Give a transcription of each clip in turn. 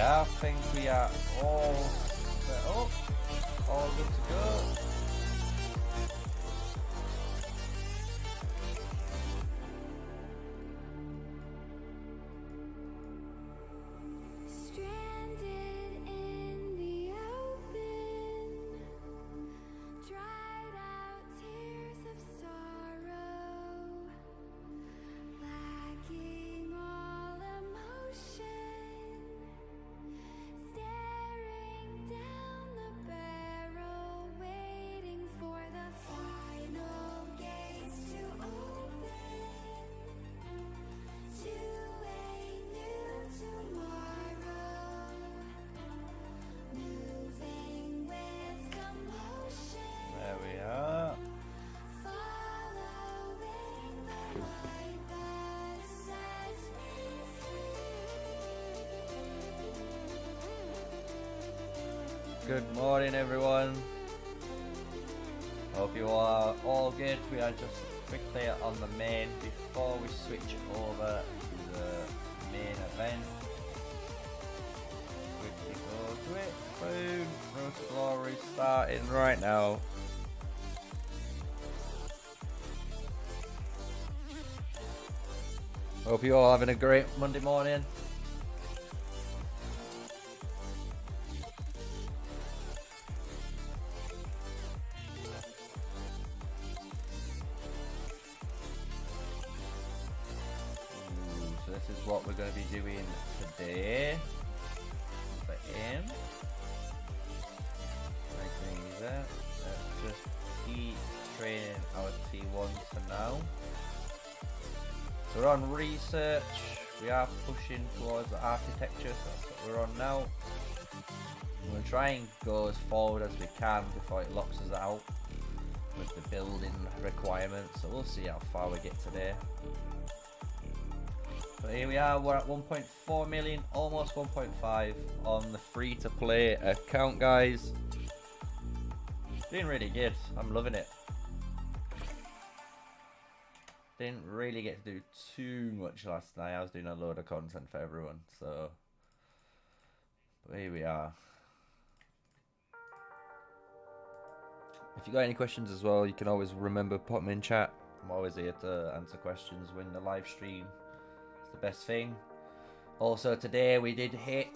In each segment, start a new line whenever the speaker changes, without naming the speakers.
I think we are all set up, all good to go. Good morning, everyone. Hope you are all good. We are just quickly on the main before we switch over to the main event. Quickly go to it. Boom. Road to Glory starting right now. Hope you all having a great Monday morning. This is what we're going to be doing today. For him. Nice and easy. Let's just keep training our T1 for now. So we're on research. We are pushing towards the architecture, so that's what we're on now. We'll try and go as forward as we can before it locks us out with the building requirements. So we'll see how far we get today. So here we are, we're at 1.4 million, almost 1.5 on the free-to-play account, guys. Doing really good, I'm loving it. Didn't really get to do too much last night, I was doing a load of content for everyone, so... But here we are. If you got any questions as well, you can always remember, put them in chat. I'm always here to answer questions when the live stream. The best thing. Also today we did hit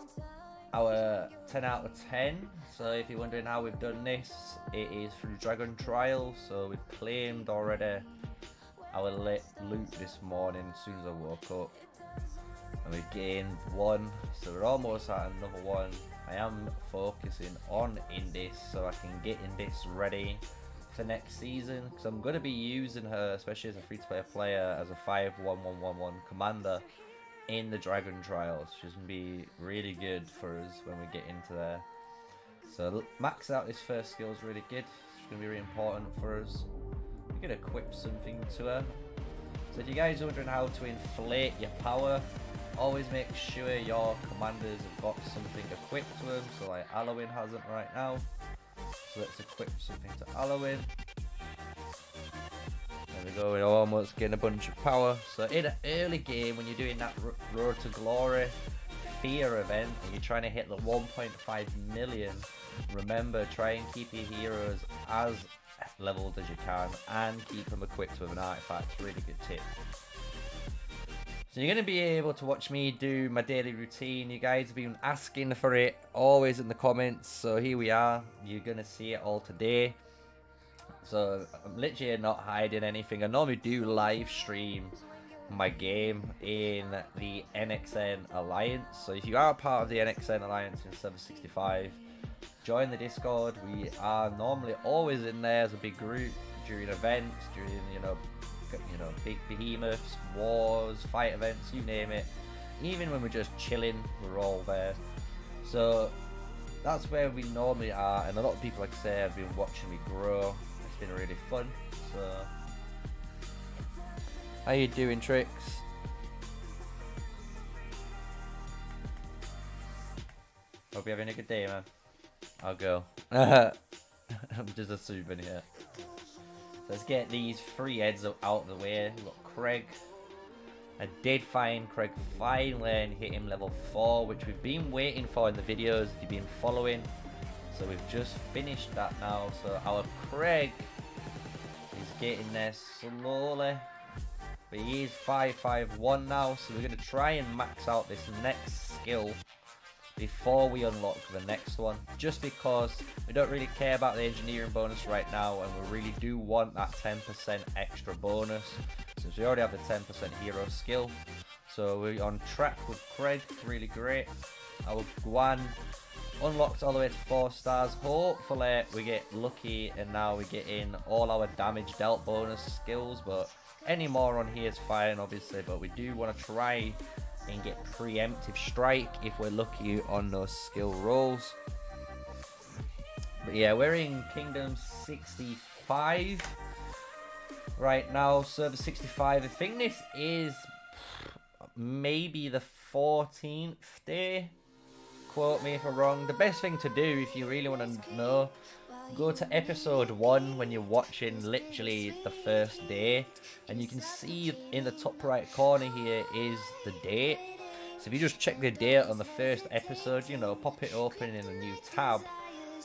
our 10 out of 10, so if you're wondering how we've done this, it is through Dragon Trial. So we've claimed already our loot this morning as soon as I woke up, and we gained one, so we're almost at another one. I am focusing on Indis so I can get Indis ready for next season, because I'm going to be using her, especially as a free-to-play player, as a 5-1-1-1-1 commander in the Dragon Trials. She's going to be really good for us when we get into there. So max out this first skill is really good. It's going to be really important for us. We can equip something to her. So if you guys are wondering how to inflate your power, always make sure your commanders have got something equipped to them. So like Halloween hasn't right now. So let's equip something to Halloween. There we go, we're almost getting a bunch of power. So in an early game, when you're doing that Road to Glory fear event and you're trying to hit the 1.5 million, remember, try and keep your heroes as leveled as you can and keep them equipped with an artifact. Really good tip. So you're going to be able to watch me do my daily routine. You guys have been asking for it always in the comments. So here we are. You're going to see it all today. So I'm literally not hiding anything. I normally do live stream my game in the NXN Alliance. So if you are part of the NXN Alliance in 765, join the Discord. We are normally always in there as a big group during events, during, you know, big behemoths, wars, fight events, you name it. Even when we're just chilling, we're all there. So that's where we normally are, and a lot of people, like I say, have been watching me grow. It's been really fun. So how you doing, Trix? Hope you're having a good day, man. I'll go. I'm just a souvenir. Let's get these 3 heads out of the way. We've got Craig, I did find Craig finally and hit him level 4, which we've been waiting for in the videos if you've been following. So we've just finished that now. So our Craig is getting there slowly. But he is 551 now, so we're going to try and max out this next skill before we unlock the next one. Just because we don't really care about the engineering bonus right now, and we really do want that 10% extra bonus, since we already have the 10% hero skill. So we're on track with Craig, really great. Our Guan unlocked all the way to 4 stars. Hopefully we get lucky and now we get in all our damage dealt bonus skills, but any more on here is fine obviously, but we do want to try and get preemptive strike if we're lucky on those skill rolls. But yeah, we're in Kingdom 65 right now, server 65. I think this is maybe the 14th day, quote me if I'm wrong. The best thing to do if you really want to know, go to episode 1 when you're watching literally the first day, and you can see in the top right corner here is the date. So if you just check the date on the first episode, you know, pop it open in a new tab,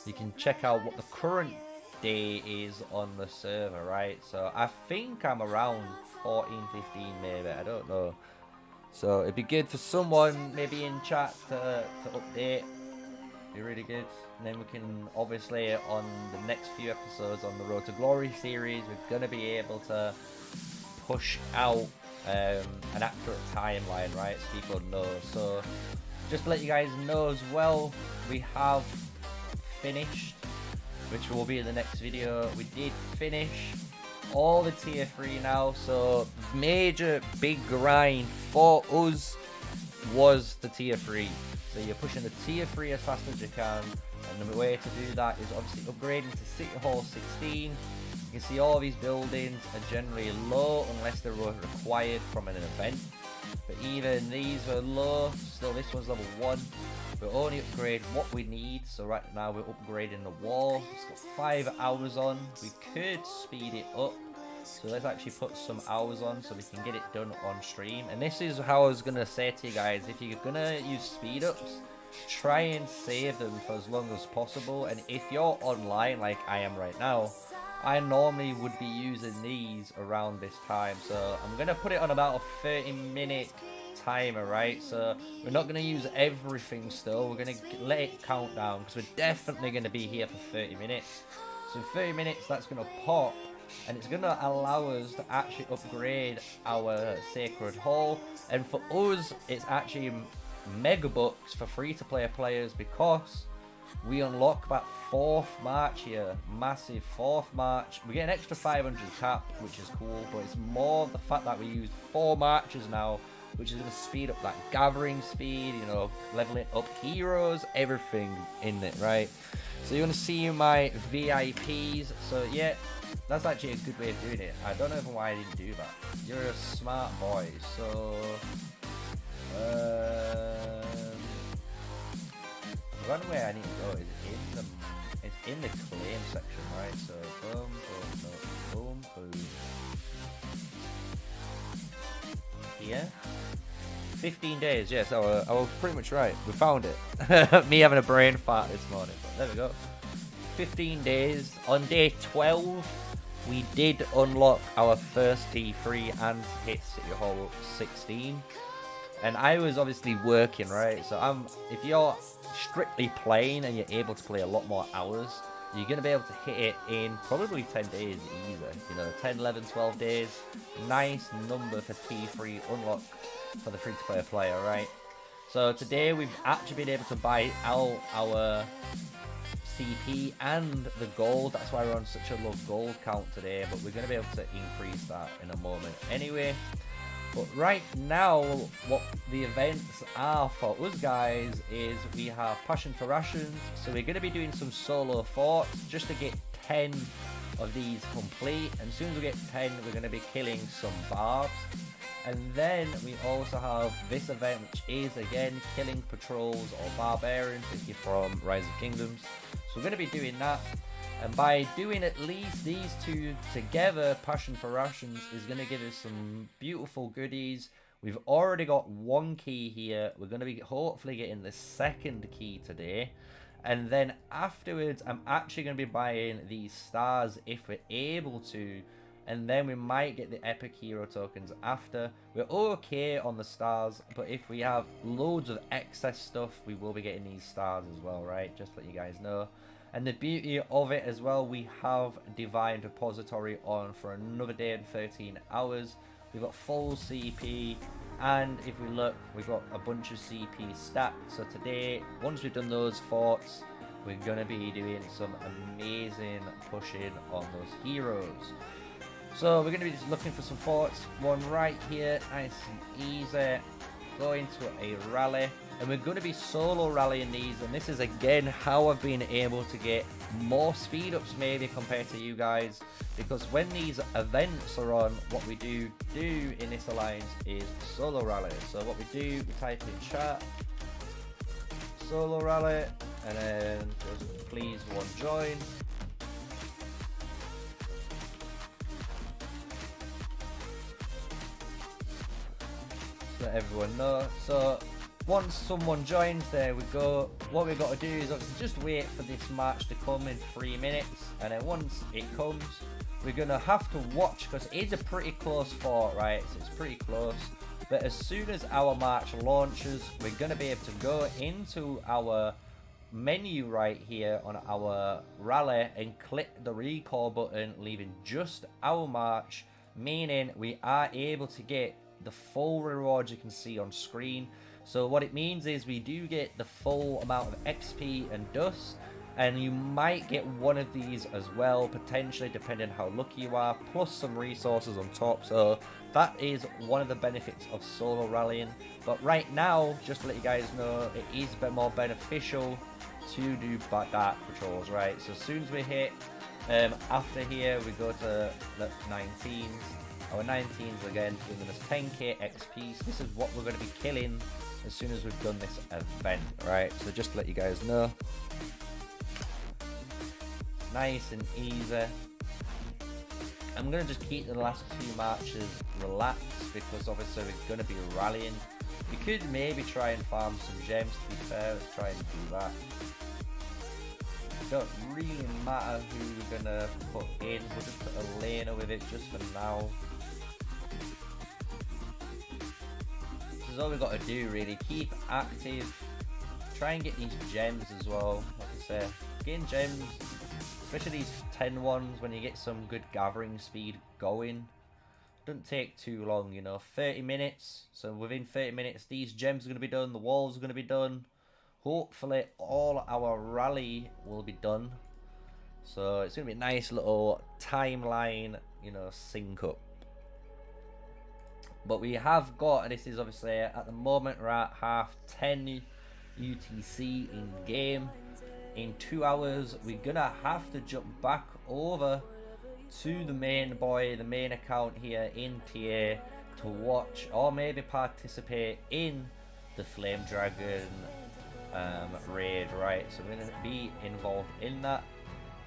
you can check out what the current day is on the server, right? So I think I'm around 14, 15 maybe, I don't know. So it'd be good for someone maybe in chat to update. Be really good. And then we can obviously on the next few episodes on the Road to Glory series, we're going to be able to push out an accurate timeline, right, so people know. So just to let you guys know as well, we have finished, which will be in the next video. We did finish all the tier 3 now, so major big grind for us was the tier 3. So you're pushing the tier 3 as fast as you can, and the way to do that is obviously upgrading to City Hall 16. You can see all these buildings are generally low unless they're required from an event, but even these are low. Still, this one's level 1. We'll only upgrade what we need. So right now we're upgrading the wall. It's got 5 hours on. We could speed it up, so let's actually put some hours on so we can get it done on stream. And this is how I was going to say to you guys, if you're going to use speed ups, try and save them for as long as possible. And if you're online like I am right now, I normally would be using these around this time. So I'm going to put it on about a 30-minute timer, right? So we're not going to use everything still. We're going to let it count down because we're definitely going to be here for 30 minutes. So in 30 minutes, that's going to pop. And it's going to allow us to actually upgrade our Sacred Hall. And for us, it's actually mega bucks for free-to-play players because we unlock that 4th march here. Massive 4th march. We get an extra 500 cap, which is cool. But it's more the fact that we use 4 marches now, which is going to speed up that gathering speed, you know, leveling up heroes, everything in it, right? So you're going to see my VIPs. So yeah, that's actually a good way of doing it. I don't know why I didn't do that. You're a smart boy. So I forgot where I need to go. It's in the claim section, right? So boom, boom, boom, boom. Here. 15 days, yes, I was pretty much right. We found it. Me having a brain fart this morning, but there we go. 15 days. On day 12, we did unlock our first T3 and hit City Hall 16. And I was obviously working, right? So if you're strictly playing and you're able to play a lot more hours, you're going to be able to hit it in probably 10 days either. You know, 10, 11, 12 days. Nice number for T3 unlock for the free-to-play player, right? So today we've actually been able to buy out our CP and the gold. That's why we're on such a low gold count today, but we're going to be able to increase that in a moment anyway. But right now, what the events are for us guys is we have Passion for Rations. So we're going to be doing some solo forts just to get 10 of these complete. And as soon as we get 10, we're going to be killing some barbs. And then we also have this event, which is again killing patrols or barbarians if you're from Rise of Kingdoms. So we're going to be doing that. And by doing at least these two together, Passion for Rations is going to give us some beautiful goodies. We've already got one key here. We're going to be hopefully getting the second key today. And then afterwards, I'm actually going to be buying these stars if we're able to. And then we might get the epic hero tokens after. We're okay on the stars, but if we have loads of excess stuff, we will be getting these stars as well, right? Just to let you guys know. And the beauty of it as well, we have Divine Depository on for another day and 13 hours. We've got full CP, and if we look, we've got a bunch of CP stacked. So today, once we've done those forts, we're going to be doing some amazing pushing on those heroes. So we're going to be just looking for some forts. One right here, nice and easy. Go into a rally, and we're going to be solo rallying these, and this is again how I've been able to get more speed ups maybe compared to you guys, because when these events are on, what we do in this alliance is solo rally. So what we do, we type in chat solo rally, and then just please one join. Let everyone know. So once someone joins, there we go. What we've got to do is obviously just wait for this match to come in 3 minutes, and then once it comes, we're gonna have to watch, because it is a pretty close fort, right? So it's pretty close, but as soon as our match launches, we're gonna be able to go into our menu right here on our rally and click the recall button, leaving just our march, meaning we are able to get the full rewards you can see on screen. So what it means is we do get the full amount of XP and dust, and you might get one of these as well, potentially, depending on how lucky you are, plus some resources on top. So that is one of the benefits of solo rallying. But right now, just to let you guys know, it is a bit more beneficial to do dark patrols, right? So as soon as we hit after here, we go to the 19s. Our 19s again giving us 10k XP. So this is what we're going to be killing as soon as we've done this event, right? So just to let you guys know, nice and easy. I'm going to just keep the last 2 matches relaxed, because obviously we're going to be rallying. We could maybe try and farm some gems, to be fair. Let's try and do that. It don't really matter who we're going to put in. We'll just put a laner with it just for now. This is all we've got to do, really. Keep active. Try and get these gems as well. Like I said, getting gems, especially these 10 ones, when you get some good gathering speed going, doesn't take too long, you know. 30 minutes. So within 30 minutes, these gems are going to be done. The walls are going to be done. Hopefully, all our rally will be done. So it's going to be a nice little timeline, you know, sync up. But we have got, and this is obviously at the moment we're at half 10 UTC in game. In 2 hours, we're gonna have to jump back over to the main account here in TA to watch or maybe participate in the Flame Dragon raid, right? So we're gonna be involved in that.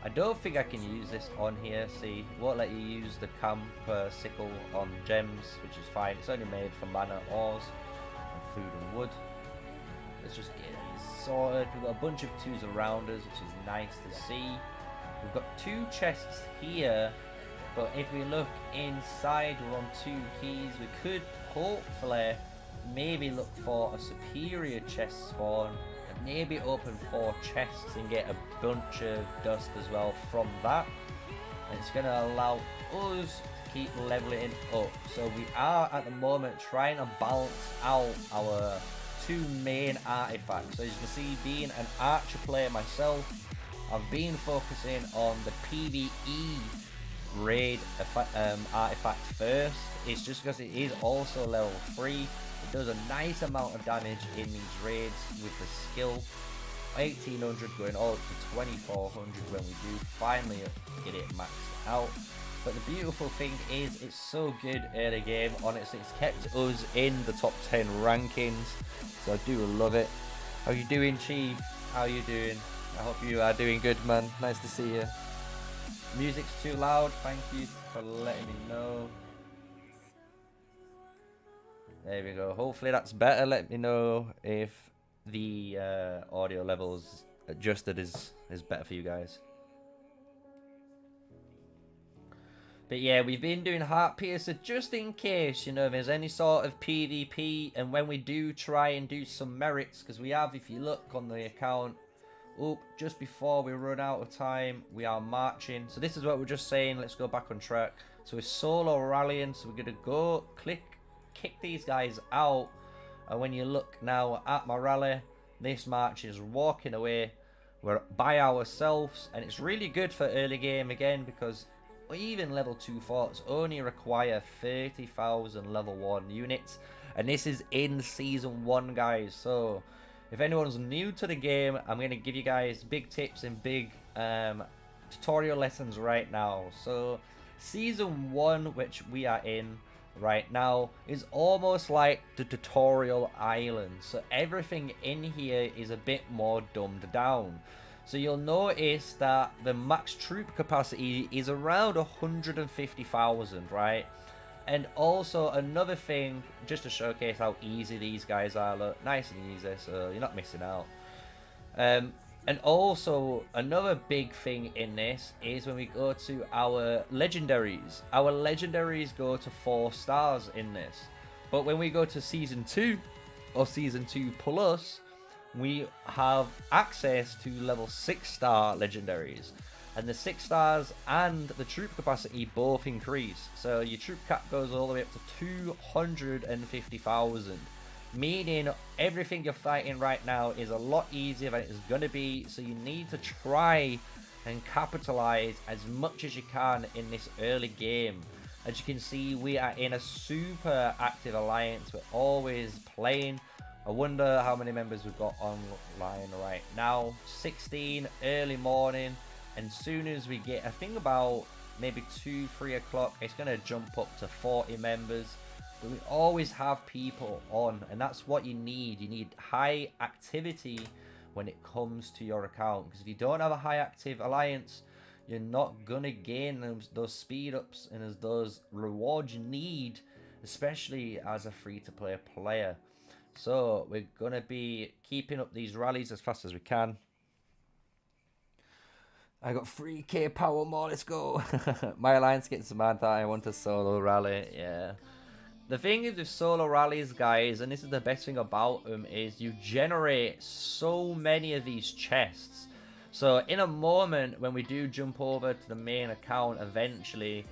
I don't think I can use this on here. See, won't let you use the camper sickle on gems, which is fine. It's only made for mana, ores, and food and wood. Let's just get it sorted. We've got a bunch of 2s around us, which is nice to see. We've got 2 chests here, but if we look inside, we're on 2 keys. We could hopefully maybe look for a superior chest spawn, and maybe open 4 chests and get a bunch of dust as well from that. And it's going to allow us to keep leveling up. So we are at the moment trying to balance out our 2 main artifacts. So as you can see, being an archer player myself, I've been focusing on the PvE raid artifact first. It's just because it is also level 3. It does a nice amount of damage in these raids with the skill. 1800 going all up to 2400 when we do finally get it maxed out. But the beautiful thing is it's so good early game. Honestly, it's kept us in the top 10 rankings. So I do love it. How you doing, Chief? How you doing? I hope you are doing good, man. Nice to see you. Music's too loud. Thank you for letting me know. There we go. Hopefully that's better. Let me know if the audio levels adjusted is better for you guys. But yeah, we've been doing Heart Piercer just in case, you know, there's any sort of PvP. And when we do try and do some merits, because we have, if you look on the account, just before we run out of time, we are marching. So this is what we're just saying. Let's go back on track. So we're solo rallying. So we're going to go kick these guys out. And when you look now at my rally, this march is walking away. We're by ourselves. And it's really good for early game again, because even level 2 forts only require 30,000 level 1 units. And this is in season 1, guys. So if anyone's new to the game, I'm going to give you guys big tips and big tutorial lessons right now. So season 1, which we are in right now, is almost like the tutorial island. So everything in here is a bit more dumbed down. So you'll notice that the max troop capacity is around 150,000, right? And also another thing, just to showcase how easy these guys are, look, nice and easy, so you're not missing out. And also another big thing in this is when we go to our legendaries. Our legendaries go to 4 stars in this. But when we go to season 2 or season 2 plus, we have access to level 6-star legendaries, and the 6 stars and the troop capacity both increase. So your troop cap goes all the way up to 250,000, meaning everything you're fighting right now is a lot easier than it's going to be. So you need to try and capitalize as much as you can in this early game. As you can see, we are in a super active alliance. We're always playing. I wonder how many members we've got online right now. 16, early morning. And soon as we get, I think about maybe 2-3 o'clock, it's going to jump up to 40 members. But we always have people on, and that's what you need. You need high activity when it comes to your account. Because if you don't have a high active alliance, you're not going to gain those speed ups and those rewards you need, especially as a free-to-play player. So we're going to be keeping up these rallies as fast as we can. I got 3k power more, let's go. My alliance gets mad that I want a solo rally, yeah. The thing is with solo rallies, guys, and this is the best thing about them, is you generate so many of these chests. So in a moment, when we do jump over to the main account eventually,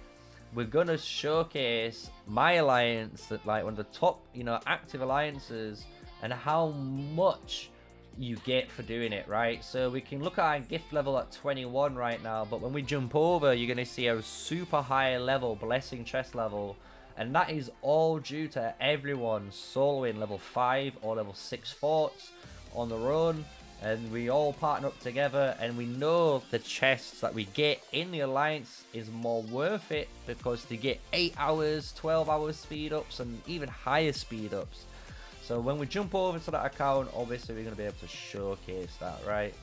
we're gonna showcase my alliance, that like one of the top, you know, active alliances, and how much you get for doing it, right? So we can look at our gift level at 21 right now, but when we jump over, you're gonna see a super high level blessing chest level, and that is all due to everyone soloing level 5 or level 6 forts on their own. And we all partner up together, and we know the chests that we get in the alliance is more worth it, because they get 8 hours, 12 hours speed ups, and even higher speed ups. So when we jump over to that account, obviously we're going to be able to showcase that, right?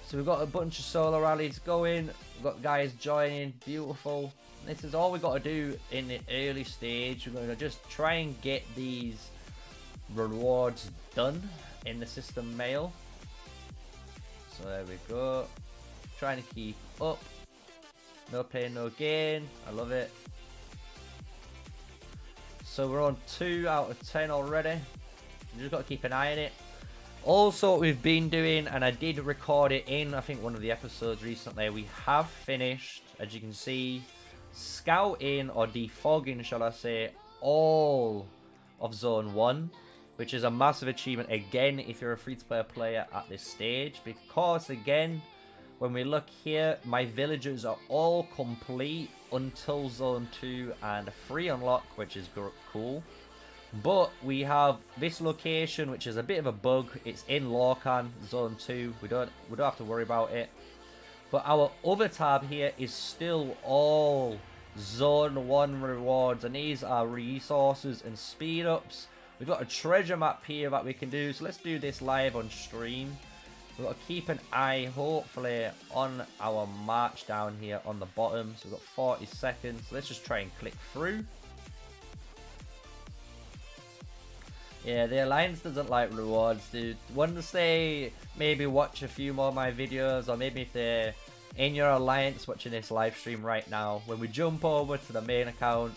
So we've got a bunch of solo rallies going, we've got guys joining, beautiful. This is all we got to do in the early stage. We're going to just try and get these rewards done in the system mail. So there we go. Trying to keep up. No pain, no gain. I love it. So we're on 2 out of 10 already. You just got to keep an eye on it. Also, what we've been doing, and I did record it in, I think, one of the episodes recently, we have finished, as you can see, scouting or defogging, shall I say, all of Zone 1. Which is a massive achievement, again, if you're a free-to-play player at this stage. Because, again, when we look here, my villagers are all complete until Zone 2 and 3 unlock, which is cool. But we have this location, which is a bit of a bug. It's in Lorcan, Zone 2. We don't have to worry about it. But our other tab here is still all Zone 1 rewards. And these are resources and speed-ups. We've got a treasure map here that we can do, so let's do this live on stream. We've got to keep an eye, hopefully, on our march down here on the bottom. So we've got 40 seconds. So let's just try and click through. Yeah, the Alliance doesn't like rewards, dude. Once they maybe watch a few more of my videos, or maybe if they're in your Alliance watching this live stream right now, when we jump over to the main account,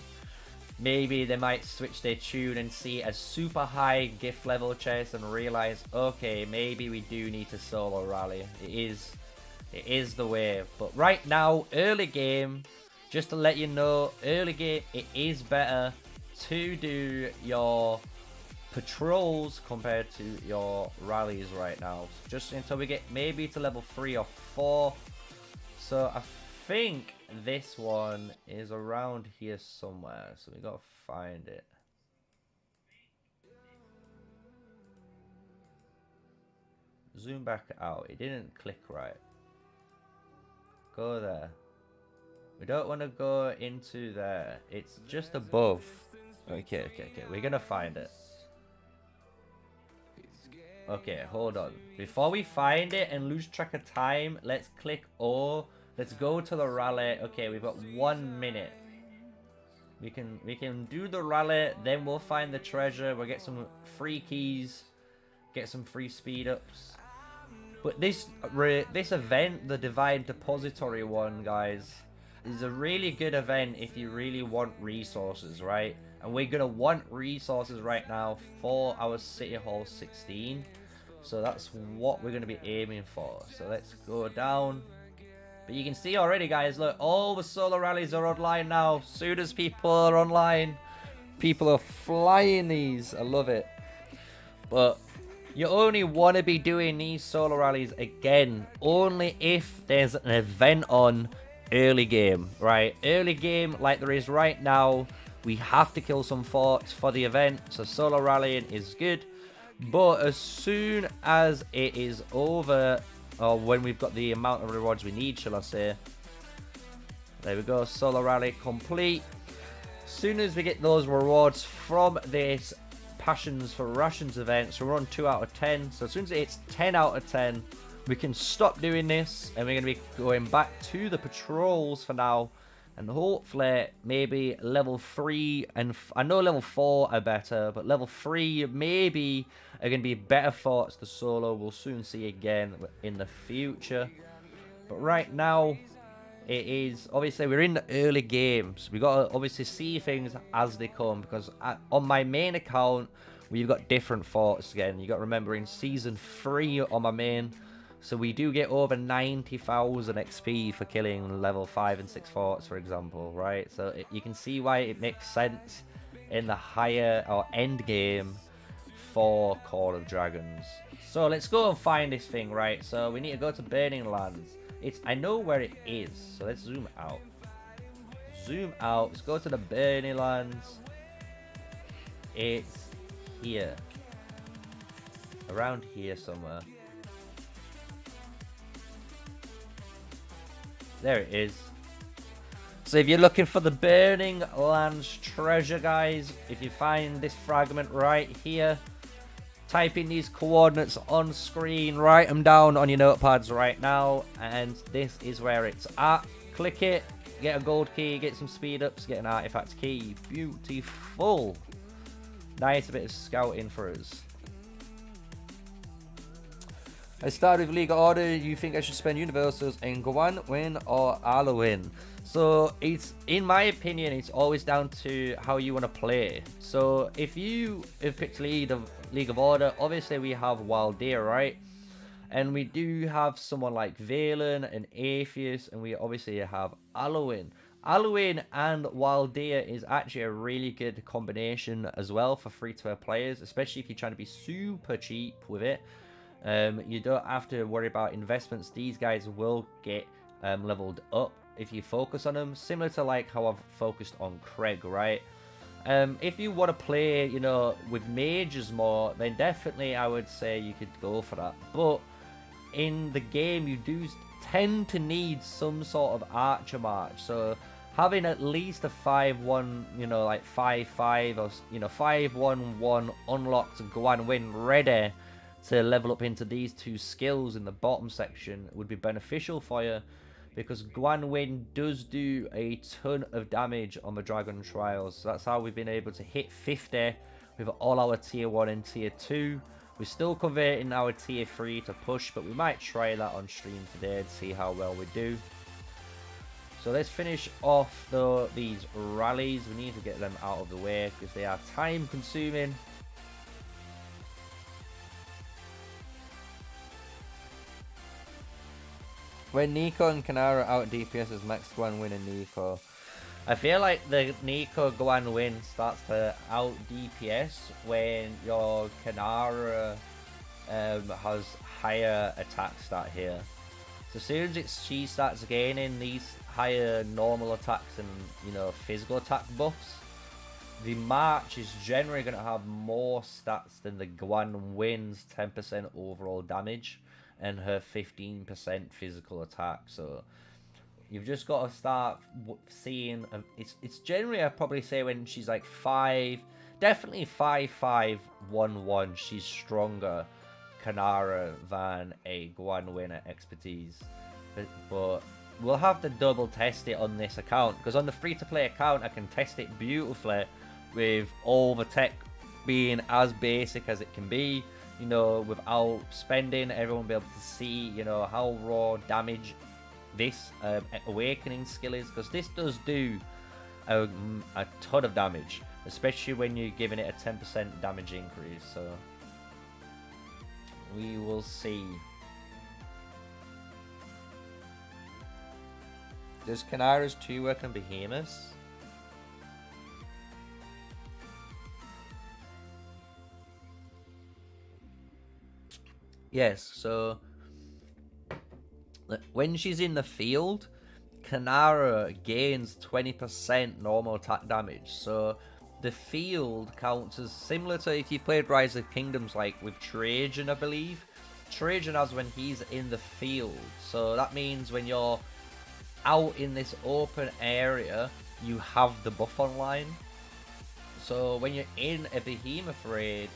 maybe they might switch their tune and see a super high gift level chest and realize, okay, maybe we do need to solo rally. It is the way. But right now, early game, just to let you know, early game, it is better to do your patrols compared to your rallies right now, just until we get maybe to level 3 or 4. So I think this one is around here somewhere, so we gotta find it. Zoom back out. It didn't click right. Go there. We don't want to go into there. It's just above. Okay. We're gonna find it. Okay, hold on. Before we find it and lose track of time, let's click O. Let's go to the rally. Okay, we've got 1 minute. We can do the rally, then we'll find the treasure. We'll get some free keys, get some free speed ups. But this event, the Divine Depository one, guys, is a really good event if you really want resources, right? And we're gonna want resources right now for our City Hall 16. So that's what we're gonna be aiming for. So let's go down. But you can see already, guys, look, all the solo rallies are online now. Soon as people are online, people are flying these. I love it. But you only want to be doing these solo rallies again only if there's an event on early game, right? Early game, like there is right now, we have to kill some forts for the event. So solo rallying is good. But as soon as it is over, or when we've got the amount of rewards we need, shall I say. There we go, solo rally complete. As soon as we get those rewards from this Passions for Rations event, so we're on 2 out of 10. So as soon as it's 10 out of 10, we can stop doing this, and we're going to be going back to the patrols for now. And hopefully, maybe level 3, and I know level 4 are better, but level 3 maybe are going to be better forts to solo. We'll soon see again in the future. But right now, it is, obviously, we're in the early games. We got to obviously see things as they come, because on my main account, we've got different forts again. You got to remember, in Season 3 on my main, so we do get over 90,000 XP for killing level 5 and 6 forts, for example, right? So you can see why it makes sense in the higher or end game for Call of Dragons. So let's go and find this thing, right? So we need to go to Burning Lands. I know where it is, so let's zoom out. Zoom out. Let's go to the Burning Lands. It's here. Around here somewhere. There it is. So if you're looking for the Burning Lands treasure, guys, if you find this fragment right here, type in these coordinates on screen, write them down on your notepads right now, and this is where it's at. Click it, get a gold key, get some speed ups, get an artifact key. Beautiful. Nice bit of scouting for us. I started with League Order. You think I should spend Universals in Gwanwyn or Alwyn? So it's, in my opinion, it's always down to how you want to play. So if you have picked League of Order, obviously we have Waldea, right? And we do have someone like Valen and Atheist, and we obviously have Alwyn. Alwyn and Waldea is actually a really good combination as well for free-to-play players, especially if you're trying to be super cheap with it. You don't have to worry about investments. These guys will get leveled up if you focus on them, similar to like how I've focused on Craig, right? If you want to play, you know, with mages more, then definitely I would say you could go for that. But in the game, you do tend to need some sort of archer march. So having at least a 5-1, you know, like 5-5 or, you know, 5-1-1 unlocked Gwanwyn ready to level up into these two skills in the bottom section would be beneficial for you, because Gwanwyn does do a ton of damage on the Dragon Trials. So that's how we've been able to hit 50 with all our tier 1 and tier 2. We're still converting our tier 3 to push, but we might try that on stream today to see how well we do. So let's finish off these rallies. We need to get them out of the way because they are time consuming. When Nico and Kanara out DPS as max Guan win and Nico. I feel like the Nico Guan win starts to out DPS when your Kanara has higher attack stat here. So as soon as she starts gaining these higher normal attacks and, you know, physical attack buffs, the March is generally going to have more stats than the Guan Win's 10% overall damage and her 15% physical attack. So you've just got to start seeing, it's generally, I'd probably say when she's like 5, definitely 5-5-1-1, she's stronger Kanara than a Guan Winner expertise. But we'll have to double test it on this account, because on the free-to-play account I can test it beautifully with all the tech being as basic as it can be, you know, without spending. Everyone will be able to see, you know, how raw damage this awakening skill is, because this does do a ton of damage, especially when you're giving it a 10% damage increase. So we will see. Does Kanara's 2 work on Behemoths? Yes, so when she's in the field, Kanara gains 20% normal attack damage. So the field counts as similar to if you've played Rise of Kingdoms, like with Trajan, I believe. Trajan has when he's in the field. So that means when you're out in this open area, you have the buff online. So when you're in a Behemoth raid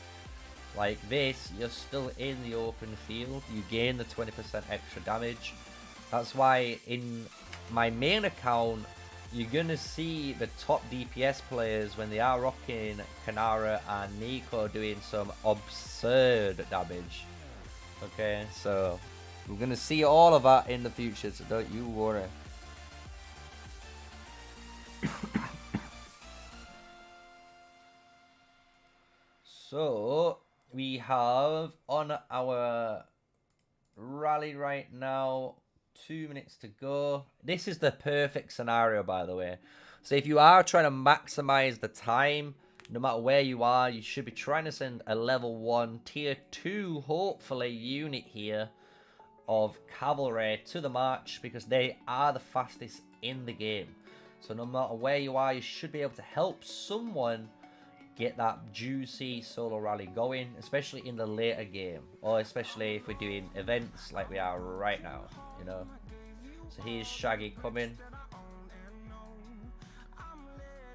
like this, you're still in the open field, you gain the 20% extra damage. That's why in my main account, you're gonna see the top DPS players when they are rocking Kanara and Nico doing some absurd damage. Okay, so we're gonna see all of that in the future, so don't you worry. So we have on our rally right now 2 minutes to go. This is the perfect scenario, by the way. So if you are trying to maximize the time, no matter where you are, you should be trying to send a level 1 tier 2 hopefully unit here of cavalry to the march, because they are the fastest in the game. So no matter where you are, you should be able to help someone get that juicy solo rally going, especially in the later game, or especially if we're doing events like we are right now, you know. So here's Shaggy coming,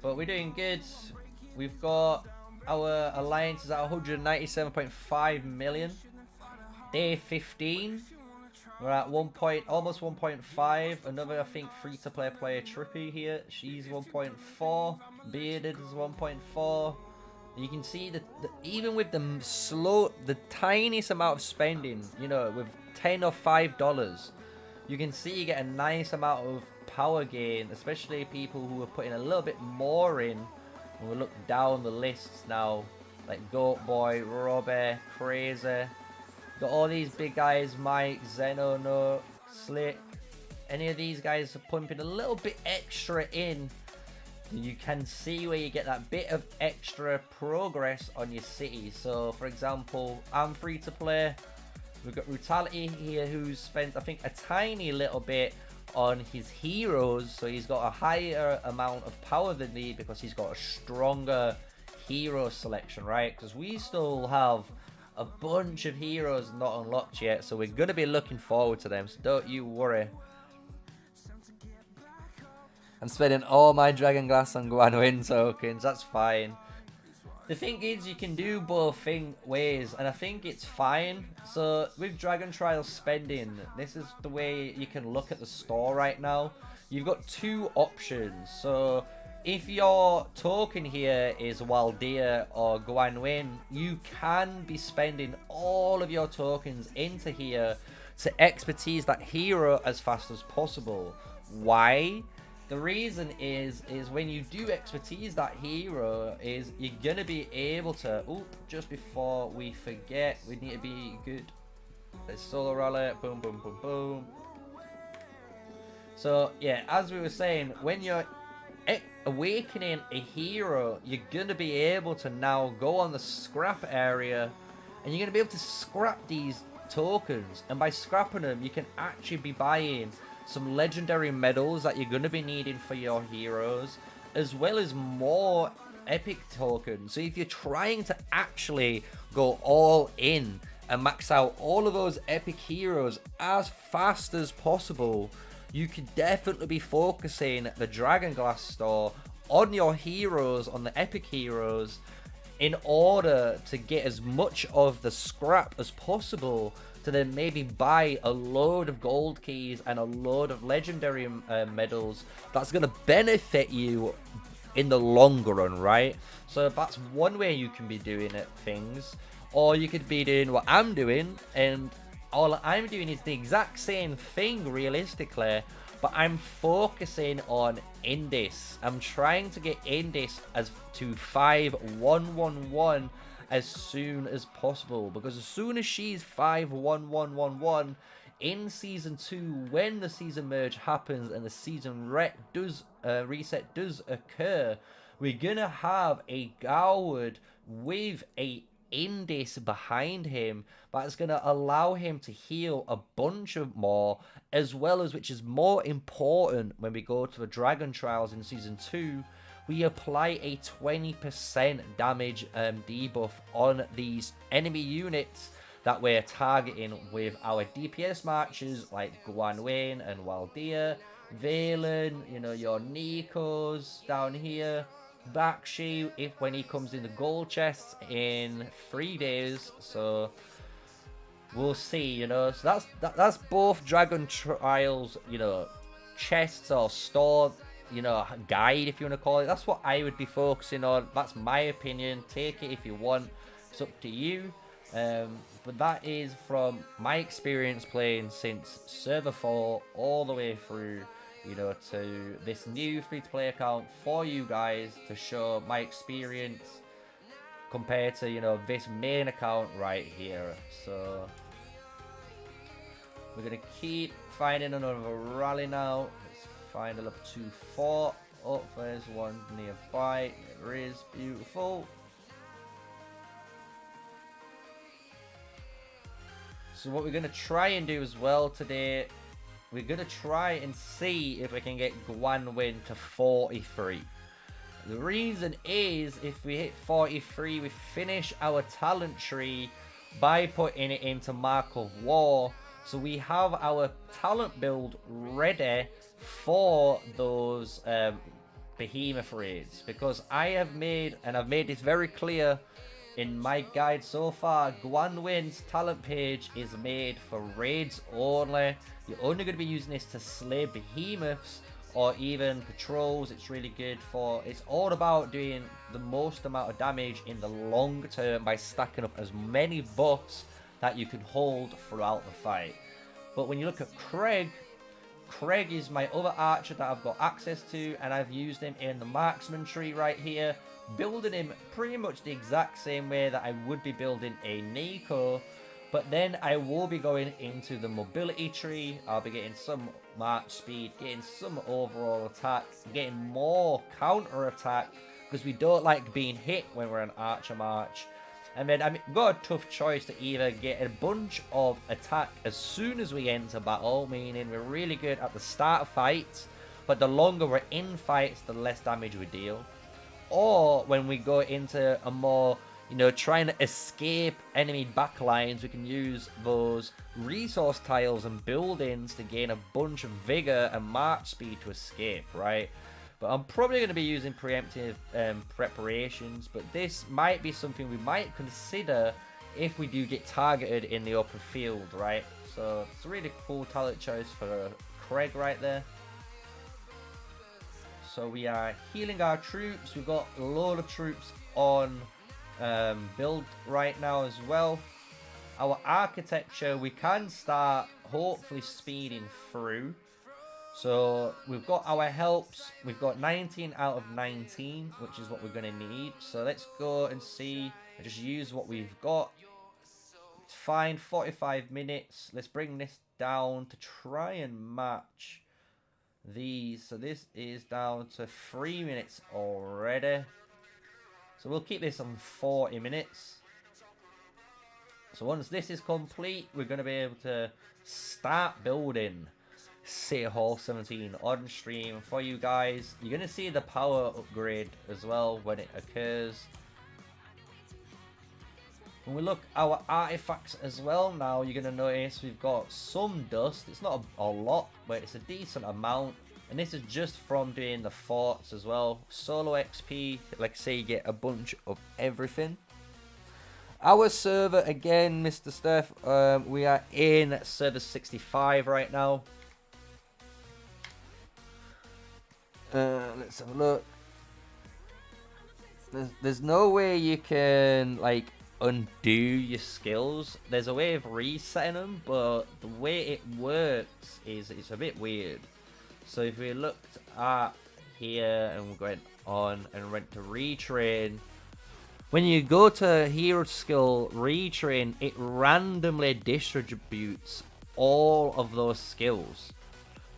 but we're doing good. We've got our alliance is at 197.5 million. Day 15, we're at almost 1.5. Another, I think, free-to-play player Trippy here, she's 1.4. Bearded is 1.4. You can see that even with the tiniest amount of spending, you know, with $10 or $5, you can see you get a nice amount of power gain, especially people who are putting a little bit more in. When we look down the lists now, like Goat Boy, Robbie, Crazy, got all these big guys, Mike, Zeno, No, Slick. Any of these guys are pumping a little bit extra in. You can see where you get that bit of extra progress on your city. So for example, I'm free to play. We've got Brutality here, who's spent, I think, a tiny little bit on his heroes. So he's got a higher amount of power than me because he's got a stronger hero selection, right? Because we still have a bunch of heroes not unlocked yet, so we're going to be looking forward to them, so don't you worry. I'm spending all my Dragon Glass on Guan Win tokens, that's fine. The thing is, you can do both ways, and I think it's fine. So with Dragon Trial spending, this is the way you can look at the store right now. You've got 2 options. So if your token here is Waldia or Guanwin, you can be spending all of your tokens into here to expertise that hero as fast as possible. Why? The reason is when you do expertise that hero, is you're gonna be able to. Oh, just before we forget, we need to be good. Let's solo roll it. Boom, boom, boom, boom. So yeah, as we were saying, when you're awakening a hero, you're gonna be able to now go on the scrap area, and you're gonna be able to scrap these tokens. And by scrapping them, you can actually be buying some legendary medals that you're going to be needing for your heroes, as well as more epic tokens. So if you're trying to actually go all in and max out all of those epic heroes as fast as possible, you could definitely be focusing the Dragon Glass store on your heroes, on the epic heroes, in order to get as much of the scrap as possible, to then maybe buy a load of gold keys and a load of legendary medals that's going to benefit you in the long run, right? So that's one way you can be doing it, things. Or you could be doing what I'm doing, and all I'm doing is the exact same thing realistically, but I'm focusing on Indis. I'm trying to get Indis as to 5111 as soon as possible, because as soon as she's 51111 in season 2, when the season merge happens and the season reset does occur, we're gonna have a Goward with a Indis behind him that's gonna allow him to heal a bunch of more, as well as, which is more important when we go to the Dragon Trials in season 2, we apply a 20% damage debuff on these enemy units that we're targeting with our DPS marchers like Guanwin and Waldia, Valen, you know, your Nikos down here, Bakshi, when he comes in the gold chests in 3 days. So we'll see, you know. So that's both Dragon Trials, you know, chests or store, you know, guide, if you want to call it. That's what I would be focusing on. That's my opinion. Take it if you want. It's up to you. But that is from my experience playing since server 4 all the way through, you know, to this new free-to-play account for you guys, to show my experience compared to, you know, this main account right here. So we're gonna keep finding another rally now. Let's find a level 2 fort. Oh, there's one nearby. There is. Beautiful. So what we're going to try and do as well today, we're going to try and see if we can get Guanwin to 43. The reason is, if we hit 43, we finish our talent tree by putting it into Mark of War. So we have our talent build ready for those behemoth raids. Because I have made, and I've made this very clear in my guide so far, Guanwin's talent page is made for raids only. You're only going to be using this to slay behemoths or even patrols. It's really good for, it's all about doing the most amount of damage in the long term by stacking up as many buffs that you can hold throughout the fight. But when you look at Craig is my other archer that I've got access to, and I've used him in the marksman tree right here, building him pretty much the exact same way that I would be building a Nico. But then I will be going into the mobility tree. I'll be getting some march speed, getting some overall attack, getting more counter attack, because we don't like being hit when we're an archer march. And then I've got a tough choice to either get a bunch of attack as soon as we enter battle, meaning we're really good at the start of fights, but the longer we're in fights, the less damage we deal. Or when we go into a more, you know, trying to escape enemy backlines, we can use those resource tiles and buildings to gain a bunch of vigor and march speed to escape, right? But I'm probably going to be using preemptive preparations, but this might be something we might consider if we do get targeted in the open field, right? So it's a really cool talent choice for Craig right there. So we are healing our troops. We've got a load of troops on build right now as well. Our architecture, we can start hopefully speeding through. So we've got our helps. We've got 19 out of 19, which is what we're going to need. So let's go and see and just use what we've got. It's fine, 45 minutes. Let's bring this down to try and match these. So this is down to 3 minutes already. So we'll keep this on 40 minutes. So once this is complete, we're going to be able to start building CH17 on stream for you guys. You're going to see the power upgrade as well when it occurs. When we look at our artifacts as well now, you're going to notice we've got some dust. It's not a lot, but it's a decent amount. And this is just from doing the forts as well. Solo XP, like I say, you get a bunch of everything. Our server, again, Mr. Steph, we are in server 65 right now. Let's have a look. There's no way you can, like, undo your skills. There's a way of resetting them, but the way it works is it's a bit weird. So if we looked at here and we're going on and went to retrain, when you go to hero skill retrain, it randomly distributes all of those skills.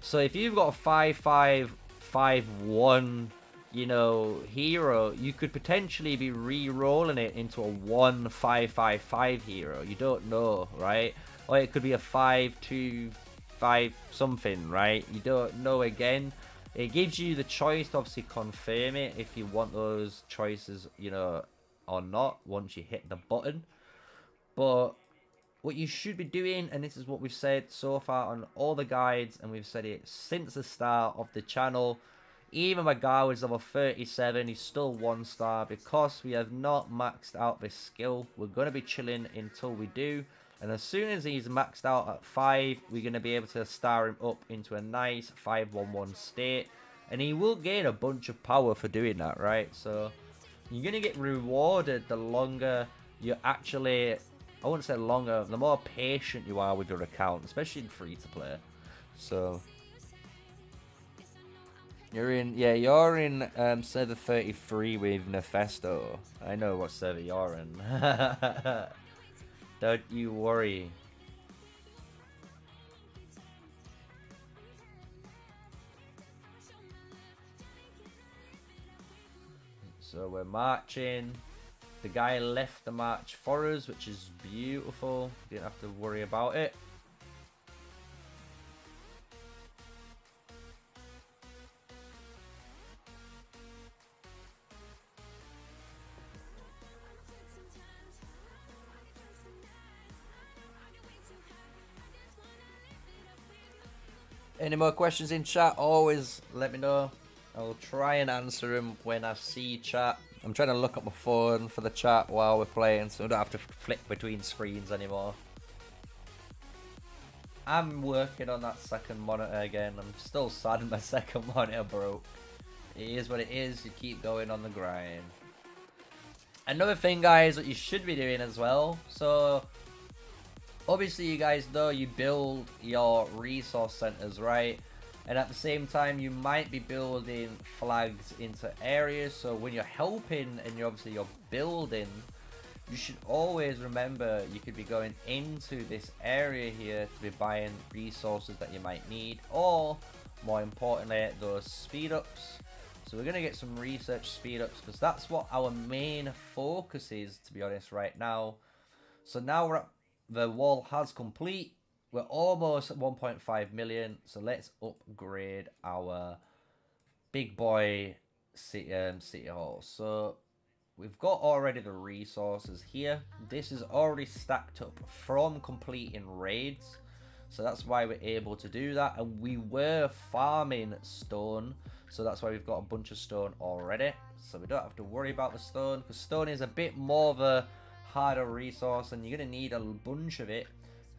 So if you've got a 5-5-5-1, you know, hero, you could potentially be re-rolling it into a 1-5-5-5 hero. You don't know, right? Or it could be a 5-2-5 something, right? You don't know again. It gives you the choice to obviously confirm it if you want those choices, you know, or not once you hit the button. But what you should be doing, and this is what we've said so far on all the guides, and we've said it since the start of the channel, even my guy was level 37, he's still 1 star because we have not maxed out this skill. We're going to be chilling until we do, and as soon as he's maxed out at 5, we're going to be able to star him up into a nice 5-1-1 state, and he will gain a bunch of power for doing that, right? So you're going to get rewarded the longer you actually, I wouldn't say longer, the more patient you are with your account, especially in free-to-play. So you're in, yeah, you're in server 33 with Nefesto. I know what server you're in. Don't you worry. So we're marching. The guy left the march for us, which is beautiful. Didn't have to worry about it. Any more questions in chat? Always let me know. I'll try and answer them when I see chat. I'm trying to look up my phone for the chat while we're playing, so I don't have to flick between screens anymore. I'm working on that second monitor again. I'm still sad my second monitor broke. It is what it is. You keep going on the grind. Another thing, guys, that you should be doing as well. So obviously you guys know you build your resource centers, right? And at the same time you might be building flags into areas. So when you're helping and you're building, you should always remember you could be going into this area here to be buying resources that you might need, or more importantly, those speed ups. So we're going to get some research speed ups because that's what our main focus is, to be honest, right now. So now we're at, the wall has complete. We're almost at 1.5 million. So let's upgrade our big boy city hall. So we've got already the resources here. This is already stacked up from completing raids. So that's why we're able to do that. And we were farming stone. So that's why we've got a bunch of stone already. So we don't have to worry about the stone, because stone is a bit more of a harder resource and you're going to need a bunch of it.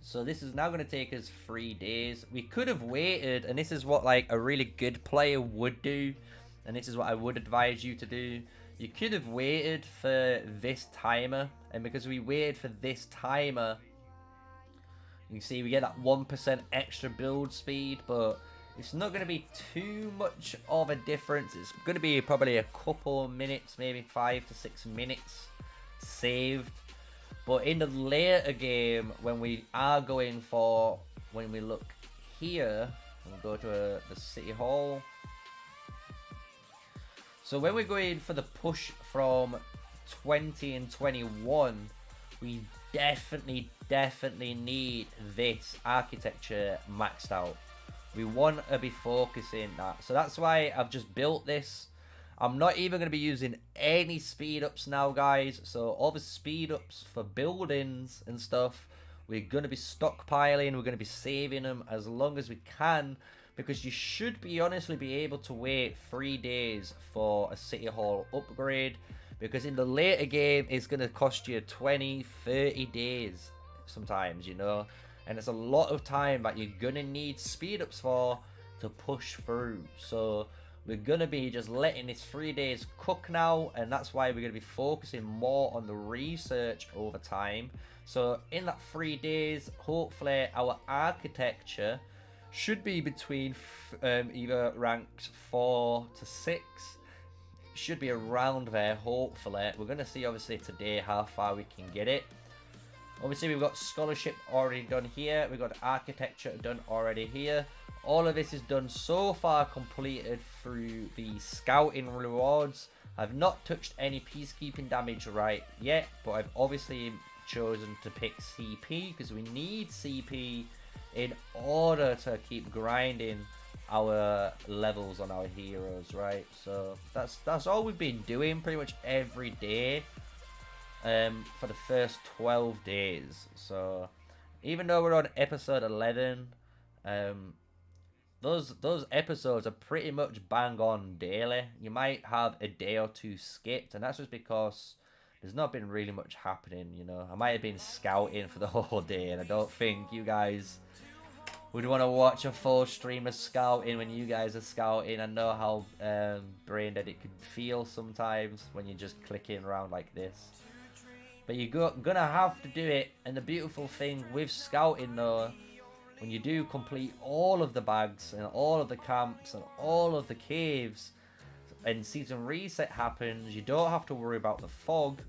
So this is now going to take us 3 days. We could have waited, and this is what like a really good player would do. and this is what I would advise you to do. You could have waited for this timer, and because we waited for this timer, you can see we get that 1% extra build speed, but it's not going to be too much of a difference. It's going to be probably a couple minutes, maybe 5 to 6 minutes saved. But in the later game, when we are going for, when we look here, we'll go to the City Hall. So when we're going for the push from 20 and 21, we definitely need this architecture maxed out. We want to be focusing that. So that's why I've just built this. I'm not even going to be using any speed ups now, guys. So all the speed ups for buildings and stuff, we're going to be stockpiling. We're going to be saving them as long as we can, because you should be honestly be able to wait 3 days for a City Hall upgrade, because in the later game it's going to cost you 20-30 days sometimes, you know, and it's a lot of time that you're going to need speed ups for to push through. So we're going to be just letting this 3 days cook now, and that's why we're going to be focusing more on the research over time. So in that 3 days, hopefully our architecture should be between either ranks 4 to 6. Should be around there, hopefully. We're going to see obviously today how far we can get it. Obviously we've got scholarship already done here. We've got architecture done already here. All of this is done so far, completed through the scouting rewards. I've not touched any peacekeeping damage right yet, but I've obviously chosen to pick CP because we need CP in order to keep grinding our levels on our heroes, right? So that's all we've been doing pretty much every day for the first 12 days. So even though we're on episode 11, those episodes are pretty much bang on daily. You might have a day or two skipped, and that's just because there's not been really much happening, you know. I might have been scouting for the whole day, and I don't think you guys would want to watch a full stream of scouting when you guys are scouting. I know how brain dead it could feel sometimes when you're just clicking around like this. But you're gonna have to do it, and the beautiful thing with scouting though, when you do complete all of the bags and all of the camps and all of the caves, and season reset happens, you don't have to worry about the fog,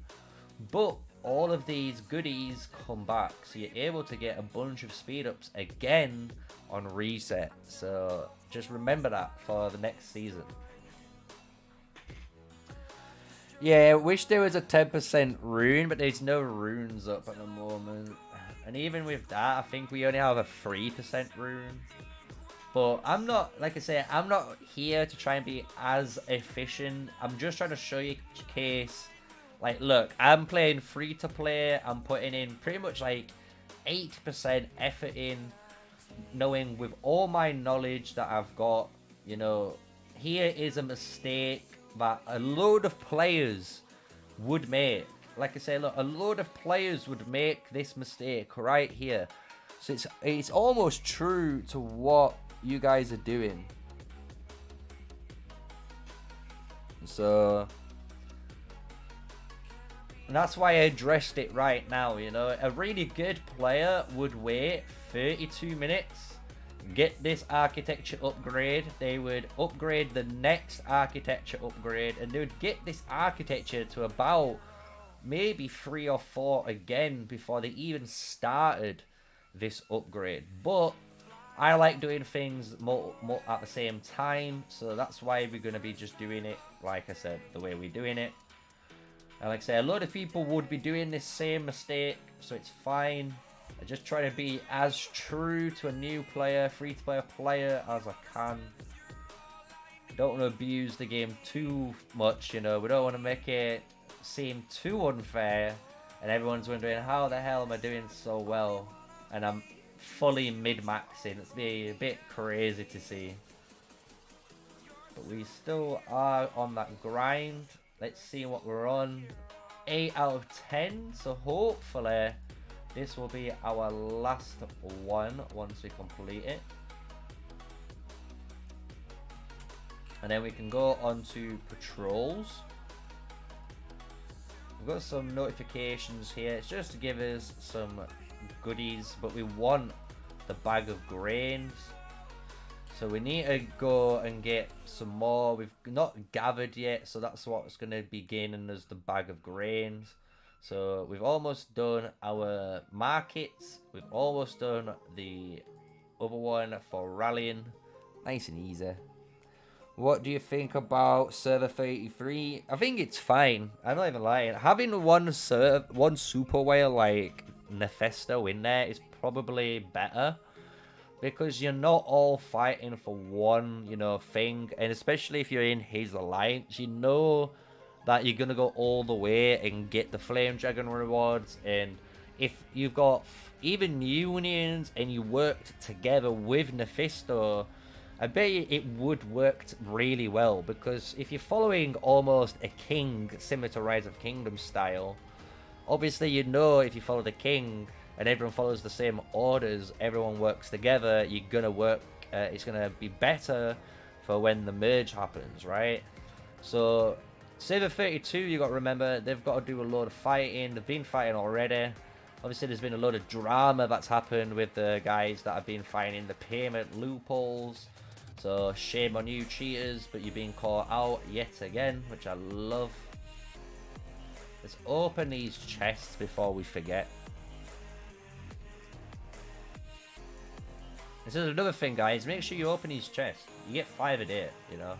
but all of these goodies come back, so you're able to get a bunch of speed ups again on reset. So just remember that for the next season. Yeah, I wish there was a 10% rune, but there's no runes up at the moment. And even with that, I think we only have a 3% rune. But I'm not, like I say, I'm not here to try and be as efficient. I'm just trying to show you a case. Like, look, I'm playing free to play. I'm putting in pretty much like 80% effort in, knowing with all my knowledge that I've got, you know, here is a mistake that a load of players would make. Like I say, look, a load of players would make this mistake right here. So it's almost true to what you guys are doing. So that's why I addressed it right now, you know. A really good player would wait 32 minutes, get this architecture upgrade, they would upgrade the next architecture upgrade, and they would get this architecture to about maybe 3 or 4 again before they even started this upgrade. But I like doing things more at the same time, so that's why we're going to be just doing it, like I said, the way we're doing it. And like I say, a lot of people would be doing this same mistake, so it's fine. I just try to be as true to a new player, free-to-play player as I can. Don't want to abuse the game too much, you know. We don't want to make it seem too unfair, and everyone's wondering how the hell am I doing so well, and I'm fully mid-maxing. It's be a bit crazy to see, but we still are on that grind. Let's see what we're on. 8 out of 10, so hopefully this will be our last one once we complete it. And then we can go on to patrols. We've got some notifications here. It's just to give us some goodies, but we want the bag of grains. So we need to go and get some more. We've not gathered yet, so that's what's going to be gaining us the bag of grains. So we've almost done our markets. We've almost done the other one for rallying. Nice and easy. What do you think about server 33? I think it's fine. I'm not even lying. Having one super whale like Nephesto in there is probably better, because you're not all fighting for one, you know, thing. And especially if you're in his alliance, you know that you're gonna go all the way and get the Flame Dragon rewards. And if you've got even unions and you worked together with Nephesto, I bet you it would work really well, because if you're following almost a king, similar to Rise of Kingdom style, obviously you know if you follow the king and everyone follows the same orders, everyone works together, you're gonna work, it's gonna be better for when the merge happens, right? So Server 32, you got to remember, they've got to do a load of fighting. They've been fighting already. Obviously, there's been a lot of drama that's happened with the guys that have been finding the payment loopholes. So, shame on you, cheaters, but you're being caught out yet again, which I love. Let's open these chests before we forget. This is another thing, guys. Make sure you open these chests. You get 5 a day, you know.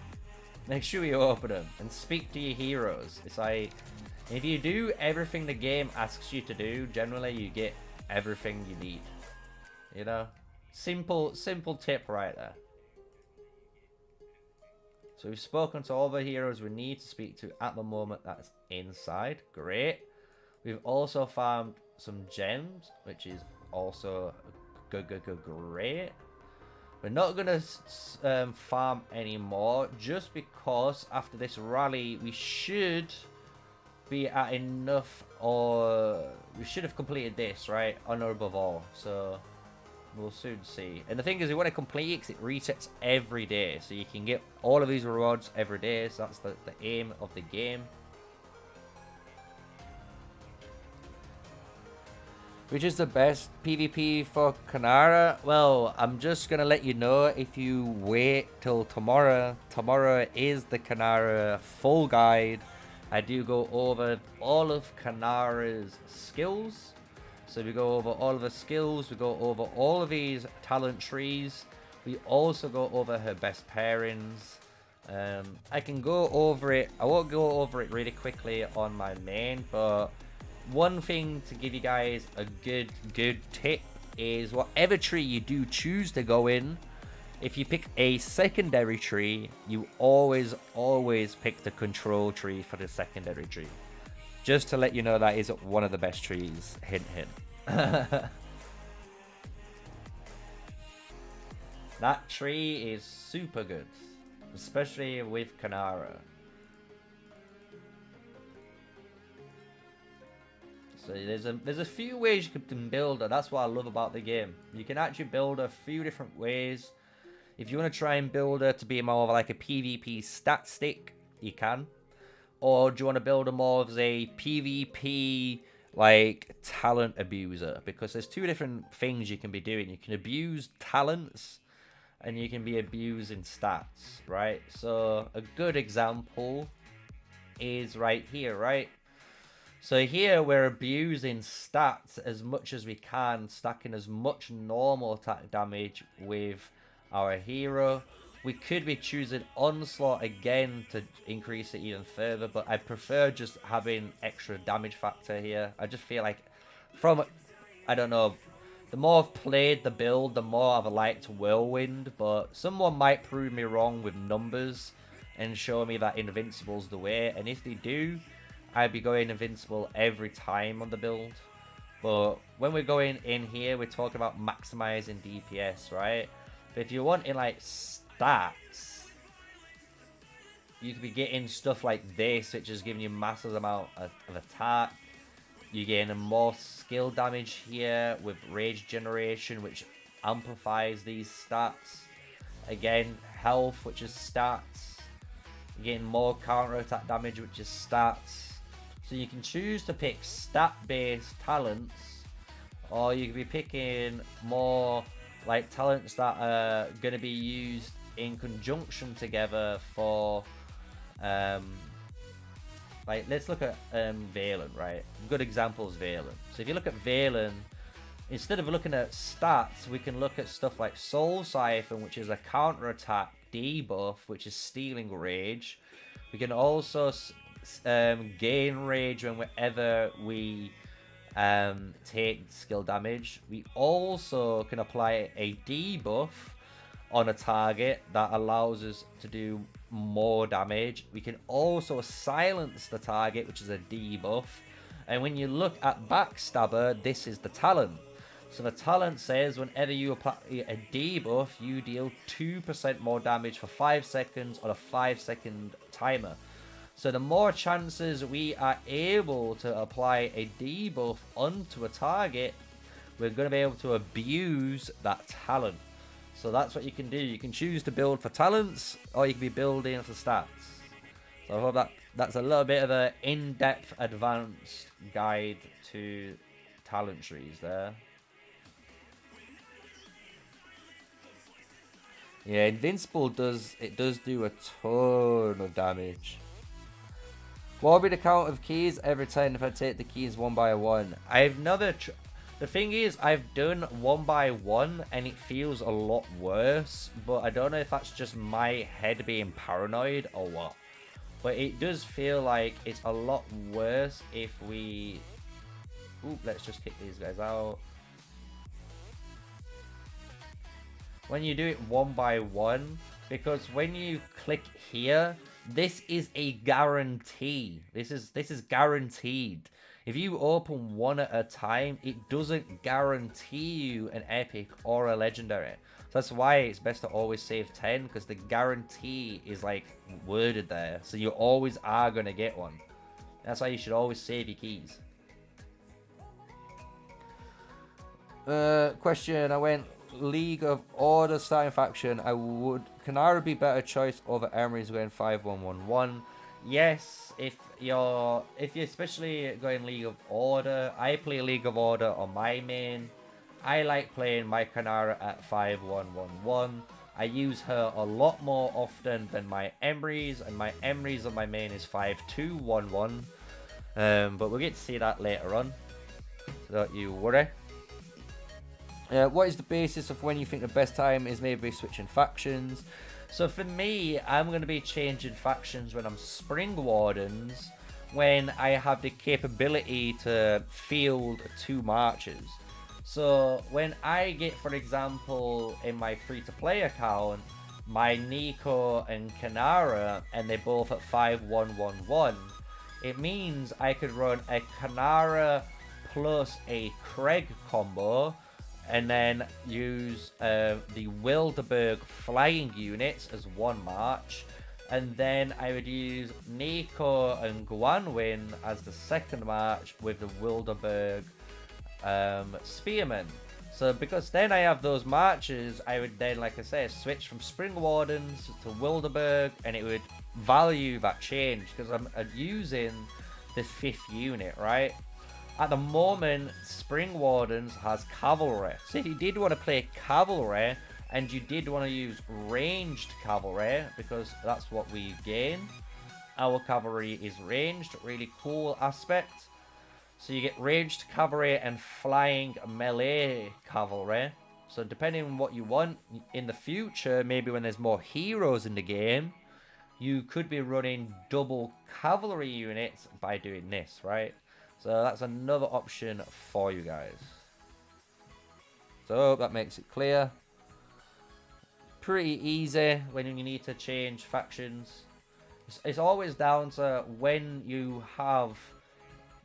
Make sure you open them and speak to your heroes. It's like, if you do everything the game asks you to do, generally you get everything you need. You know? Simple tip right there. So we've spoken to all the heroes we need to speak to at the moment that's inside. Great. We've also farmed some gems, which is also great. We're not going to farm anymore, just because after this rally we should be at enough, or we should have completed this, right? Honor above all. So we'll soon see. And the thing is, we want to complete it because it resets every day. So you can get all of these rewards every day. So that's the aim of the game. Which is the best PvP for Kanara? Well, I'm just going to let you know if you wait till tomorrow. Tomorrow is the Kanara full guide. I do go over all of Kanara's skills. So we go over all of the skills. We go over all of these talent trees. We also go over her best pairings. I can go over it. I won't go over it really quickly on my main, but one thing to give you guys a good tip is whatever tree you do choose to go in, if you pick a secondary tree, you always pick the control tree for the secondary tree. Just to let you know, that is one of the best trees. Hint, hint. That tree is super good, especially with Kanara. So there's a few ways you can build her. That's what I love about the game. You can actually build her a few different ways. If you want to try and build her to be more of like a PvP stat stick, you can. Or do you want to build her more as a PvP like talent abuser? Because there's two different things you can be doing. You can abuse talents and you can be abusing stats, right? So a good example is right here, right? So here we're abusing stats as much as we can, stacking as much normal attack damage with our hero. We could be choosing Onslaught again to increase it even further, but I prefer just having extra damage factor here. I just feel like I don't know, the more I've played the build, the more I've liked Whirlwind, but someone might prove me wrong with numbers and show me that Invincible's the way, and if they do, I'd be going Invincible every time on the build. But when we're going in here, we're talking about maximizing DPS, right? But if you're wanting like stats, you could be getting stuff like this, which is giving you massive amount of attack. You're getting more skill damage here with rage generation, which amplifies these stats. Again, health, which is stats. you're getting more counter attack damage, which is stats. So you can choose to pick stat based talents, or you can be picking more like talents that are going to be used in conjunction together for like, let's look at Valen, right? Good example is Valen. So if you look at Valen, instead of looking at stats, we can look at stuff like Soul Siphon, which is a counter attack debuff, which is stealing rage. We can also gain rage whenever we take skill damage. We also can apply a debuff on a target that allows us to do more damage. We can also silence the target, which is a debuff. And when you look at Backstabber, this is the talent. So the talent says whenever you apply a debuff, you deal 2% more damage for 5 seconds on a 5-second timer. So the more chances we are able to apply a debuff onto a target, we're going to be able to abuse that talent. So that's what you can do. You can choose to build for talents, or you can be building for stats. So I hope that's a little bit of an in-depth, advanced guide to talent trees there. Yeah, Invincible does do a ton of damage. What will be the count of keys every time if I take the keys one by one? I've never... The thing is, I've done one by one and it feels a lot worse, but I don't know if that's just my head being paranoid or what. But it does feel like it's a lot worse if we... Oop, let's just kick these guys out. When you do it one by one, because when you click here, this is a guarantee. This is guaranteed. If you open one at a time, it doesn't guarantee you an epic or a legendary. So that's why it's best to always save 10, because the guarantee is like worded there. So you always are going to get one. That's why you should always save your keys. Question, I went League of Order starting faction. Would Kanara be better choice over Emery's going 5-1-1-1? Yes, if you're especially going League of Order. I play League of Order on my main. I like playing my Kanara at 5-1-1-1. I use her a lot more often than my Emery's, and my Emery's on my main is 5-2-1-1. But we'll get to see that later on, so don't you worry. What is the basis of when you think the best time is maybe switching factions? So for me, I'm going to be changing factions when I'm Spring Wardens, when I have the capability to field 2 marches. So when I get, for example, in my free-to-play account, my Nico and Kanara, and they're both at 5-1-1-1, it means I could run a Kanara plus a Craig combo, and then use the Wilderberg flying units as 1 march, and then I would use Nico and Guanwin as the 2nd march with the Wilderberg spearmen. So because then I have those marches, I would then, like I say, switch from Spring Wardens to Wilderberg, and it would value that change because I'm using the 5th unit, right? At the moment, Spring Wardens has Cavalry. So if you did want to play Cavalry, and you did want to use ranged Cavalry, because that's what we gain. Our Cavalry is ranged, really cool aspect. So you get ranged Cavalry and flying melee Cavalry. So depending on what you want, in the future, maybe when there's more heroes in the game, you could be running double Cavalry units by doing this, right? So that's another option for you guys. So that makes it clear. Pretty easy when you need to change factions. It's always down to when you have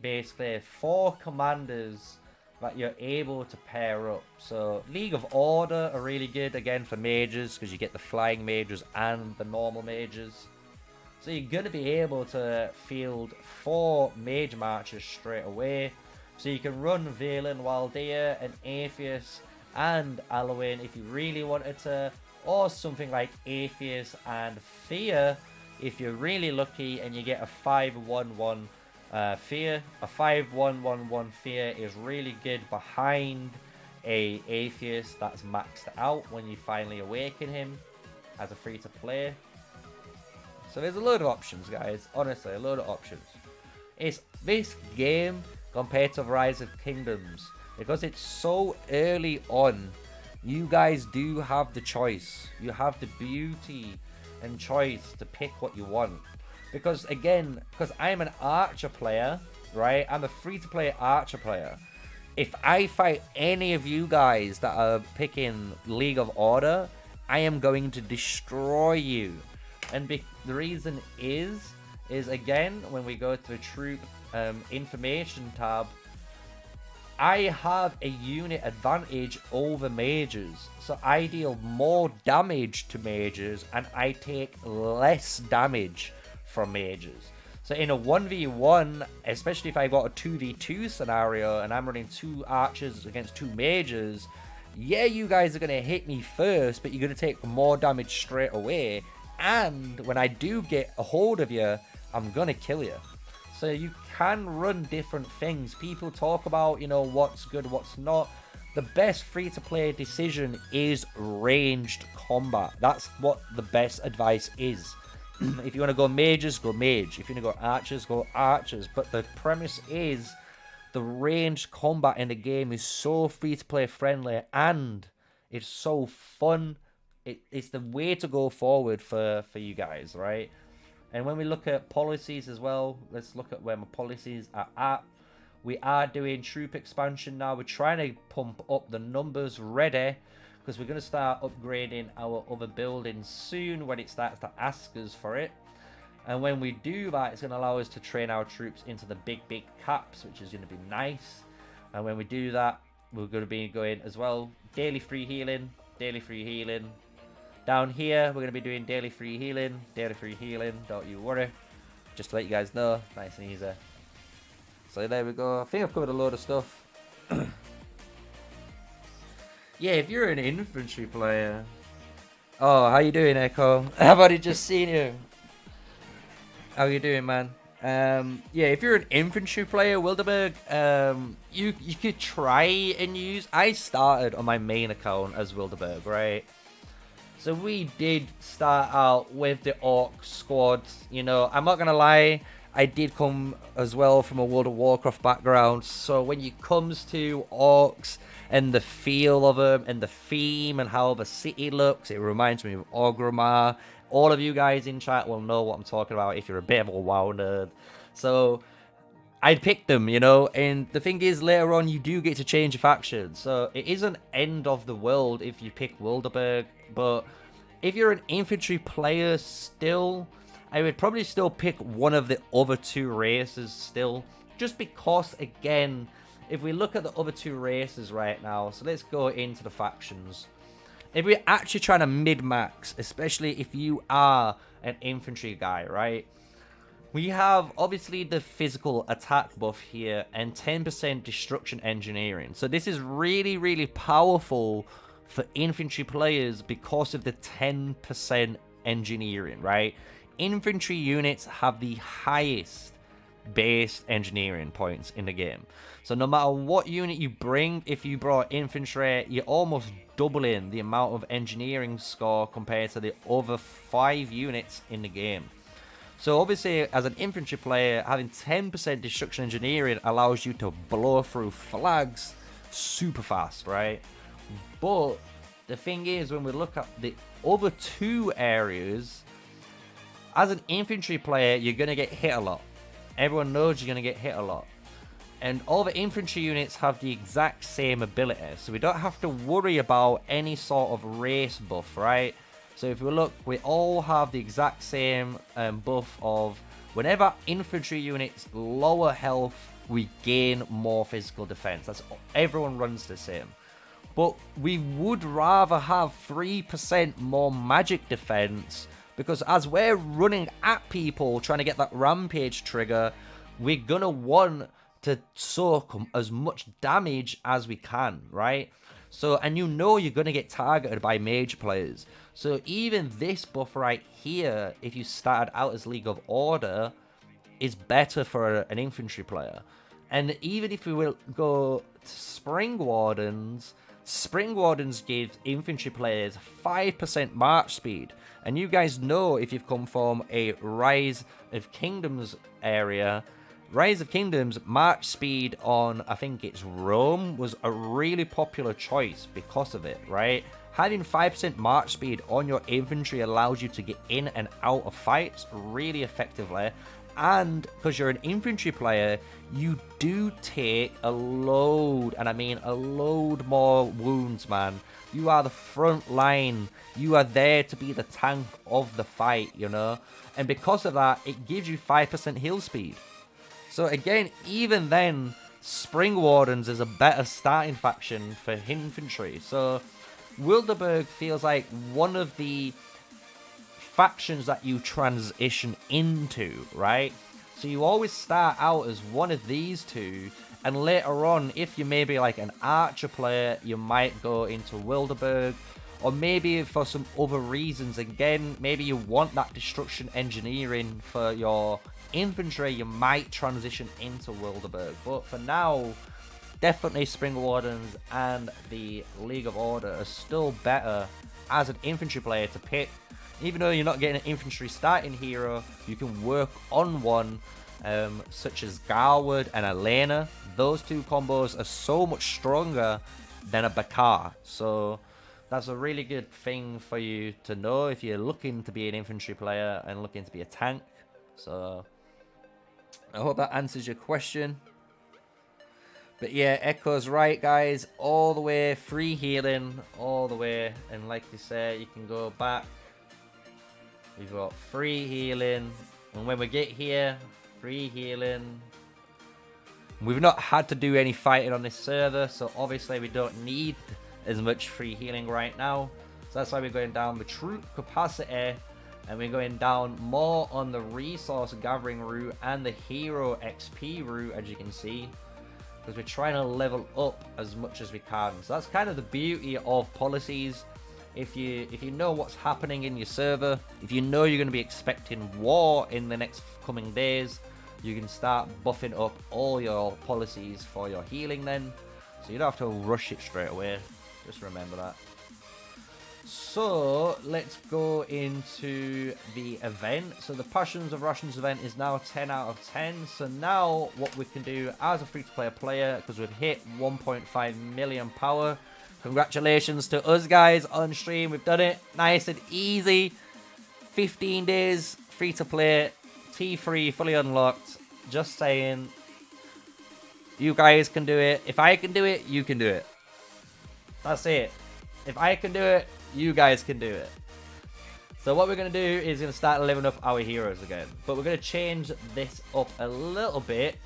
basically 4 commanders that you're able to pair up. So League of Order are really good again for mages, because you get the flying mages and the normal mages. So you're going to be able to field 4 mage marches straight away. So you can run Valen, Waldia, and Atheus and Alwyn if you really wanted to. Or something like Atheus and Fear if you're really lucky and you get a 5-1-1 fear. A 5-1-1-1 fear is really good behind a atheist that's maxed out when you finally awaken him as a free to play. So there's a load of options, guys. Honestly, a load of options. It's this game compared to Rise of Kingdoms, because it's so early on, you guys do have the choice. You have the beauty and choice to pick what you want. Because again, because I'm an archer player, right? I'm a free-to-play archer player. If I fight any of you guys that are picking League of Order, I am going to destroy you. And the reason is again, when we go to the troop information tab, I have a unit advantage over mages. So I deal more damage to mages and I take less damage from mages. So in a 1v1, especially if I got a 2v2 scenario and I'm running 2 archers against 2 mages, yeah, you guys are going to hit me first, but you're going to take more damage straight away. And when I do get a hold of you, I'm going to kill you. So you can run different things. People talk about, you know, what's good, what's not. The best free-to-play decision is ranged combat. That's what the best advice is. If you want to go mages, go mage. If you want to go archers, go archers. But the premise is the ranged combat in the game is so free-to-play friendly and it's so fun. It's the way to go forward for you guys, right? And when we look at policies as well, let's look at where my policies are at. We are doing troop expansion now. We're trying to pump up the numbers ready, because we're going to start upgrading our other buildings soon when it starts to ask us for it. And when we do that, it's going to allow us to train our troops into the big caps, which is going to be nice. And when we do that, we're going to be going as well, daily free healing, daily free healing. Down here, we're going to be doing daily free healing, don't you worry. Just to let you guys know, nice and easy. So there we go. I think I've covered a load of stuff. Yeah, if you're an infantry player... Oh, how you doing, Echo? I've already just seen you. How you doing, man? Yeah, if you're an infantry player, Wilderberg, you could try and use... I started on my main account as Wilderberg, right? So we did start out with the Orc squad. You know, I'm not going to lie, I did come as well from a World of Warcraft background. So when it comes to Orcs and the feel of them and the theme and how the city looks, it reminds me of Orgrimmar. All of you guys in chat will know what I'm talking about if you're a bit of a WoW nerd. So I'd pick them, you know, and the thing is, later on, you do get to change your faction. So it isn't end of the world if you pick Wilderberg, but if you're an infantry player still, I would probably still pick one of the other 2 races still, just because, again, if we look at the other 2 races right now, so let's go into the factions. If we're actually trying to mid-max, especially if you are an infantry guy, right? We have, obviously, the physical attack buff here and 10% destruction engineering. So this is really, really powerful for infantry players because of the 10% engineering, right? Infantry units have the highest base engineering points in the game. So no matter what unit you bring, if you brought infantry, you're almost doubling the amount of engineering score compared to the other 5 units in the game. So obviously, as an infantry player, having 10% destruction engineering allows you to blow through flags super fast, right? But the thing is, when we look at the other 2 areas, as an infantry player, you're going to get hit a lot. Everyone knows you're going to get hit a lot. And all the infantry units have the exact same ability, so we don't have to worry about any sort of race buff, right? So if we look, we all have the exact same buff of whenever infantry units lower health, we gain more physical defense. That's everyone runs the same. But we would rather have 3% more magic defense, because as we're running at people trying to get that rampage trigger, we're gonna want to soak as much damage as we can, right? So, and you know you're going to get targeted by mage players. So even this buff right here, if you started out as League of Order, is better for an infantry player. And even if we will go to Spring Wardens give infantry players 5% march speed. And you guys know, if you've come from a Rise of Kingdoms area, Rise of Kingdoms march speed on, I think it's Rome, was a really popular choice because of it, right? Having 5% march speed on your infantry allows you to get in and out of fights really effectively. And because you're an infantry player, you do take a load, and I mean a load more wounds, man. You are the front line. You are there to be the tank of the fight, you know? And because of that, it gives you 5% heal speed. So again, even then, Spring Wardens is a better starting faction for infantry. So Wilderberg feels like one of the factions that you transition into, right? So you always start out as one of these two, and later on, if you may be like an archer player, you might go into Wilderberg, or maybe for some other reasons, again, maybe you want that destruction engineering for your infantry, you might transition into Wilderberg. But for now, definitely Spring Wardens and the League of Order are still better as an infantry player to pick. Even though you're not getting an infantry starting hero, you can work on one, such as Garwood and Elena. Those two combos are so much stronger than a Bakar. So that's a really good thing for you to know if you're looking to be an infantry player and looking to be a tank. So I hope that answers your question. But yeah, Echo's right, guys. All the way, free healing, all the way. And like you say, you can go back. We've got free healing. And when we get here, free healing. We've not had to do any fighting on this server, so obviously we don't need as much free healing right now. So that's why we're going down the troop capacity. And we're going down more on the resource gathering route and the hero XP route, as you can see. Because we're trying to level up as much as we can. So that's kind of the beauty of policies. If you know what's happening in your server, if you know you're going to be expecting war in the next coming days, you can start buffing up all your policies for your healing then. So you don't have to rush it straight away. Just remember that. So let's go into the event. So the Passions of Rations event is now 10 out of 10. So now what we can do as a free-to-play player, because we've hit 1.5 million power. Congratulations to us guys on stream. We've done it nice and easy. 15 days free-to-play, T3 fully unlocked. Just saying, you guys can do it. If I can do it, you can do it. That's it. If I can do it, you guys can do it. So what we're going to do is going to start leveling up our heroes again. But we're going to change this up a little bit.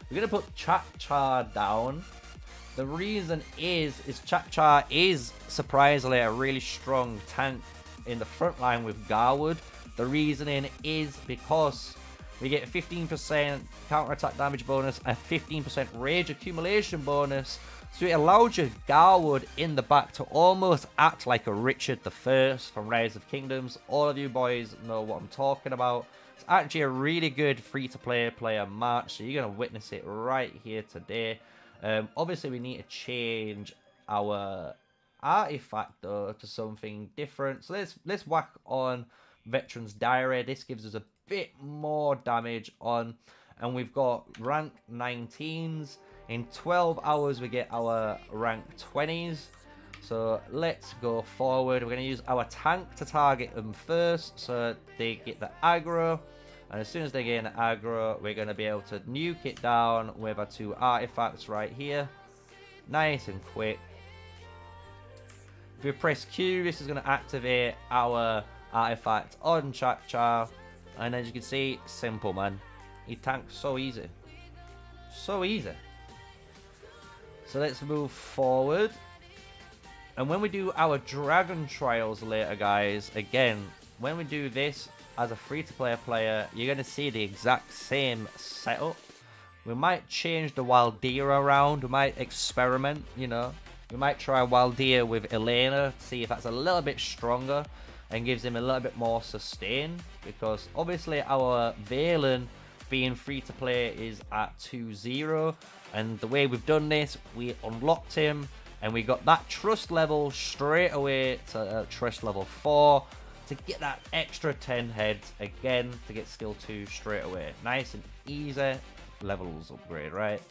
We're going to put Chak-Char down. The reason is Chak-Char is surprisingly a really strong tank in the front line with Garwood. The reasoning is because we get a 15% counter-attack damage bonus and 15% rage accumulation bonus. So it allowed your Garwood in the back to almost act like a Richard I from Rise of Kingdoms. All of you boys know what I'm talking about. It's actually a really good free-to-play player match, so you're going to witness it right here today. Obviously, we need to change our artifact though to something different. So let's whack on Veteran's Diary. This gives us a bit more damage on, and we've got rank 19s. In 12 hours, we get our rank 20s. So let's go forward. We're going to use our tank to target them first, so they get the aggro. And as soon as they get an aggro, we're going to be able to nuke it down with our two artifacts right here. Nice and quick. If we press Q, this is going to activate our artifact on Chak-Char. And as you can see, simple, man. He tanks so easy. So easy. So let's move forward. And when we do our Dragon Trials later, guys, again, when we do this as a free-to-play player, you're going to see the exact same setup. We might change the Wild Deer around. We might experiment, you know. We might try Waldir with Elena, see if that's a little bit stronger and gives him a little bit more sustain, because obviously our Valen being free to play is at 2-0, and the way we've done this, we unlocked him and we got that trust level straight away to trust level 4 to get that extra 10 heads again to get skill 2 straight away. Nice and easy levels upgrade, right?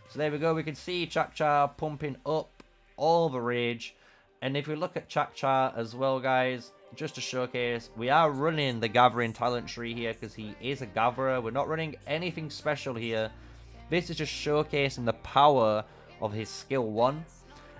So there we go, we can see Chak-Char pumping up all the rage. And if we look at Chak-Char as well, guys, just to showcase, we are running the gathering talent tree here because he is a gatherer. We're not running anything special here. This is just showcasing the power of his skill 1.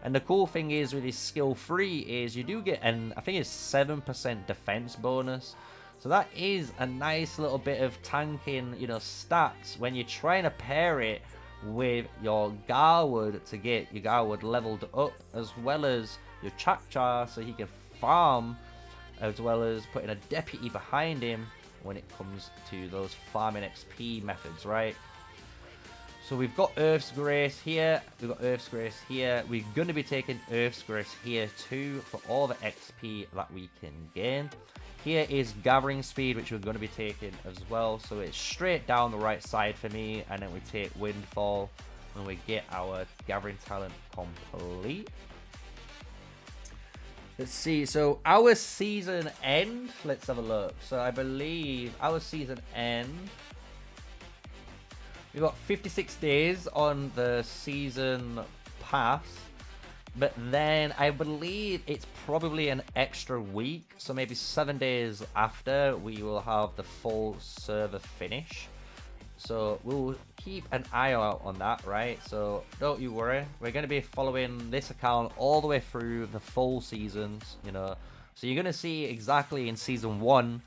And the cool thing is with his skill 3 is you do get I think it's 7% defense bonus. So that is a nice little bit of tanking, you know, stats when you're trying to pair it with your Garwood to get your Garwood leveled up, as well as your Chak-Char so he can farm, as well as putting a deputy behind him when it comes to those farming XP methods, right? So we've got Earth's Grace here, we've got Earth's Grace here, we're going to be taking Earth's Grace here too for all the XP that we can gain. Here is Gathering Speed, which we're going to be taking as well. So it's straight down the right side for me. And then we take Windfall when we get our Gathering Talent complete. Let's see. So our season end. Let's have a look. So I believe our season end. We've got 56 days on the season pass. But then I believe it's probably an extra week. So maybe 7 days after we will have the full server finish. So we'll keep an eye out on that, right? So don't you worry. We're going to be following this account all the way through the full seasons, you know. So you're going to see exactly in season 1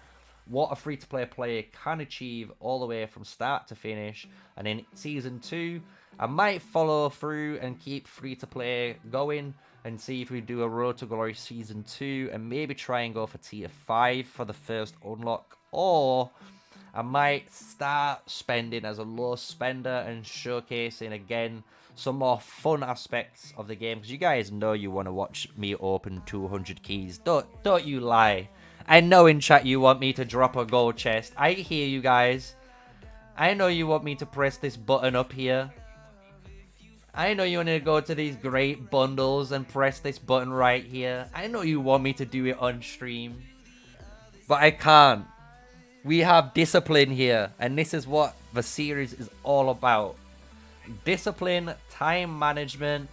what a free-to-play player can achieve all the way from start to finish. And in season 2... I might follow through and keep free-to-play going and see if we do a Road to Glory Season 2 and maybe try and go for Tier 5 for the first unlock. Or I might start spending as a low spender and showcasing again some more fun aspects of the game. Because you guys know you want to watch me open 200 keys. Don't you lie. I know in chat you want me to drop a gold chest. I hear you guys. I know you want me to press this button up here. I know you want to go to these great bundles and press this button right here. I know you want me to do it on stream. But I can't. We have discipline here. And this is what the series is all about. Discipline, time management,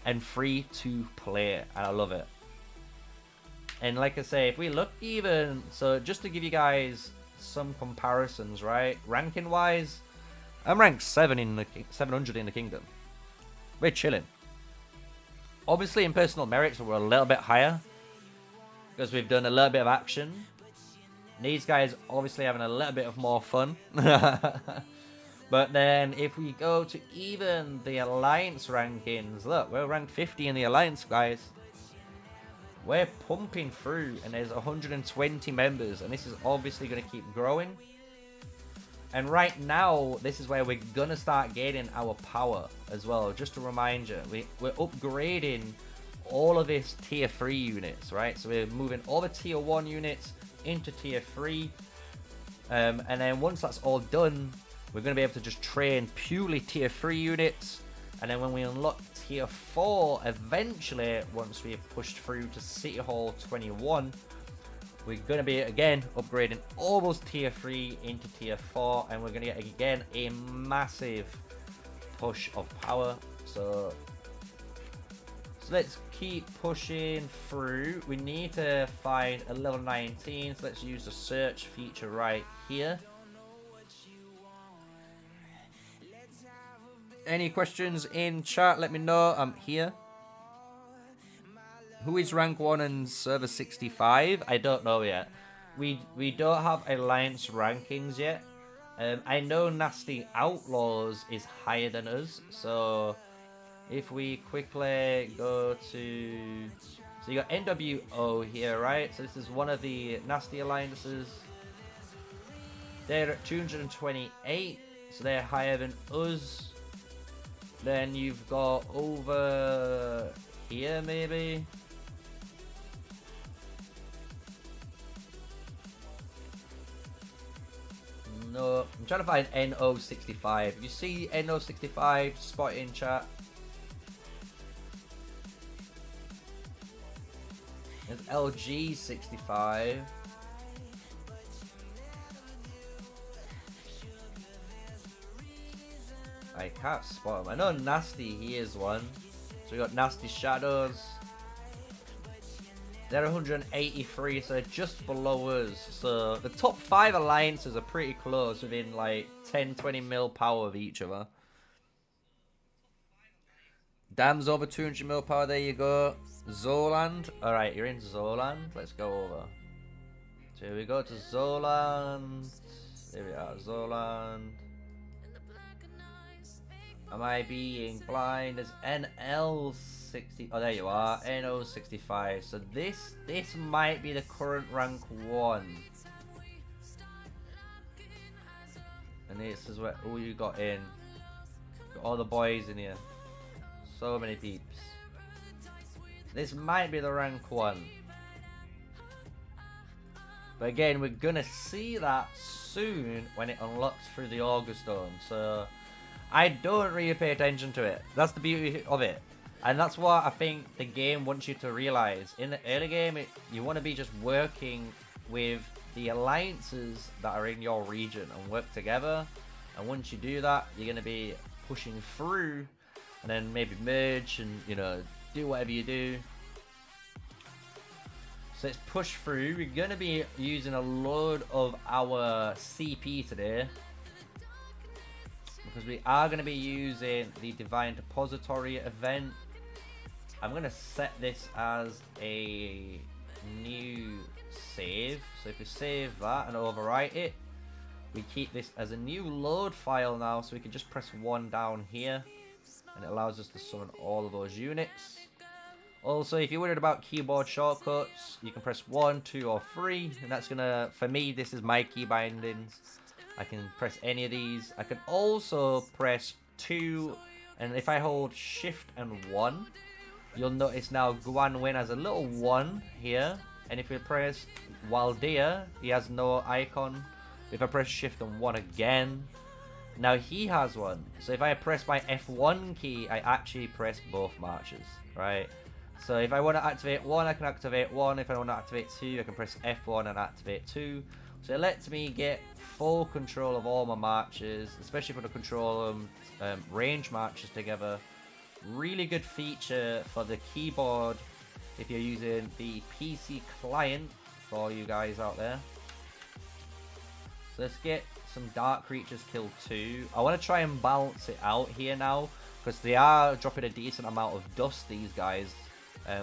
and free to play. And I love it. And like I say, if we look even... So just to give you guys some comparisons, right? Ranking wise, I'm ranked 700 in the kingdom. We're chilling. Obviously, in personal merits, we're a little bit higher because we've done a little bit of action. These guys obviously having a little bit of more fun. But then if we go to even the Alliance rankings, look, we're ranked 50 in the Alliance, guys. We're pumping through, and there's 120 members, and this is obviously going to keep growing. And right now, this is where we're going to start gaining our power as well. Just to remind you, we're upgrading all of this tier 3 units, right? So we're moving all the tier 1 units into tier 3. And then once that's all done, we're going to be able to just train purely tier 3 units. And then when we unlock tier 4, eventually, once we've pushed through to City Hall 21, we're going to be, again, upgrading all those tier 3 into tier 4. And we're going to get, again, a massive push of power. So let's keep pushing through. We need to find a level 19. So let's use the search feature right here. Any questions in chat? Let me know. I'm here. Who is rank 1 and server 65? I don't know yet. We don't have Alliance rankings yet. I know Nasty Outlaws is higher than us. So if we quickly go to... So you got NWO here, right? So this is one of the Nasty Alliances. They're at 228. So they're higher than us. Then you've got over here, maybe. No, I'm trying to find NO65. If you see NO65, spot it in chat. There's LG65. I can't spot him. I know Nasty, he is one. So we got Nasty Shadows. They're 183, so they're just below us. So the top 5 alliances are pretty close, within like 10-20 mil power of each other. Dam's over 200 mil power, there you go. Zoland. Alright, you're in Zoland. Let's go over. So here we go to Zoland. There we are, Zoland. Am I being blind? There's NL60. Oh, there you are. NO65. So this might be the current rank 1. And this is where who you got in. Got all the boys in here. So many peeps. This might be the rank 1. But again, we're gonna see that soon when it unlocks through the August Stone. So I don't really pay attention to it. That's the beauty of it. And that's what I think the game wants you to realize. In the early game, you want to be just working with the alliances that are in your region and work together. And once you do that, you're going to be pushing through and then maybe merge and, you know, do whatever you do. So let's push through. We're going to be using a load of our CP today, because we are going to be using the Divine Depository event. I'm going to set this as a new save. So if we save that and overwrite it, we keep this as a new load file now. So we can just press 1 down here and it allows us to summon all of those units. Also, if you're worried about keyboard shortcuts, you can press 1, 2 or 3, and that's going to, for me, this is my key bindings. I can press any of these. I can also press 2, and if I hold shift and 1, you'll notice now Guan Win has a little 1 here. And if we press Waldia, he has no icon. If I press shift and 1 again, now he has 1. So if I press my F1 key, I actually press both marches, right? So if I want to activate 1, I can activate 1. If I want to activate 2, I can press F1 and activate 2. So it lets me get full control of all my marches, especially if I want to control range marches together. Really good feature for the keyboard if you're using the PC client, for all you guys out there. So let's get some Dark Creatures kill 2. I want to try and balance it out here now, because they are dropping a decent amount of dust, these guys.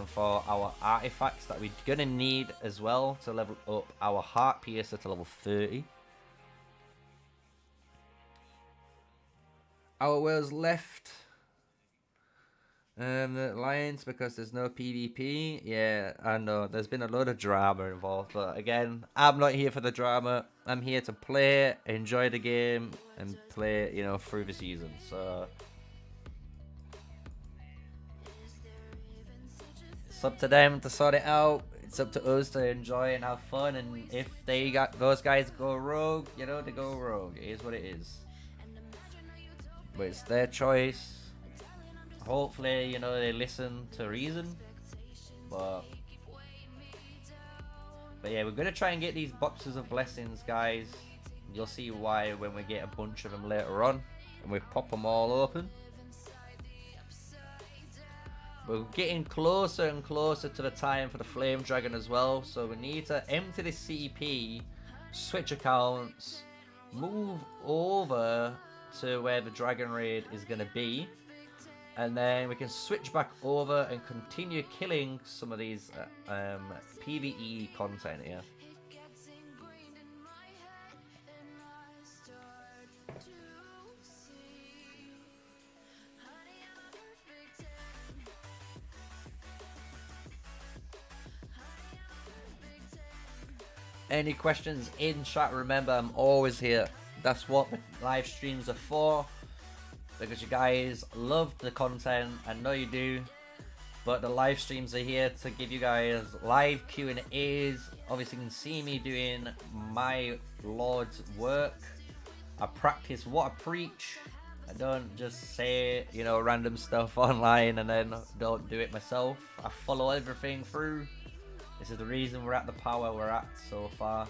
For our artifacts that we're going to need as well to level up our Heart Piercer to level 30. Our whales left the Alliance because there's no PvP. Yeah, I know, there's been a lot of drama involved, but again, I'm not here for the drama. I'm here to play, enjoy the game, and play, you know, through the season. So it's up to them to sort it out. It's up to us to enjoy and have fun. And if they got those guys go rogue, you know, they go rogue. It is what it is. But it's their choice. Hopefully, you know, they listen to reason. But yeah, we're gonna try and get these boxes of blessings, guys. You'll see why when we get a bunch of them later on, and we pop them all open. We're getting closer and closer to the time for the Flame Dragon as well, so we need to empty the CP, switch accounts, move over to where the Dragon Raid is going to be, and then we can switch back over and continue killing some of these PvE content here. Any questions in chat? Remember, I'm always here. That's what the live streams are for, because you guys love the content. I know you do. but the live streams are here to give you guys live Q&As. Obviously you can see me doing my Lord's work. I practice what I preach. I don't just say, you know, random stuff online and then don't do it myself. I follow everything through. This is the reason we're at the power we're at so far.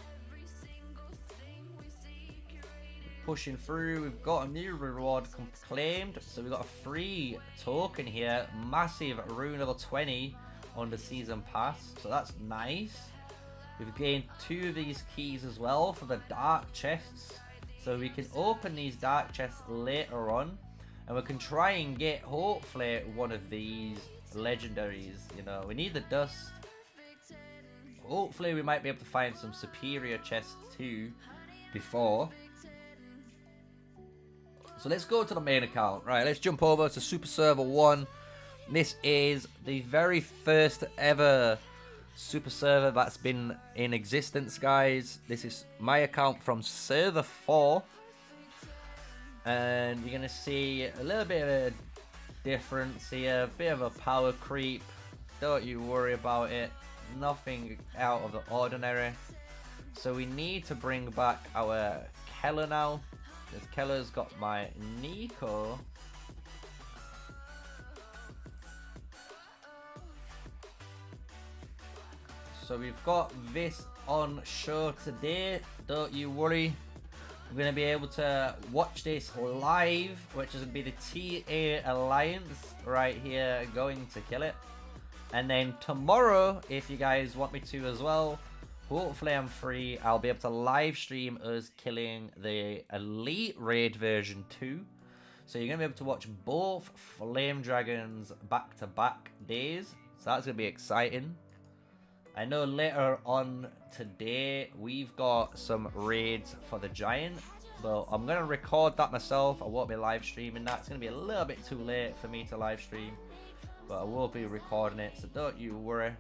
Pushing through, we've got a new reward claimed, so we've got a free token here, massive rune level 20 on the season pass, so that's nice. We've gained 2 of these keys as well for the dark chests, so we can open these dark chests later on, and we can try and get hopefully one of these legendaries. You know, we need the dust. Hopefully we might be able to find some superior chests too before. So let's go to the main account. Right, let's jump over to Super Server 1. This is the very first ever Super Server that's been in existence, guys. This is my account from Server 4. And you're going to see a little bit of a difference here. A bit of a power creep. Don't you worry about it. Nothing out of the ordinary. So we need to bring back our Keller now. Because Keller's got my necro. So we've got this on show today. Don't you worry. We're going to be able to watch this live, which is going to be the TA Alliance right here going to kill it. And then tomorrow, if you guys want me to as well, hopefully I'm free. I'll be able to live stream us killing the Elite Raid version 2. So you're going to be able to watch both Flame Dragons back-to-back days. So that's going to be exciting. I know later on today we've got some raids for the Giant. But I'm going to record that myself. I won't be live streaming that. It's going to be a little bit too late for me to live stream. But I will be recording it, so don't you worry.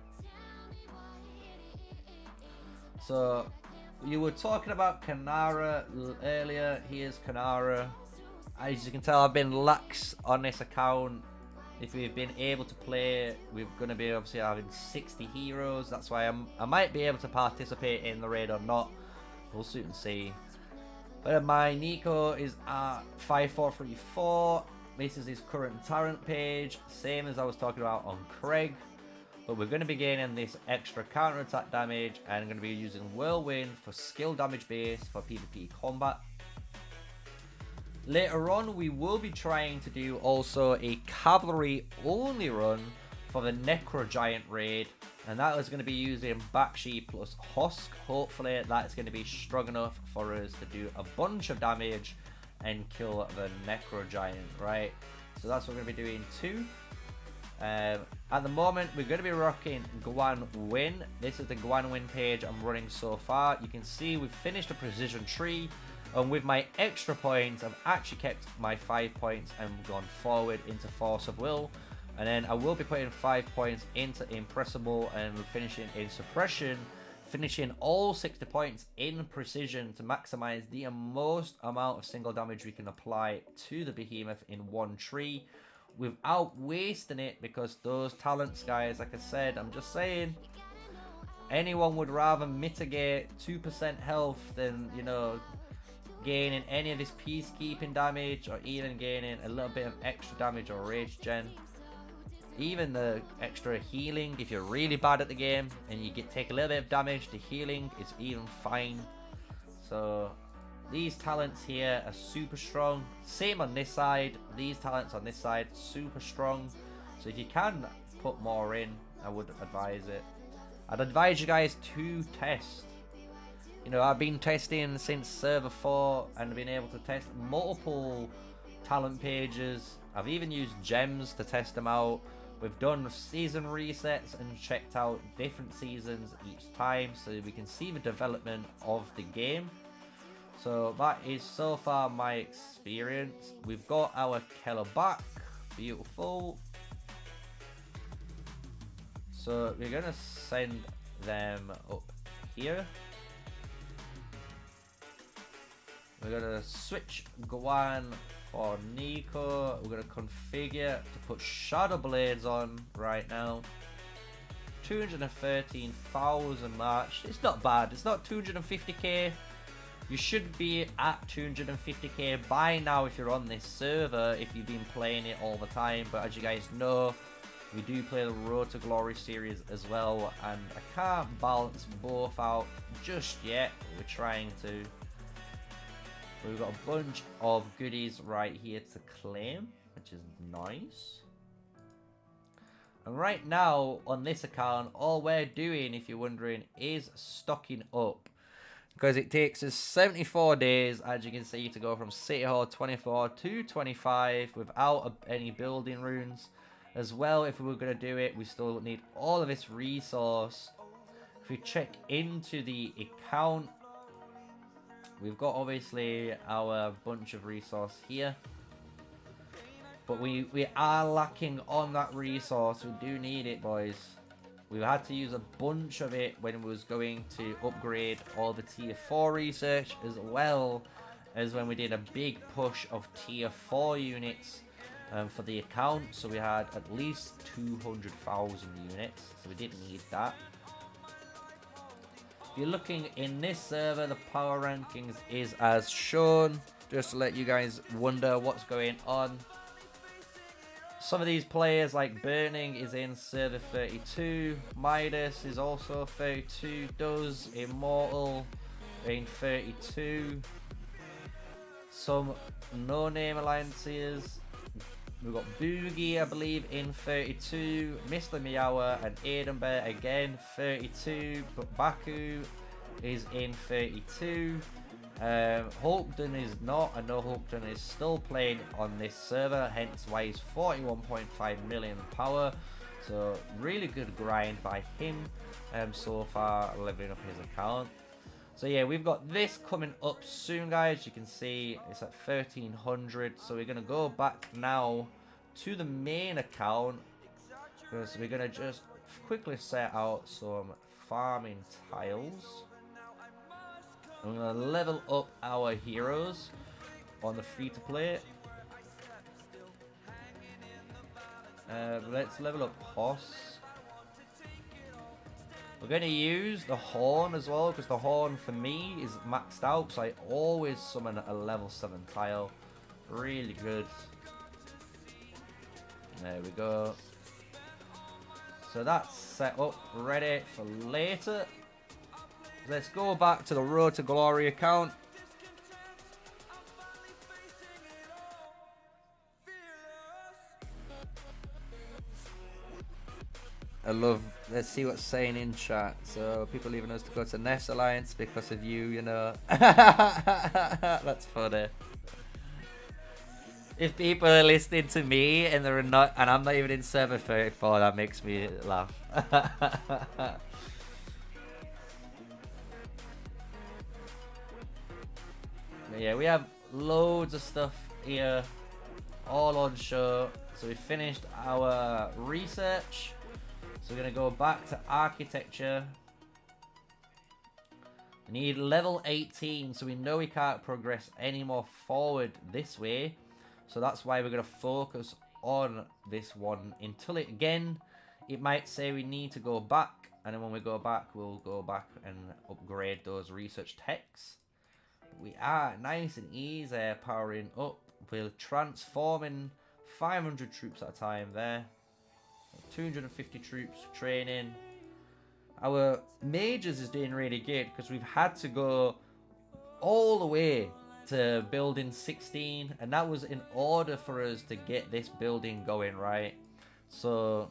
So, you were talking about Kanara earlier. Here's Kanara. As you can tell, I've been lax on this account. If we've been able to play, we're going to be obviously having 60 heroes. That's why I might be able to participate in the raid or not. We'll soon see. But my Nico is at 5434. This is his current talent page. Same as I was talking about on Craig. But we're going to be gaining this extra counter attack damage, and I'm going to be using Whirlwind for skill damage base for PvP combat. Later on, we will be trying to do also a cavalry only run for the Necro Giant raid, and that is going to be using Bakshi plus Husk. Hopefully that is going to be strong enough for us to do a bunch of damage and kill the Necro Giant, right? So that's what we're going to be doing too. At the moment, we're going to be rocking Guan Win. This is the Guan Win page I'm running so far. You can see we've finished a precision tree, and with my extra points, I've actually kept my 5 points and gone forward into Force of Will. And then I will be putting 5 points into Impressible and finishing in Suppression, finishing all 60 points in Precision to maximize the most amount of single damage we can apply to the Behemoth in one tree without wasting it, because those talents, guys, like I said, I'm just saying, anyone would rather mitigate 2% health than, you know, gaining any of this peacekeeping damage or even gaining a little bit of extra damage or rage gen. Even the extra healing, if you're really bad at the game and you take a little bit of damage, the healing is even fine. So these talents here are super strong. Same on this side. These talents on this side, super strong. So if you can put more in, I would advise it. I'd advise you guys to test. You know, I've been testing since server 4 and been able to test multiple talent pages. I've even used gems to test them out. We've done season resets and checked out different seasons each time so we can see the development of the game. So that is so far my experience. We've got our Keller back. Beautiful. So we're going to send them up here. We're going to switch Guan for necro. We're going to configure to put shadow blades on right now. 213,000 March. It's not bad. It's not 250k. You should be at 250k by now if you're on this server, if you've been playing it all the time. But as you guys know, we do play the Road to Glory series as well, and I can't balance both out just yet. We're trying to. We've got a bunch of goodies right here to claim, which is nice. And right now, on this account, all we're doing, if you're wondering, is stocking up. Because it takes us 74 days, as you can see, to go from City Hall 24 to 25 without any building runes. As well, if we were going to do it, we still need all of this resource. If we check into the account, we've got obviously our bunch of resource here. But we are lacking on that resource. We do need it, boys. We've had to use a bunch of it when we was going to upgrade all the tier 4 research, as well as when we did a big push of tier 4 units for the account. So we had at least 200,000 units, so we didn't need that. If you're looking in this server, the power rankings is as shown, just to let you guys wonder what's going on. Some of these players, like Burning, is in server 32. Midas is also 32. Does Immortal in 32. Some no-name alliances. We've got Boogie, I believe, in 32. Mr. Meower and Aiden Bear again 32. But Baku is in 32. Hulkton is not. I know Hulkton is still playing on this server, hence why he's 41.5 million power. So really good grind by him so far, leveling up his account. So yeah, we've got this coming up soon, guys. You can see it's at 1300. So we're gonna go back now to the main account, because we're gonna just quickly set out some farming tiles. I'm going to level up our heroes on the free-to-play. Let's level up Hoss. We're going to use the Horn as well, because the Horn for me is maxed out, so I always summon a level 7 tile. Really good. There we go. So that's set up, ready for later. Let's go back to the Road to Glory account. I love, let's see what's saying in chat. So people leaving us to go to Nest Alliance because of you, you know. That's funny. If people are listening to me and they're not, and I'm not even in server 34, that makes me laugh. Yeah, we have loads of stuff here, all on show. So we finished our research. So we're going to go back to architecture. We need level 18, so we know we can't progress any more forward this way. So that's why we're going to focus on this one until it, again, it might say we need to go back. And then when we go back, we'll go back and upgrade those research techs. We are nice and easy powering up. We're transforming 500 troops at a time there. 250 troops training. Our mages is doing really good because we've had to go all the way to building 16, and that was in order for us to get this building going, right? So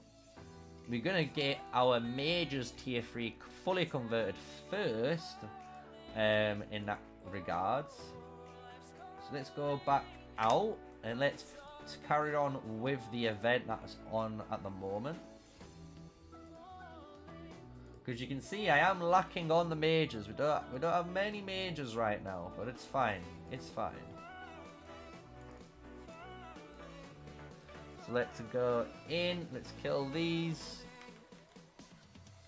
we're gonna get our mages tier 3 fully converted first in that regards. So let's go back out and let's carry on with the event that's on at the moment, because you can see I am lacking on the mages. We don't have many mages right now, but it's fine. It's fine. So let's go in. Let's kill these.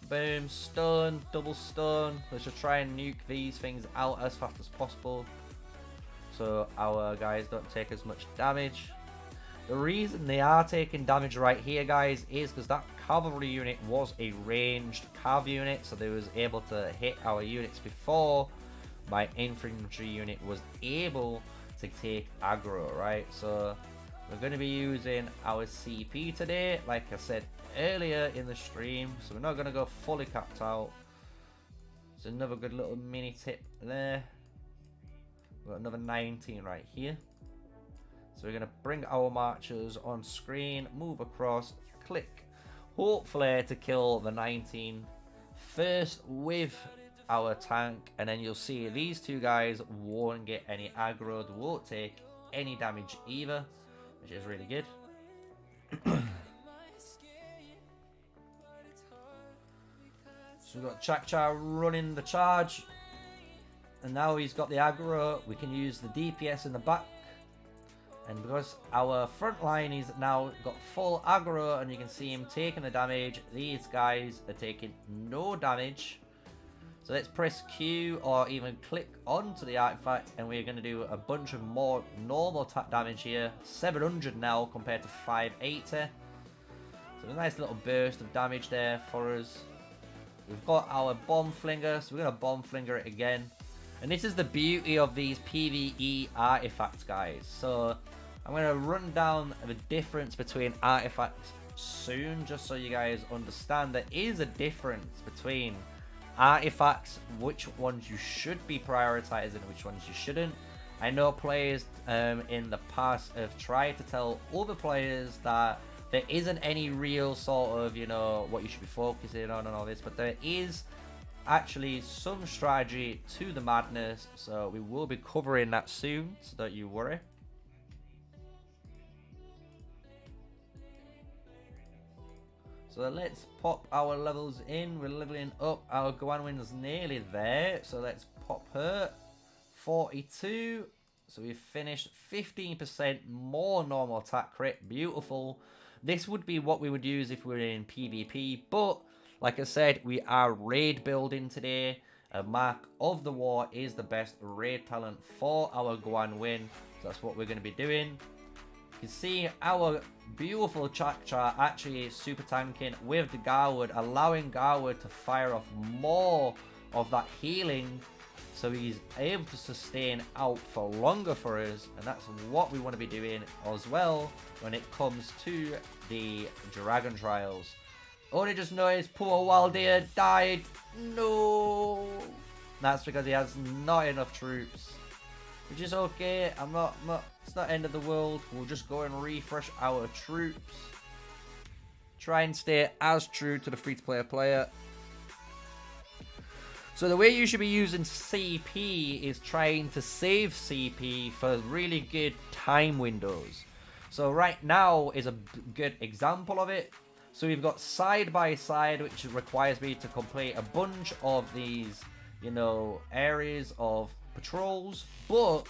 Boom, stun, double stun. Let's just try and nuke these things out as fast as possible. so our guys don't take as much damage. The reason they are taking damage right here, guys, is because that cavalry unit was a ranged cav unit, so they was able to hit our units before my infantry unit was able to take aggro, right? So we're going to be using our CP today, like I said earlier in the stream, so we're not going to go fully capped out. It's another good little mini tip there. We've got another 19 right here. So we're going to bring our marchers on screen, move across, click, hopefully to kill the 19 first with our tank, and then you'll see these two guys won't get any aggro, they won't take any damage either, which is really good. So we've got Chakcha running the charge, and now he's got the aggro. We can use the DPS in the back. And because our front line is now got full aggro and you can see him taking the damage, these guys are taking no damage. So let's press Q or even click onto the artifact and we're going to do a bunch of more normal attack damage here. 700 now compared to 580. So a nice little burst of damage there for us. We've got our bomb flinger, so we're going to bomb flinger it again. And this is the beauty of these PvE artifacts, guys. So I'm going to run down the difference between artifacts soon, just so you guys understand there is a difference between artifacts, which ones you should be prioritizing and which ones you shouldn't. I know players in the past have tried to tell other players that there isn't any real sort of, you know, what you should be focusing on and all this, but there is actually some strategy to the madness, so we will be covering that soon, so don't you worry. So let's pop our levels in. We're leveling up. Our Guanwin's nearly there, so let's pop her. 42. So we've finished 15% more normal attack crit. Beautiful. This would be what we would use if we were in PvP, but like I said, we are raid building today. A Mark of the War is the best raid talent for our Guanwin, so that's what we're going to be doing. You can see our beautiful Chakcha actually is super tanking with the Garwood, allowing Garwood to fire off more of that healing, so he's able to sustain out for longer for us, and that's what we want to be doing as well when it comes to the Dragon Trials. Only just noticed poor Waldir died. No, that's because he has not enough troops, which is okay. It's not end of the world. We'll just go and refresh our troops. Try and stay as true to the free-to-play player. So the way you should be using CP is trying to save CP for really good time windows. So right now is a good example of it. So we've got side by side, which requires me to complete a bunch of these, you know, areas of patrols, but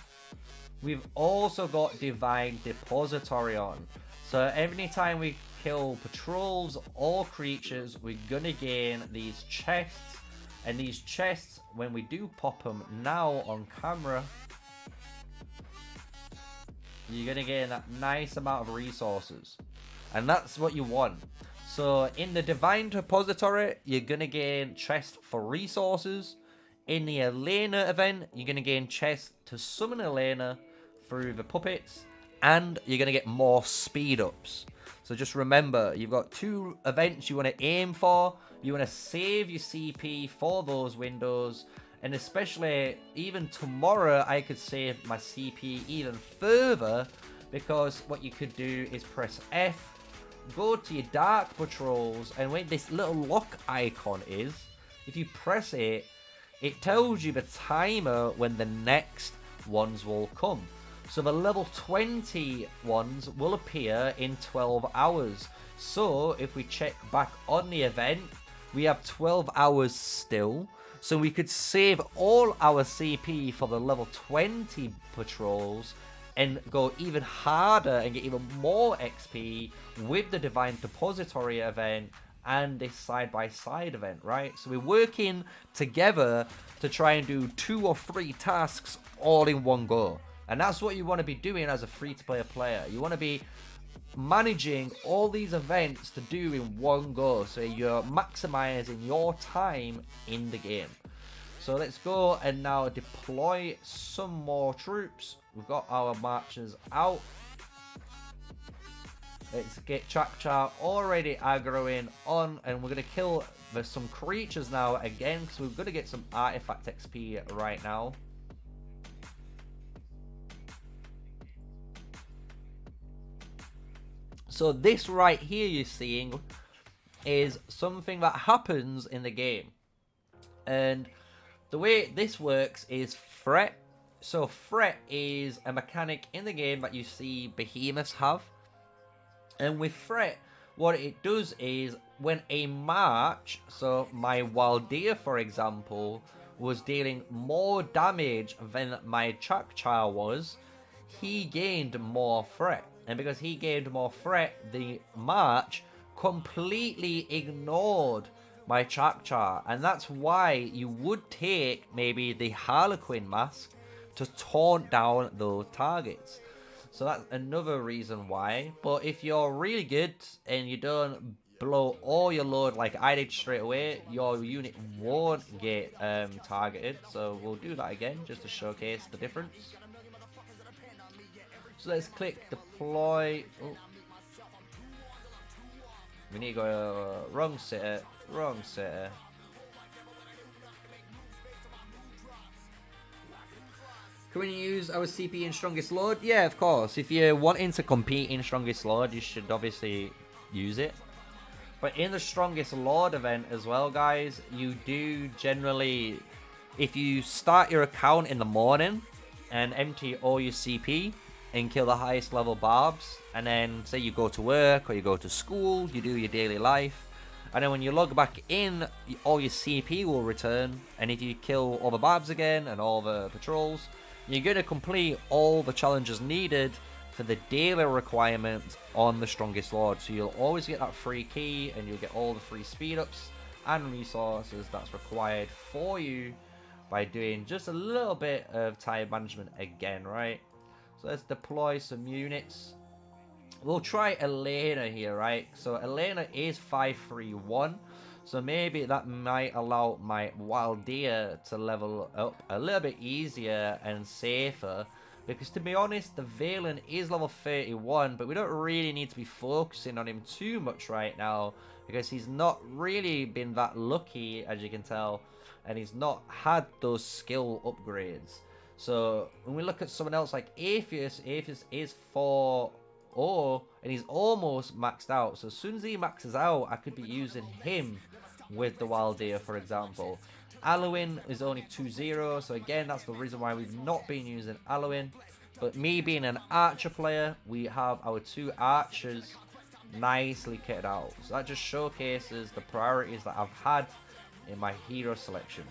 we've also got Divine Depository on. So every time we kill patrols or creatures, we're gonna gain these chests, and these chests, when we do pop them now on camera, you're gonna gain that nice amount of resources, and that's what you want. So in the Divine Depository, you're going to gain chests for resources. In the Elena event, you're going to gain chests to summon Elena through the puppets. And you're going to get more speed ups. So just remember, you've got two events you want to aim for. You want to save your CP for those windows. And especially, even tomorrow, I could save my CP even further. Because what you could do is press F. Go to your dark patrols, and when this little lock icon is, if you press it, it tells you the timer when the next ones will come. So the level 20 ones will appear in 12 hours. So if we check back on the event, we have 12 hours still. So we could save all our CP for the level 20 patrols and go even harder and get even more XP with the Divine Depository event and this side-by-side event, right? So we're working together to try and do 2 or 3 tasks all in one go. And that's what you want to be doing as a free-to-play player. You want to be managing all these events to do in one go, so you're maximizing your time in the game. So let's go and now deploy some more troops. We've got our marchers out. Let's get Chak-Cha already aggroing on, and we're going to kill some creatures now again, because we're going to get some artifact XP right now. So this right here you're seeing is something that happens in the game. And the way this works is threat. So threat is a mechanic in the game that you see behemoths have. And with threat, what it does is when a march, so my Waldia for example, was dealing more damage than my Chak-Cha was, he gained more threat. And because he gained more threat, the march completely ignored my Chak-Cha. And that's why you would take maybe the Harlequin mask to taunt down those targets. So that's another reason why. But if you're really good and you don't blow all your load like I did straight away, your unit won't get targeted. So we'll do that again just to showcase the difference. So let's click deploy. Oh. We need to go wrong city, wrong city. Can we use our CP in Strongest Load? Yeah, of course. If you're wanting to compete in Strongest Load, you should obviously use it. But in the Strongest Lord event as well, guys, you do generally, if you start your account in the morning and empty all your CP and kill the highest level barbs, and then say you go to work or you go to school, you do your daily life, and then when you log back in, all your CP will return, and if you kill all the barbs again and all the patrols, you're going to complete all the challenges needed for the daily requirements on the Strongest Lord. So you'll always get that free key, and you'll get all the free speed ups and resources that's required for you by doing just a little bit of time management again, right? So let's deploy some units. We'll try Elena here, right? So Elena is 531. So maybe that might allow my Waldia to level up a little bit easier and safer. Because to be honest, the Valen is level 31, but we don't really need to be focusing on him too much right now, because he's not really been that lucky, as you can tell, and he's not had those skill upgrades. So when we look at someone else like Atheus, Atheus is 4-0, and he's almost maxed out. So as soon as he maxes out, I could be using him with the Waldia, for example. Alwyn is only 2-0, so again, that's the reason why we've not been using Alwyn. But me being an archer player, we have our two archers nicely kitted out. So that just showcases the priorities that I've had in my hero selection.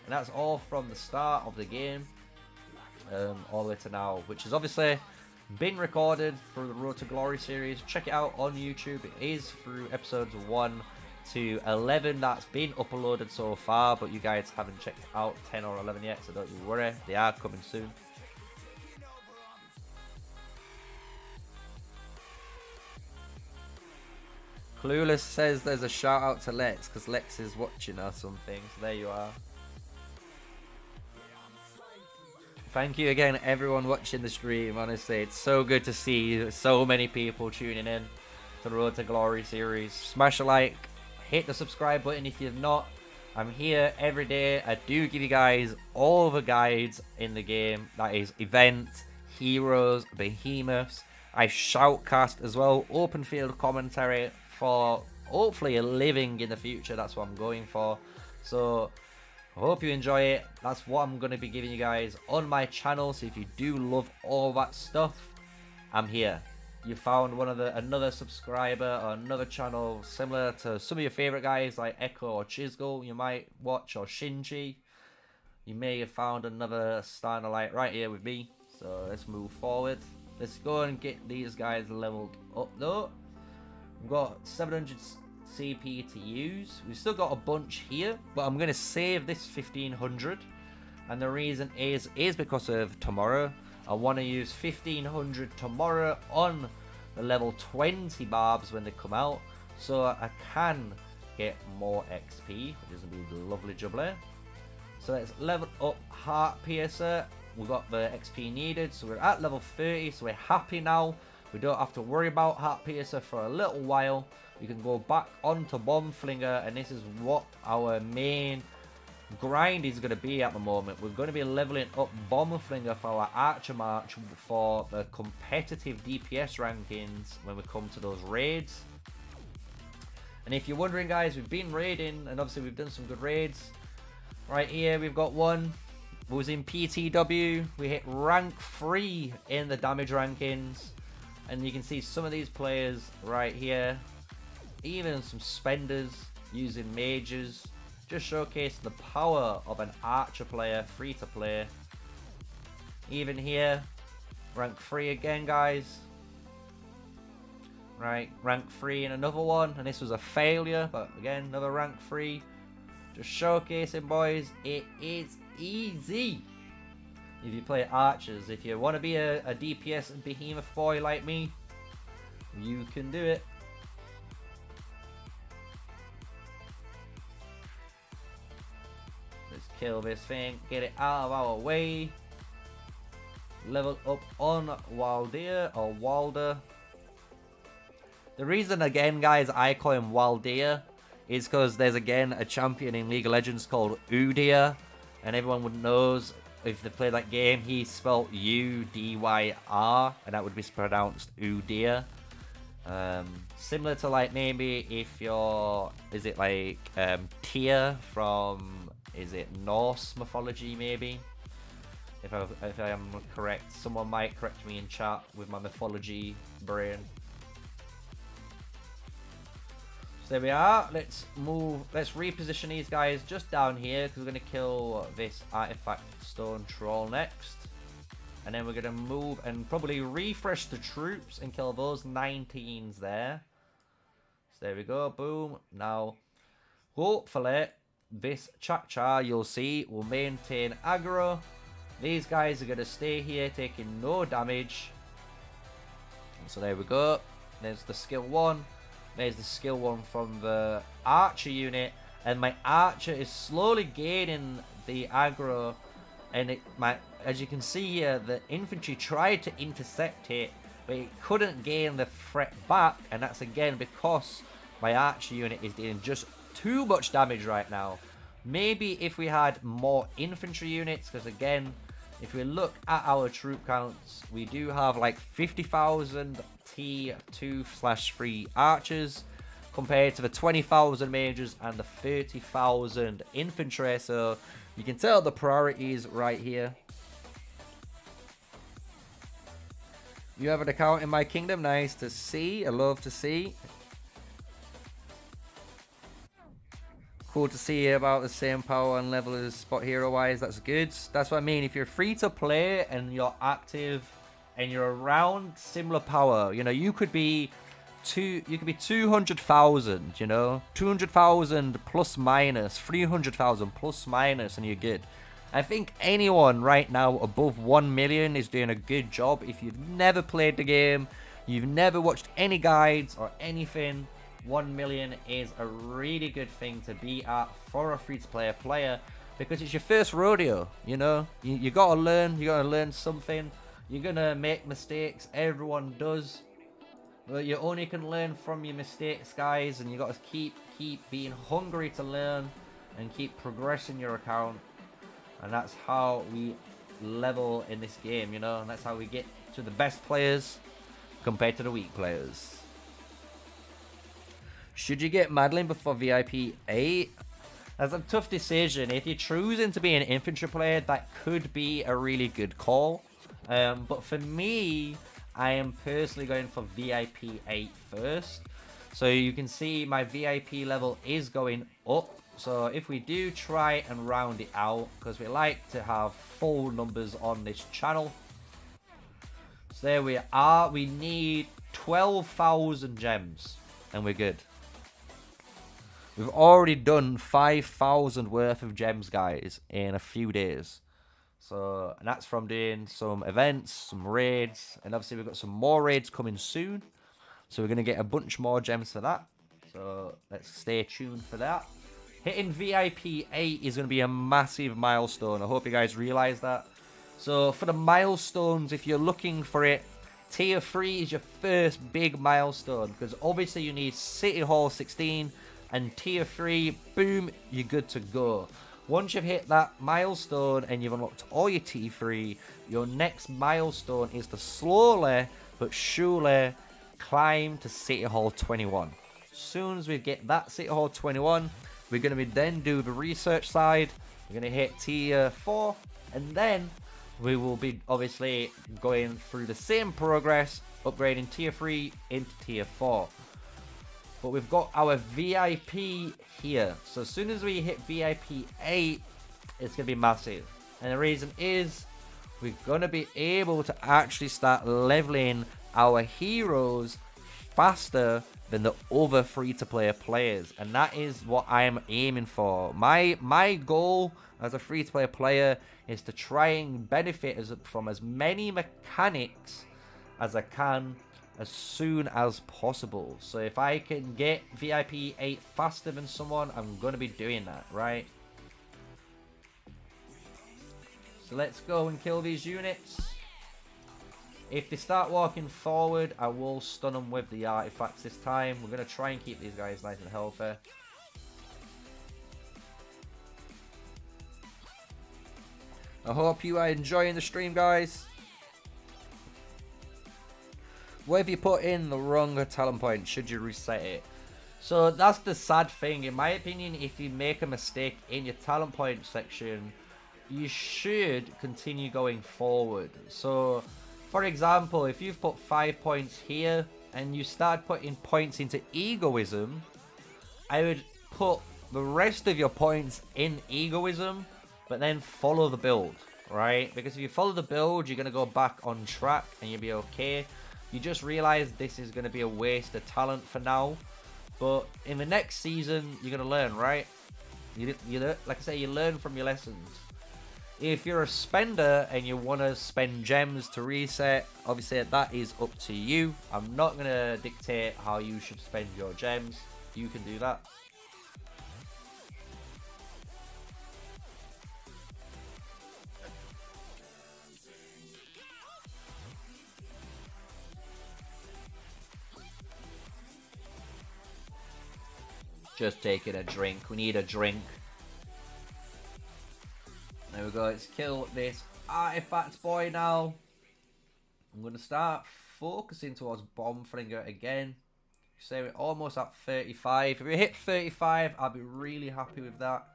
And that's all from the start of the game all the way to now, which has obviously been recorded for the Road to Glory series. Check it out on YouTube. It is through episodes 1 to 11 that's been uploaded so far, but you guys haven't checked out 10 or 11 yet, so don't you worry, they are coming soon. Clueless says there's a shout out to Lex because Lex is watching or something, so there you are. Thank you again everyone watching the stream. Honestly, it's so good to see so many people tuning in to the Road to Glory series. Smash a like, hit the subscribe button if you've not. I'm here every day. I do give you guys all the guides in the game. That is events, heroes, behemoths. I shoutcast as well, open field commentary for hopefully a living in the future. That's what I'm going for. So I hope you enjoy it. That's what I'm going to be giving you guys on my channel. So if you do love all that stuff, I'm here. You found another subscriber or another channel similar to some of your favorite guys like Echo or Chisgul you might watch, or Shinji. You may have found another starting light right here with me. So let's move forward. Let's go and get these guys leveled up though. We've got 700 CP to use. We've still got a bunch here, but I'm going to save this 1500. And the reason is because of tomorrow. I want to use 1500 tomorrow on the level 20 barbs when they come out, so I can get more XP, which is going to be lovely jubbly. So let's level up Heart Piercer. We've got the XP needed, so we're at level 30, so we're happy now. We don't have to worry about Heart Piercer for a little while. We can go back onto Bomb Flinger, and this is what our main grind is going to be at the moment. We're going to be leveling up Bomb Flinger for our Archer March for the competitive DPS rankings when we come to those raids. And if you're wondering, guys, we've been raiding, and obviously we've done some good raids. Right here, we've got one. We was in PTW. We hit rank 3 in the damage rankings. And you can see some of these players right here. Even some spenders using mages. Just showcasing the power of an archer player, free to play. Even here, rank 3 again, guys. Right, rank 3 in another one. And this was a failure, but again, another rank 3. Just showcasing, boys, it is easy if you play archers. If you want to be a DPS and behemoth boy like me, you can do it. Let's kill this thing, get it out of our way. Level up on Waldir or Walder. The reason, again, guys, I call him Waldir is because there's, again, a champion in League of Legends called Udyr, and everyone would knows if they play that game, he's spelled U-D-Y-R, and that would be pronounced Udyr. Similar to, like, maybe if you're, is it like Tyr from, is it Norse mythology, maybe? If I am correct, someone might correct me in chat with my mythology brain. So there we are. Let's move. Let's reposition these guys just down here because we're going to kill this artifact stone troll next. And then we're going to move and probably refresh the troops and kill those 19s there. So there we go. Boom. Now, hopefully, this Cha-Cha, you'll see, will maintain aggro. These guys are going to stay here taking no damage. So there we go. There's the skill 1. There's the skill 1 from the archer unit. And my archer is slowly gaining the aggro. And as you can see here, the infantry tried to intercept it, but it couldn't gain the threat back. And that's again because my archer unit is doing just too much damage right now. Maybe if we had more infantry units, because again, if we look at our troop counts, we do have like 50,000 T2/3 archers compared to the 20,000 mages and the 30,000 infantry. So you can tell the priorities right here. You have an account in my kingdom. Nice to see. I love to see. Cool to see about the same power and level as Spot Hero wise. That's good. That's what I mean. If you're free to play and you're active and you're around similar power, you know, you could be 200,000, you know, 200,000 plus minus, 300,000 plus minus, and you're good. I think anyone right now above 1 million is doing a good job. If you've never played the game, you've never watched any guides or anything, 1 million is a really good thing to be at for a free-to-play player because it's your first rodeo, you know? You gotta learn something. You're gonna make mistakes, everyone does. But you only can learn from your mistakes, guys, and you gotta keep being hungry to learn and keep progressing your account. And that's how we level in this game, you know? And that's how we get to the best players compared to the weak players. Should you get Madeline before VIP 8? That's a tough decision. If you're choosing to be an infantry player, that could be a really good call. But for me, I am personally going for VIP 8 first. So you can see my VIP level is going up. So if we do try and round it out, because we like to have full numbers on this channel. So there we are. We need 12,000 gems and we're good. We've already done 5,000 worth of gems, guys, in a few days. So, and that's from doing some events, some raids, and obviously we've got some more raids coming soon. So we're going to get a bunch more gems for that. So let's stay tuned for that. Hitting VIP 8 is going to be a massive milestone. I hope you guys realize that. So for the milestones, if you're looking for it, Tier 3 is your first big milestone. Because obviously you need City Hall 16 and Tier 3, boom, you're good to go. Once you've hit that milestone and you've unlocked all your T3, your next milestone is to slowly but surely climb to City Hall 21. As soon as we get that City Hall 21, we're going to be then do the research side. We're going to hit Tier 4, and then we will be obviously going through the same progress, upgrading Tier 3 into Tier 4. But we've got our VIP here. So as soon as we hit VIP 8, it's going to be massive. And the reason is we're going to be able to actually start leveling our heroes faster than the other free-to-play players. And that is what I'm aiming for. My goal as a free-to-play player is to try and benefit from as many mechanics as I can as soon as possible. So if I can get VIP 8 faster than someone, I'm going to be doing that, right? So let's go and kill these units. If they start walking forward, I will stun them with the artifacts this time. We're going to try and keep these guys nice and healthy. I hope you are enjoying the stream, guys. What if you put in the wrong talent point? Should you reset it? So that's the sad thing. In my opinion, if you make a mistake in your talent point section, you should continue going forward. So, for example, if you've put 5 points here and you start putting points into egoism, I would put the rest of your points in egoism, but then follow the build, right? Because if you follow the build, you're going to go back on track and you'll be okay. You just realize this is going to be a waste of talent for now. But in the next season, you're going to learn, right? Like I say, you learn from your lessons. If you're a spender and you want to spend gems to reset, obviously that is up to you. I'm not going to dictate how you should spend your gems. You can do that. Just taking a drink. We need a drink. There we go. Let's kill this artifact boy now. I'm going to start focusing towards bomb flinger again. So we're almost at 35. If we hit 35, I'll be really happy with that.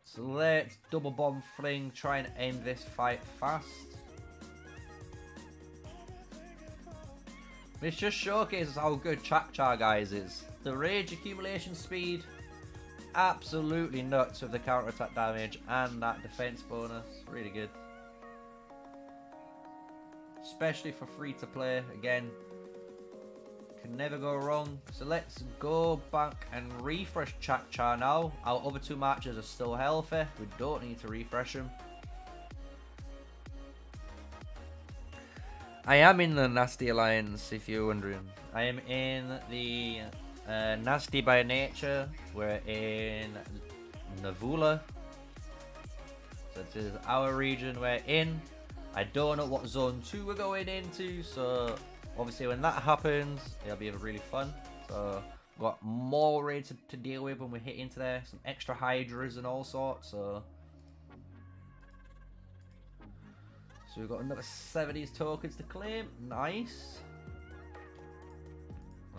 So let's double bomb fling. Try and end this fight fast. This just showcases how good Chak-Char, guys, is. The rage accumulation speed, absolutely nuts with the counter attack damage and that defense bonus. Really good. Especially for free to play. Again, can never go wrong. So let's go back and refresh Chak-Char now. Our other two matches are still healthy. We don't need to refresh them. I am in the Nasty Alliance, if you're wondering. I am in the Nasty by Nature. We're in Navula. So this is our region we're in. I don't know what zone 2 we're going into, so obviously when that happens, it'll be really fun. So we've got more raids to deal with when we hit into there. Some extra hydras and all sorts, so we've got another 70s tokens to claim. Nice.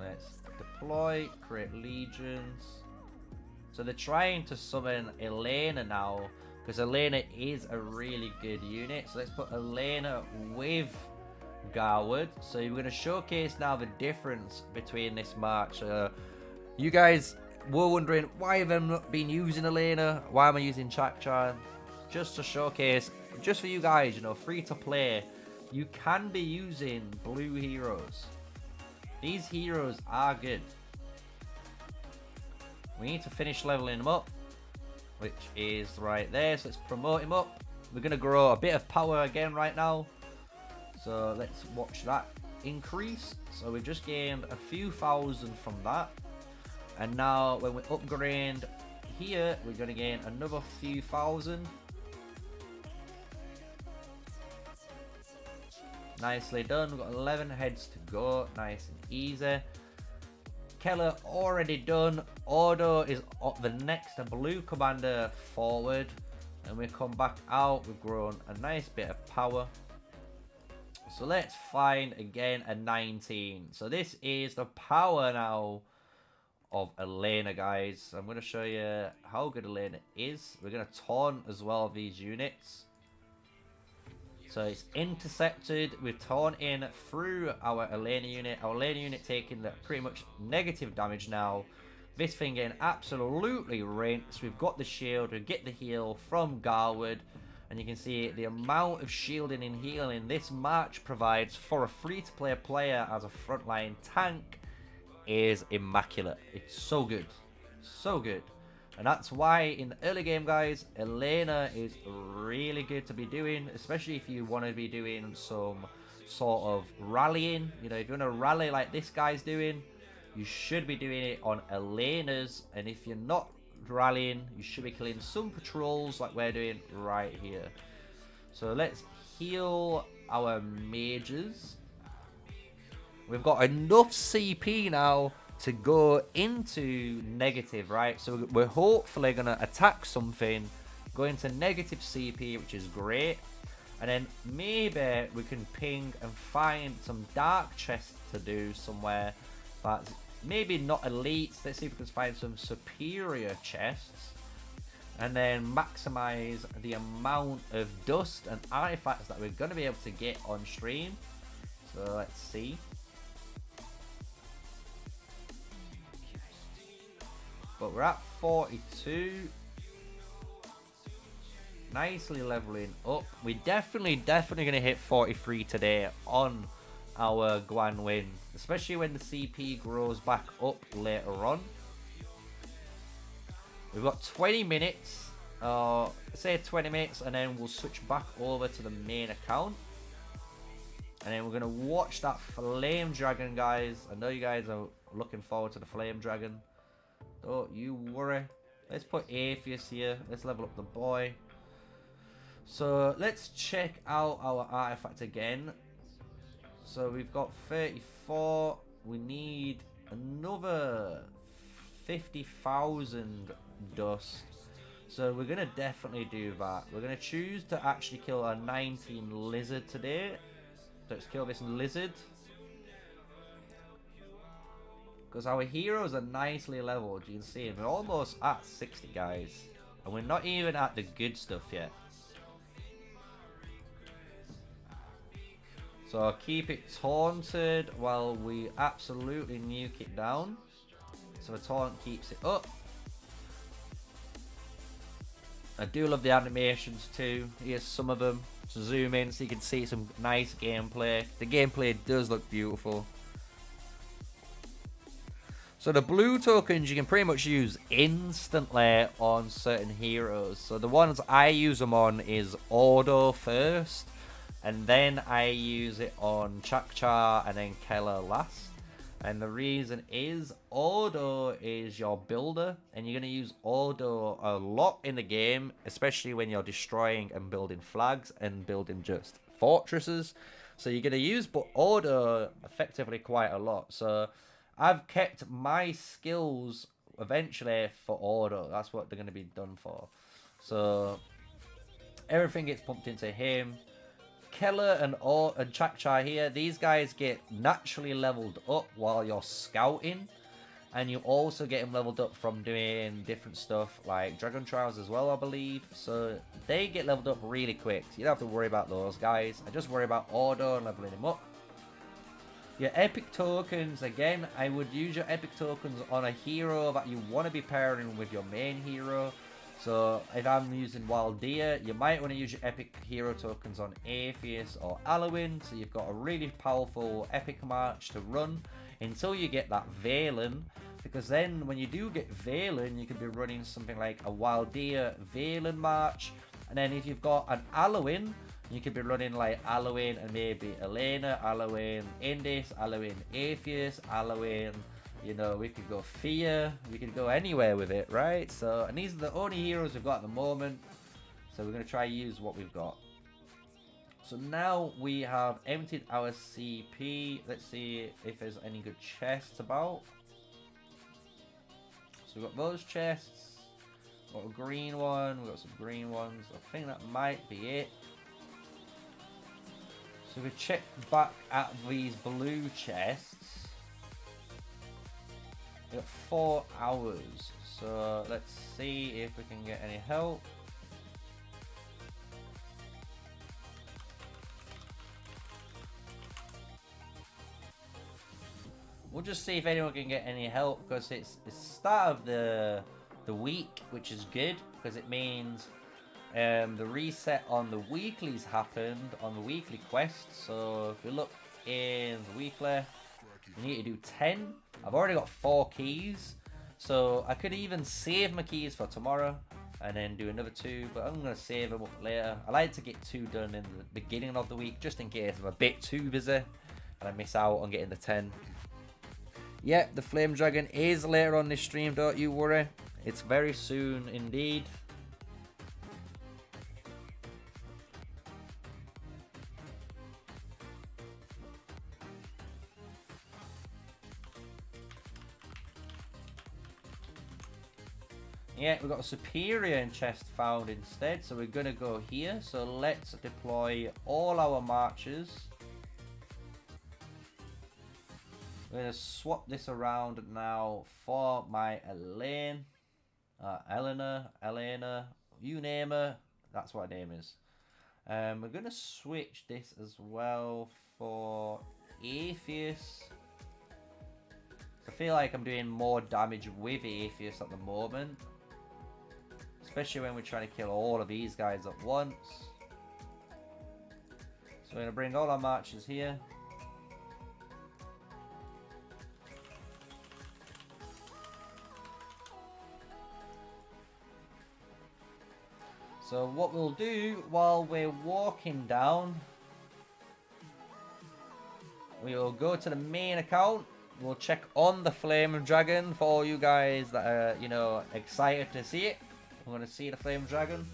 Let's deploy, create legions. So they're trying to summon Elena now, because Elena is a really good unit. So let's put Elena with Garwood. So we're going to showcase now the difference between this match. You guys were wondering, why have I not been using Elena? Why am I using Chak-Char? Just to showcase, just for you guys, you know, free to play, you can be using blue heroes. These heroes are good. We need to finish leveling them up. which is right there. So let's promote him up. We're going to grow a bit of power again right now. So let's watch that increase. So we've just gained a few thousand from that. And now when we upgrade here, we're going to gain another few thousand. Nicely done. We've got 11 heads to go. Nice and easy. Keller already done. Ordo is the next blue commander forward. And we come back out. We've grown a nice bit of power. So let's find again a 19. So this is the power now of Elena, guys. I'm going to show you how good Elena is. We're going to taunt as well these units. So it's intercepted. We've torn in through our Elena unit. Our Elena unit taking the pretty much negative damage now. This thing getting absolutely rinsed. We've got the shield. We get the heal from Garwood. And you can see the amount of shielding and healing this match provides for a free-to-play player as a frontline tank is immaculate. It's so good. So good. And that's why in the early game, guys, Elena is really good to be doing, especially if you want to be doing some sort of rallying. You know, if you want to rally like this guy's doing, you should be doing it on Elena's. And if you're not rallying, you should be killing some patrols like we're doing right here. So let's heal our mages. We've got enough CP now to go into negative, right? So we're hopefully going to attack something, go into negative CP, which is great. And then maybe we can ping and find some dark chests to do somewhere that's maybe not elites. Let's see if we can find some superior chests. And then maximize the amount of dust and artifacts that we're going to be able to get on stream. So let's see. But we're at 42. Nicely leveling up. We're definitely going to hit 43 today on our Guan win. Especially when the CP grows back up later on. We've got 20 minutes. Say 20 minutes and then we'll switch back over to the main account. And then we're going to watch that Flame Dragon, guys. I know you guys are looking forward to the Flame Dragon. Don't you worry. Let's put Atheist here. Let's level up the boy. So let's check out our artifact again. So we've got 34. We need another 50,000 dust. So we're going to definitely do that. We're going to choose to actually kill a 19 lizard today. Let's kill this lizard. Because our heroes are nicely leveled. You can see we're almost at 60, guys. And we're not even at the good stuff yet. So keep it taunted while we absolutely nuke it down. So the taunt keeps it up. I do love the animations too. Here's some of them. So zoom in so you can see some nice gameplay. The gameplay does look beautiful. So the blue tokens you can pretty much use instantly on certain heroes. So the ones I use them on is Ordo first. And then I use it on Chakchar and then Keller last. And the reason is Ordo is your builder. And you're going to use Ordo a lot in the game. Especially when you're destroying and building flags and building just fortresses. So you're going to use Ordo effectively quite a lot. So I've kept my skills eventually for Ordo. That's what they're going to be done for. So everything gets pumped into him. Keller and Chakchar here, these guys get naturally leveled up while you're scouting. And you also get them leveled up from doing different stuff like Dragon Trials as well, I believe. So they get leveled up really quick. So you don't have to worry about those guys. I just worry about Ordo and leveling him up. Your epic tokens, again, I would use your epic tokens on a hero that you want to be pairing with your main hero. So if I'm using Waldia, you might want to use your epic hero tokens on Atheist or Alwyn. So you've got a really powerful epic march to run until you get that Valen. because then when you do get Valen, you could be running something like a Waldea Valen March, and then if you've got an Alwyn, you could be running like Alwyn and maybe Elena, Alwyn Indis, Alwyn Atheus, Alwyn, you know, we could go Fear, we could go anywhere with it, right? So, and these are the only heroes we've got at the moment, so we're going to try and use what we've got. So now we have emptied our CP. Let's see if there's any good chests about. So we've got those chests. We've got a green one. We've got some green ones. I think that might be it. So we check back at these blue chests. We've got 4 hours. So let's see if we can get any help. We'll just see if anyone can get any help, because it's the start of the week, which is good because it means the reset on the weeklies happened on the weekly quests. So if we look in the weekly, we need to do 10. I've already got 4 keys, so I could even save my keys for tomorrow and then do another 2, but I'm going to save them up later. I like to get 2 done in the beginning of the week, just in case I'm a bit too busy and I miss out on getting the 10. Yeah, the Flame Dragon is later on this stream, don't you worry. It's very soon indeed. Yeah, we've got a Superior chest found instead, so we're going to go here. So let's deploy all our marches. We're going to swap this around now for my Elaine. Elena, you name her. That's what her name is. We're going to switch this as well for Atheus. I feel like I'm doing more damage with Atheus at the moment. Especially when we're trying to kill all of these guys at once. So we're going to bring all our marches here. So what we'll do while we're walking down, we'll go to the main account. We'll check on the Flame Dragon for all you guys that are, you know, excited to see it. I'm going to see the Flame Dragon.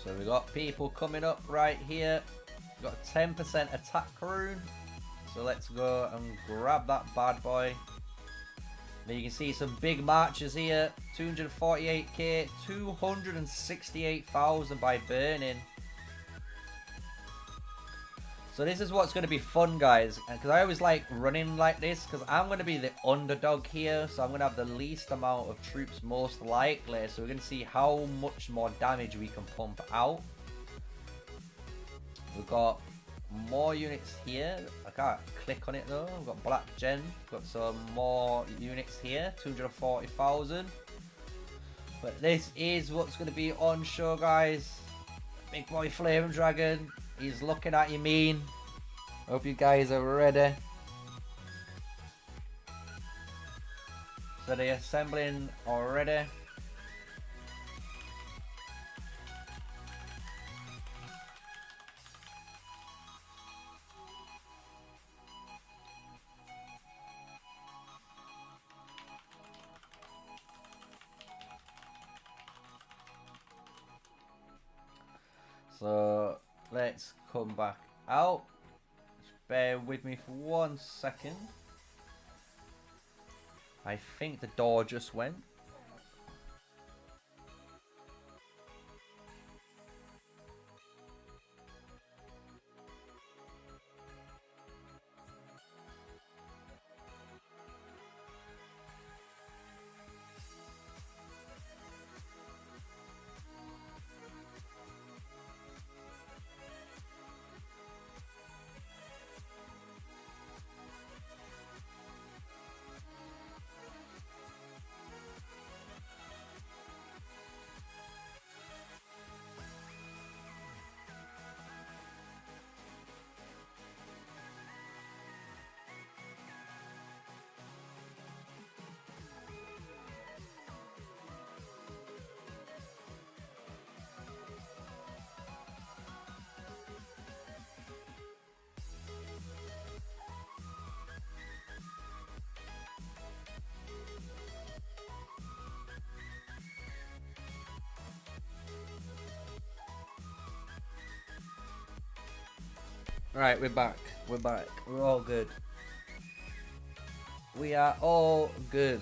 So we got people coming up right here. We've got a 10% attack rune. So let's go and grab that bad boy. Then you can see some big marches here. 248k, 268,000 by burning. So this is what's going to be fun, guys. Because I always like running like this, because I'm going to be the underdog here. So I'm going to have the least amount of troops most likely. So we're going to see how much more damage we can pump out. We've got more units here. I can't click on it though. We've got Black Gen. Got some more units here. 240,000. But this is what's going to be on show, guys. Big boy Flame Dragon. He's looking at you mean. Hope you guys are ready. So they're assembling already. So let's come back out. Just bear with me for 1 second. I think the door just went. Right, we're back. We're back. We're all good. We are all good.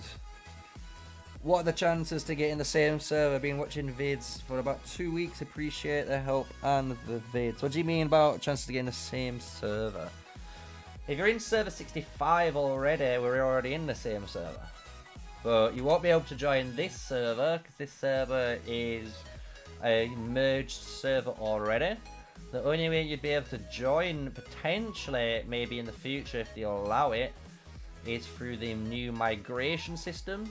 What are the chances to get in the same server? I've been watching vids for about 2 weeks. Appreciate the help and the vids. What do you mean about chances to get in the same server? If you're in server 65 already, we're already in the same server. But you won't be able to join this server because this server is a merged server already. The only way you'd be able to join, potentially, maybe in the future if they allow it, is through the new migration system.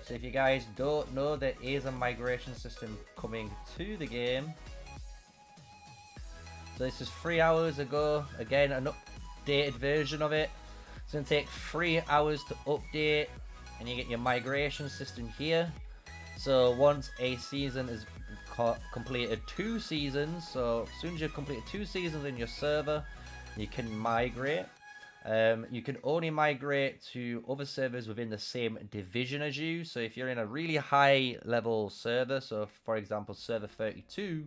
So if you guys don't know, there is a migration system coming to the game. So this is 3 hours ago. Again, an updated version of it. It's going to take 3 hours to update, and you get your migration system here. So once a season is completed 2 seasons, so as soon as you've completed 2 seasons in your server, you can migrate. You can only migrate to other servers within the same division as you. So if you're in a really high level server, so for example server 32,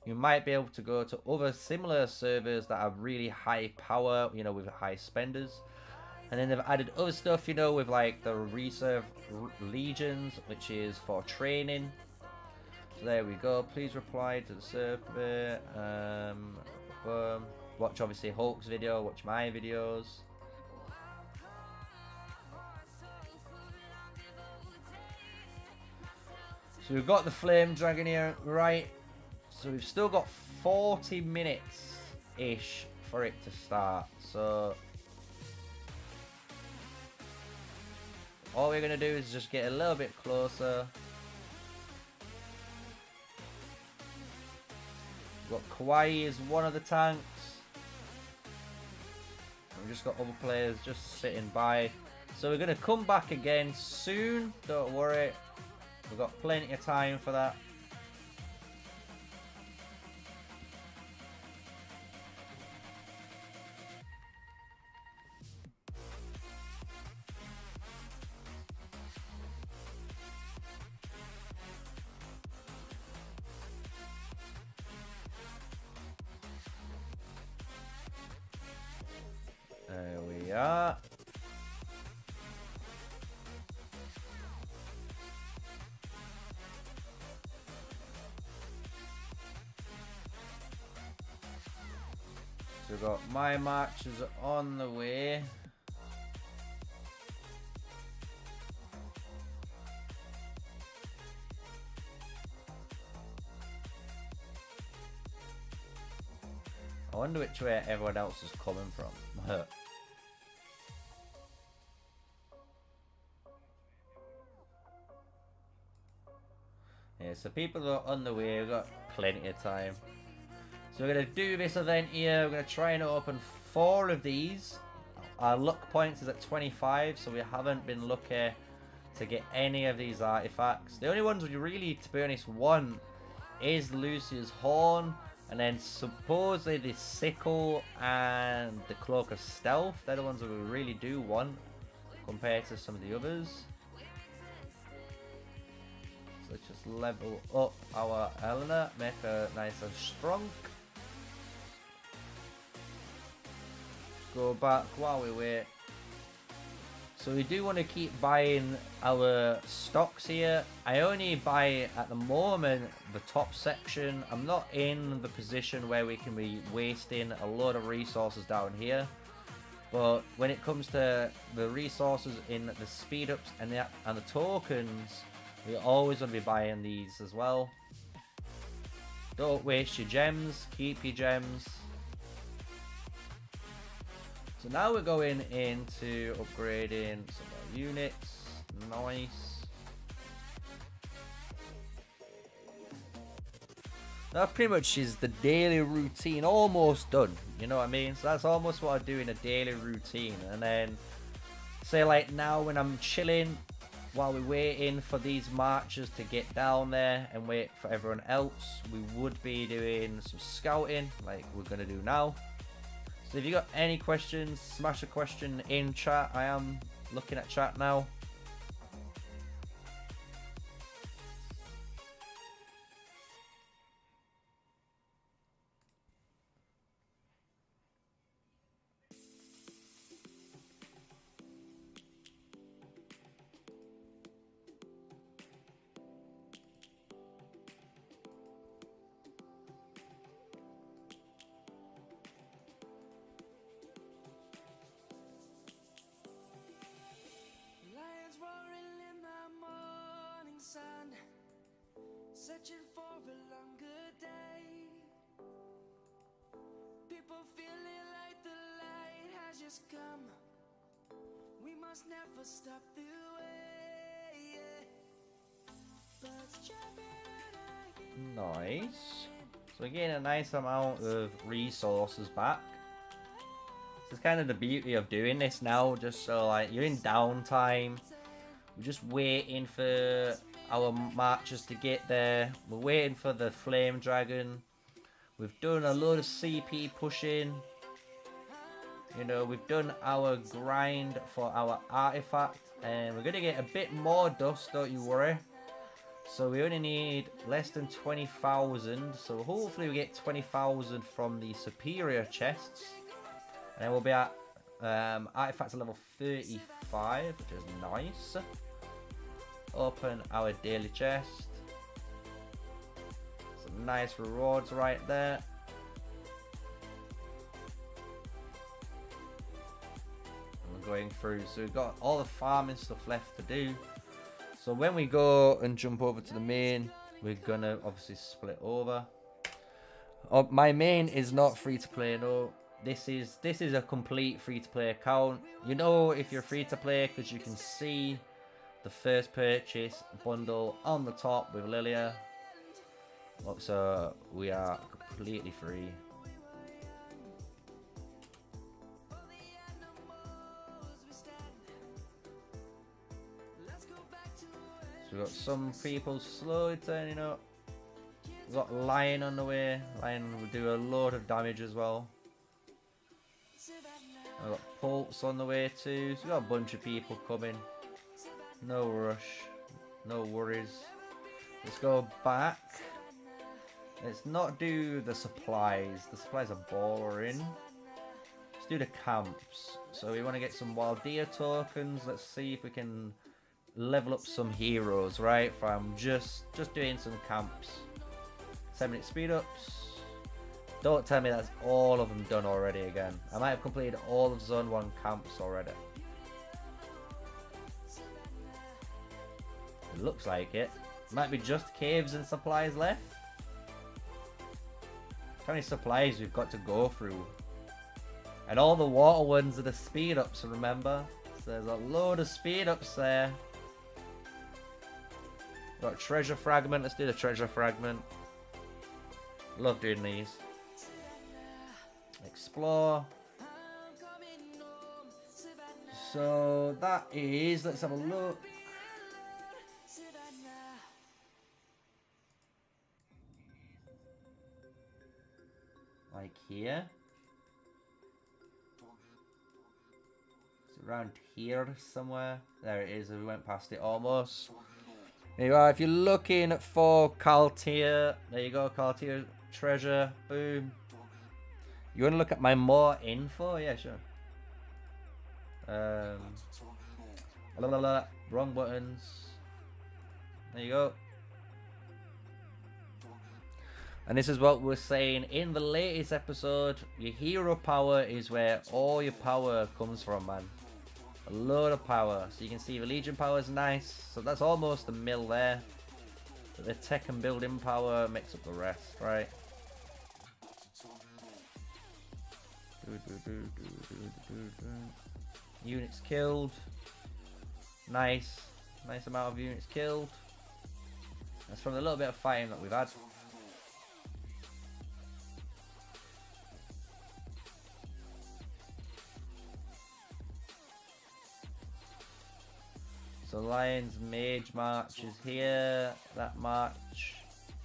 you might be able to go to other similar servers that have really high power, you know, with high spenders. And then they've added other stuff, you know, with like the reserve legions, which is for training. So there we go. Please reply to the survey. Watch obviously Hulk's video. Watch my videos. So we've got the flame dragon here, right? So we've still got 40 minutes-ish for it to start. So all we're gonna do is just get a little bit closer. We've got Kawaii as one of the tanks. We've just got other players just sitting by. So we're going to come back again soon. Don't worry. We've got plenty of time for that. There we are. So we've got my marches on the way. I wonder which way everyone else is coming from. Yeah, so people are on the way. We've got plenty of time. So we're going to do this event here. We're going to try and open 4 of these. Our luck points is at 25, so we haven't been lucky to get any of these artifacts. The only ones we really, to be honest, want is Lucia's Horn, and then supposedly the Sickle and the Cloak of Stealth. They're the ones that we really do want compared to some of the others. So let's just level up our Eleanor, make her nice and strong. Go back while we wait. So we do want to keep buying our stocks here. I only buy at the moment the top section. I'm not in the position where we can be wasting a lot of resources down here. But when it comes to the resources in the speed ups and the tokens, we always want to be buying these as well. Don't waste your gems, keep your gems. So now we're going into upgrading some of our units. Nice. That pretty much is the daily routine almost done. You know what I mean? So that's almost what I do in a daily routine. And then, say like now when I'm chilling while we're waiting for these marchers to get down there and wait for everyone else, we would be doing some scouting like we're going to do now. So if you got any questions, smash a question in chat. I am looking at chat now.
Searching for a longer day. People feeling like the light has just come. We must never stop the way. Birds chirping and I hear
Nice. So we're getting a nice amount of resources back. This is kind of the beauty of doing this now, just so like you're in downtime. We're just waiting for our marchers to get there. We're waiting for the flame dragon. We've done a load of CP pushing. You know, we've done our grind for our artifact, and we're gonna get a bit more dust, don't you worry. So we only need less than 20,000, so hopefully we get 20,000 from the superior chests, and then we'll be at artifacts level 35, which is nice. Open our daily chest. Some nice rewards right there. And we're going through, so we've got all the farming stuff left to do. So when we go and jump over to the main, we're gonna obviously split over. Oh, my main is not free to play, no. This is a complete free to play account. You know if you're free to play because you can see the first purchase bundle on the top with Lilia. So we are completely free. So we've got some people slowly turning up. We've got Lion on the way. Lion will do a load of damage as well. I've got Pulse on the way too. So we've got a bunch of people coming. No rush. No worries. Let's go back. Let's not do the supplies. The supplies are boring. Let's do the camps. So we want to get some wild deer tokens. Let's see if we can level up some heroes, right? From just doing some camps. 7-minute speed ups. Don't tell me that's all of them done already again. I might have completed all of Zone 1 camps already. It looks like it. Might be just caves and supplies left. How many supplies we've got to go through. And all the water ones are the speed ups, remember? So there's a load of speed ups there. Got a treasure fragment. Let's do the treasure fragment. Love doing these. Explore. So that is, let's have a look. Like here. It's around here somewhere. There it is. We went past it almost. There you are. If you're looking for Kaltir, there you go. Kaltir treasure. Boom. You want to look at my more info? Yeah, sure. Wrong buttons. There you go. And this is what we're saying in the latest episode. Your hero power is where all your power comes from, man. A load of power. So you can see the Legion power is nice. So that's almost a mill there. But the tech and building power makes up the rest, right? Units killed. Nice. Nice amount of units killed. That's from the little bit of fighting that we've had. So Lion's Mage March is here. That march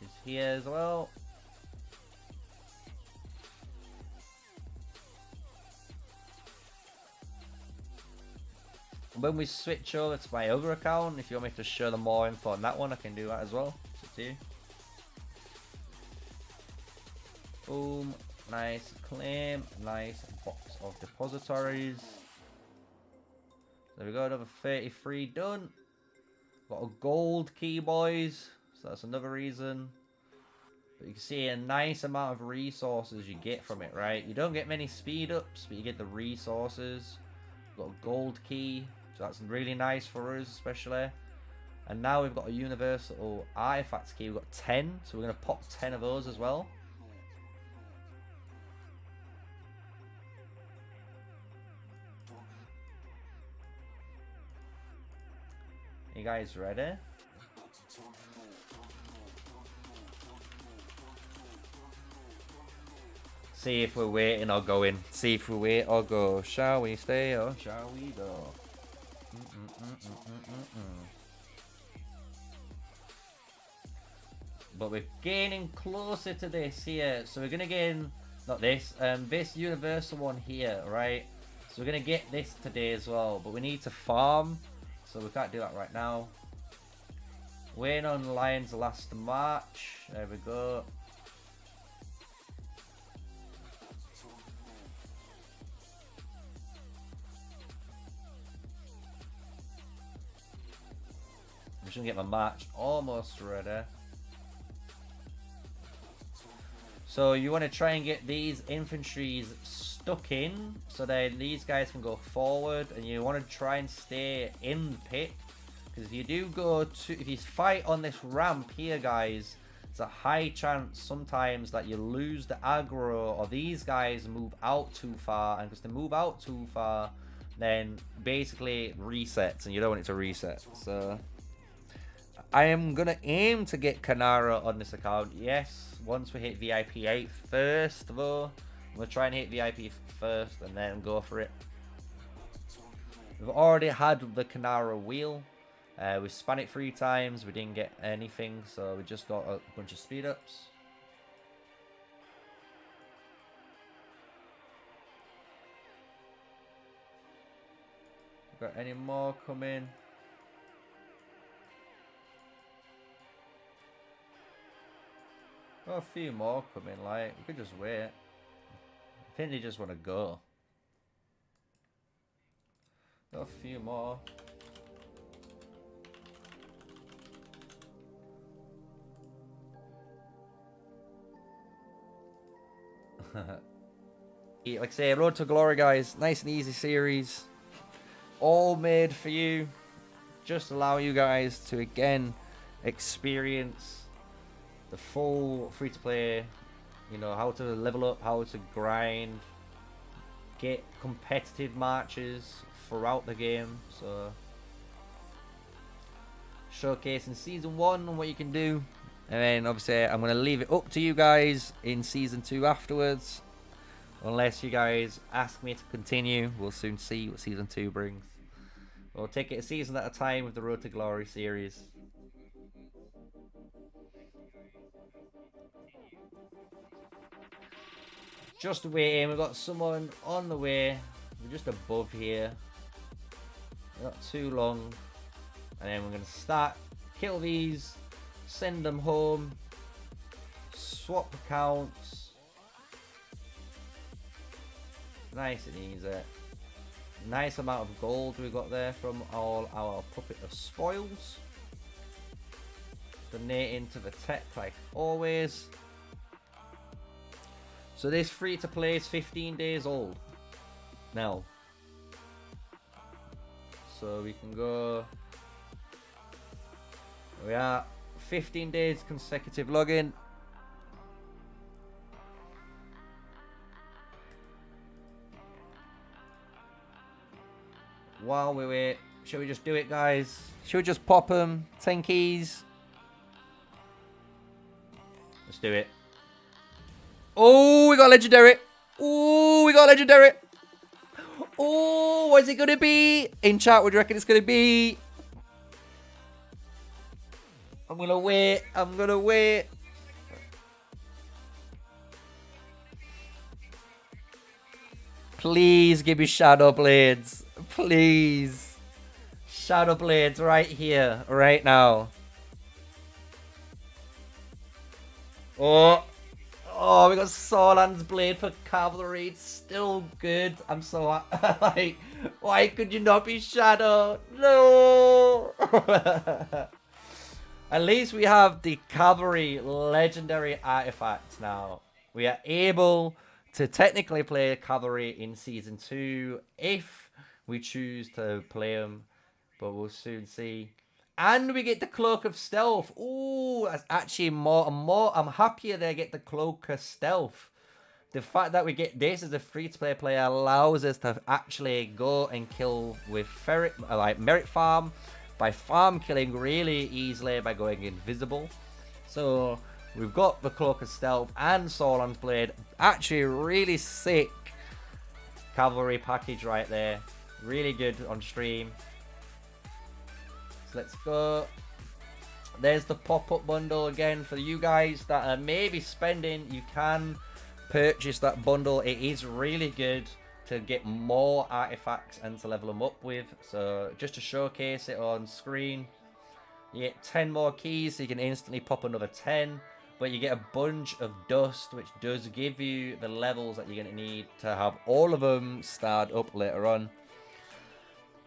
is here as well. When we switch over to my other account, if you want me to show them more info on that one, I can do that as well. It's up to you. Boom. Nice claim. Nice box of depositories. There we go, another 33 done. Got a gold key, boys. So that's another reason. But you can see a nice amount of resources you get from it, right? You don't get many speed ups, but you get the resources. Got a gold key. So that's really nice for us, especially. And now we've got a universal artifacts key. We've got 10, so we're going to pop 10 of those as well. You guys ready? See if we're waiting or going. See if we wait or go. Shall we stay or shall we go? But we're gaining closer to this here. So we're going to gain, not this, this universal one here, right? So we're going to get this today as well. But we need to farm. So we can't do that right now. Waiting on Lions last March. There we go. I'm just gonna get my march almost ready. So you want to try and get these infantries stuck in, so then these guys can go forward, and you want to try and stay in the pit. Because if you do go to, if you fight on this ramp here, guys, there's a high chance sometimes that you lose the aggro, or these guys move out too far, and because they move out too far, then basically it resets, and you don't want it to reset. So I am going to aim to get Canara on this account, yes, once we hit VIP 8 first, though. I'm going to try and hit VIP first and then go for it. We've already had the Canara wheel. We span it 3 times, we didn't get anything, so we just got a bunch of speed ups. Got any more coming? Got a few more coming, like, we could just wait. I think they just want to go. Got a few more. Like I say, Road to Glory, guys, nice and easy series. All made for you. Just allow you guys to, again, experience the full free-to-play, you know, how to level up, how to grind, get competitive matches throughout the game. So showcasing season 1 and what you can do, and then obviously I'm going to leave it up to you guys in season 2 afterwards, unless you guys ask me to continue. We'll soon see what season 2 brings. We'll take it a season at a time with the Road to Glory series. Just waiting, we've got someone on the way. We're just above here. Not too long. And then we're going to start, kill these, send them home, swap accounts. Nice and easy. Nice amount of gold we got there from all our Puppet of Spoils. Donating to the tech like always. So this free to play is 15 days old now. So we can go. We are 15 days consecutive login. While we wait, shall we just do it, guys? Shall we just pop them? 10 keys. Let's do it. Oh, we got legendary. Oh, we got legendary. Oh, what is it going to be? In chat, what do you reckon it's going to be? I'm going to wait. I'm going to wait. Please give me Shadow Blades. Please. Shadow Blades right here, right now. Oh, we got Solan's Blade for Cavalry. It's still good. I'm so like, why could you not be Shadow? No. At least we have the Cavalry legendary artifacts now. We are able to technically play Cavalry in Season 2 if we choose to play them. But we'll soon see. And we get the Cloak of Stealth. Ooh, that's actually I'm happier they get the Cloak of Stealth. The fact that we get this as a free-to-play player allows us to actually go and kill with like merit farm, by farm killing really easily by going invisible. So we've got the Cloak of Stealth and Sauron's Blade. Actually really sick cavalry package right there. Really good on stream. So let's go. There's the pop-up bundle again for you guys that are maybe spending. You can purchase that bundle. It is really good to get more artifacts and to level them up with. So just to showcase it on screen, you get 10 more keys, so you can instantly pop another 10, but you get a bunch of dust, which does give you the levels that you're going to need to have all of them starred up later on.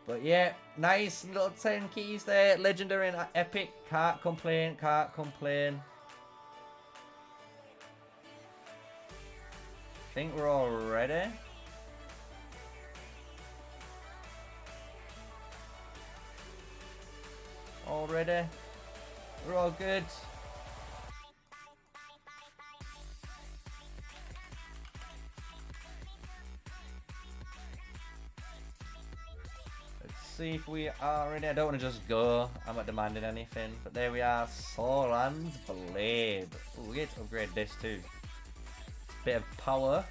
But yeah, nice little 10 keys there. Legendary and epic, can't complain, can't complain. I think we're all ready. All ready. We're all good. Let's see if we are ready. I don't want to just go. I'm not demanding anything. But there we are. Sauron's Blade. Ooh, we get to upgrade this too. Bit of power,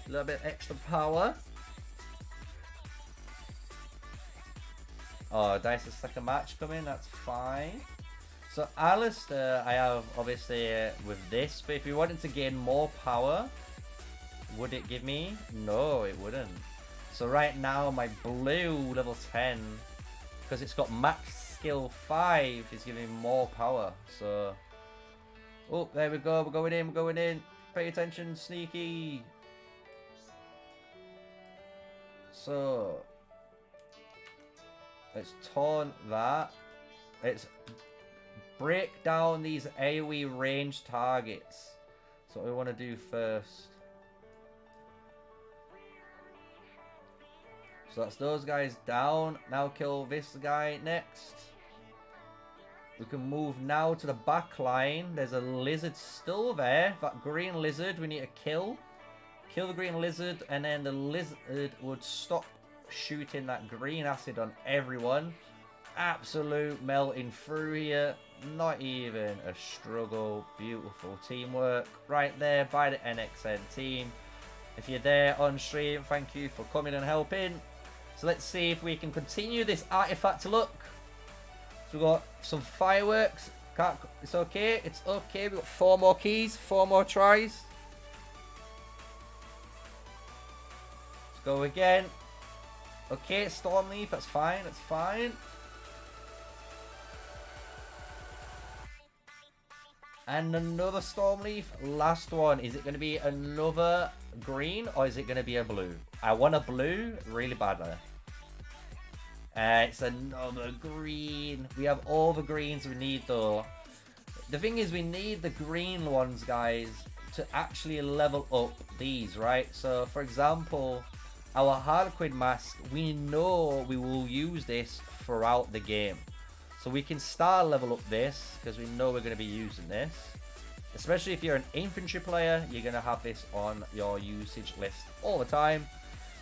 a little bit extra power. Oh, dice a second match coming, that's fine. So Alistair, I have obviously with this, but if you wanted to gain more power, would it give me? No, it wouldn't. So right now my blue level 10, because it's got max skill 5, is giving more power. So, oh, there we go, we're going in, we're going in. Pay attention, sneaky. So let's taunt that. Let's break down these AoE range targets. That's what we want to do first. So that's those guys down. Now kill this guy next. We can move now to the back line. There's a lizard still there. That green lizard we need to kill. Kill the green lizard, and then the lizard would stop shooting that green acid on everyone. Absolute melting through here. Not even a struggle. Beautiful teamwork right there by the NXN team. If you're there on stream, thank you for coming and helping. So let's see if we can continue this artifact look. So we've got some fireworks. It's okay. It's okay. We've got 4 more keys. 4 more tries. Let's go again. Okay, Stormleaf. That's fine. That's fine. And another Stormleaf. Last one. Is it going to be another green or is it going to be a blue? I want a blue really badly. It's another green. We have all the greens we need though. The thing is we need the green ones, guys, to actually level up these, right? So for example, our Harlequin mask, we know we will use this throughout the game. So we can start level up this because we know we're going to be using this. Especially if you're an infantry player, you're going to have this on your usage list all the time.